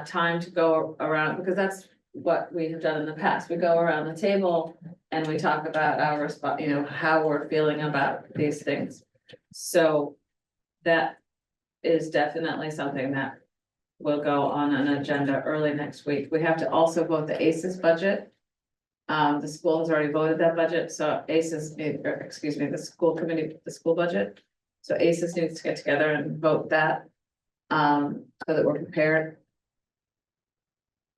time to go around, because that's what we have done in the past. We go around the table and we talk about our response, you know, how we're feeling about these things. So that is definitely something that will go on an agenda early next week. We have to also vote the ACES budget. The school has already voted that budget, so ACES, excuse me, the school committee, the school budget. So ACES needs to get together and vote that, so that we're prepared.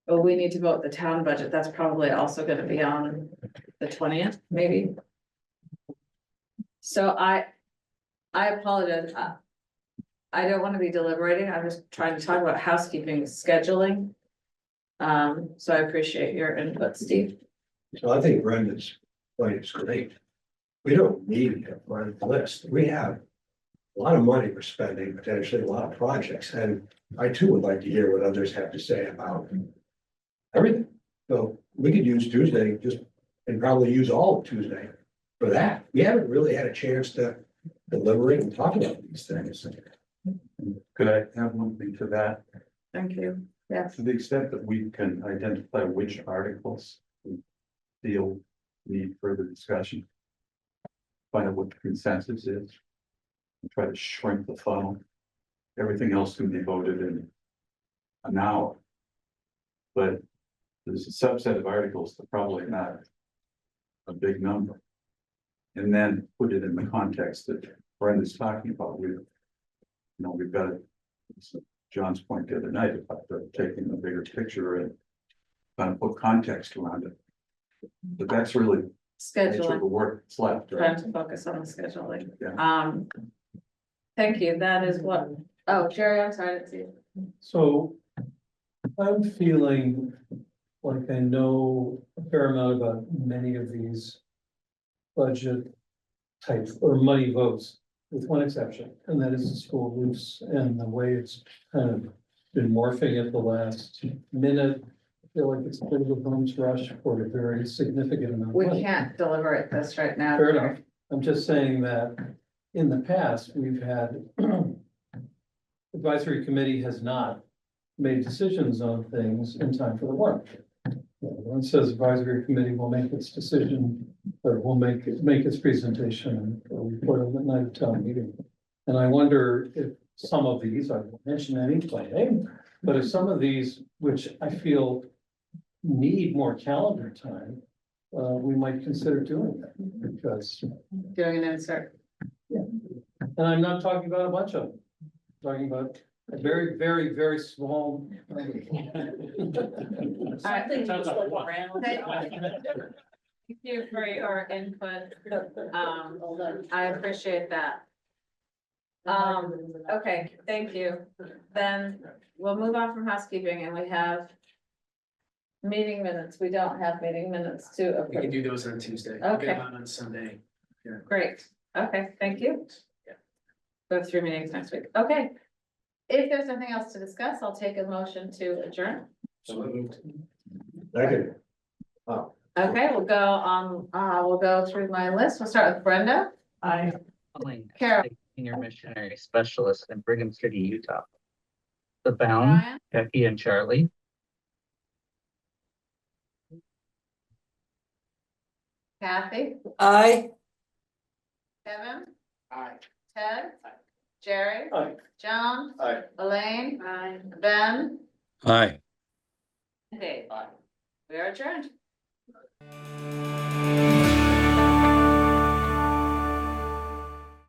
But we need to vote the town budget. That's probably also gonna be on the 20th, maybe. So I apologize. I don't want to be deliberating. I'm just trying to talk about housekeeping scheduling. So I appreciate your input, Steve. So I think Brenda's point is great. We don't need a run list. We have a lot of money we're spending, potentially a lot of projects, and I too would like to hear what others have to say about everything. So we could use Tuesday just, and probably use all of Tuesday for that. We haven't really had a chance to deliberate and talk about these things. Could I have one thing to that? Thank you. Yes. To the extent that we can identify which articles we feel need further discussion. Find out what the consensus is. And try to shrink the funnel. Everything else can be voted in an hour. But there's a subset of articles that probably not a big number. And then put it in the context that Brenda's talking about. We've got John's point the other night about taking the bigger picture and kind of put context around it. But that's really the nature of the Scheduling, work that's left, trying right? to focus on the scheduling. Yeah. Thank you. That is what, oh, Jerry, I'm sorry to see you. So I'm feeling like I know a fair amount about many of these budget type or money votes, with one exception, and that is the school roofs and the way it's kind of been morphing at the last minute. I feel like it's a bit of a bum's rush for a very significant amount of We money. can't deliberate this right now. Fair enough. I'm just saying that in the past, we've had advisory committee has not made decisions on things in time for the warrant. One says advisory committee will make its decision, or will make its presentation or report on the night of town meeting. And I wonder if some of these, I won't mention any planning, but if some of these, which I feel need more calendar time, we might consider doing that, because, Doing an insert. and I'm not talking about a bunch of them. I'm talking about a very, very, very small. Thank you for your input. I appreciate that. Okay, thank you. Then we'll move on from housekeeping, and we have meeting minutes. We don't have meeting minutes to We can approve. do those on Tuesday. Okay. Get on Sunday. Great. Okay, thank you. We have 3 meetings next week. Okay. If there's nothing else to discuss, I'll take a motion to adjourn. So moved. Second. Okay, we'll go through my list. We'll start with Brenda. I Carol. Senior missionary specialist in Brigham City, Utah. The Bound, Brian. Becky and Charlie. Kathy. Aye. Kevin. Aye. Ted. Jerry. Aye. John. Aye. Elaine. Ben. Hi. Dave. We are adjourned.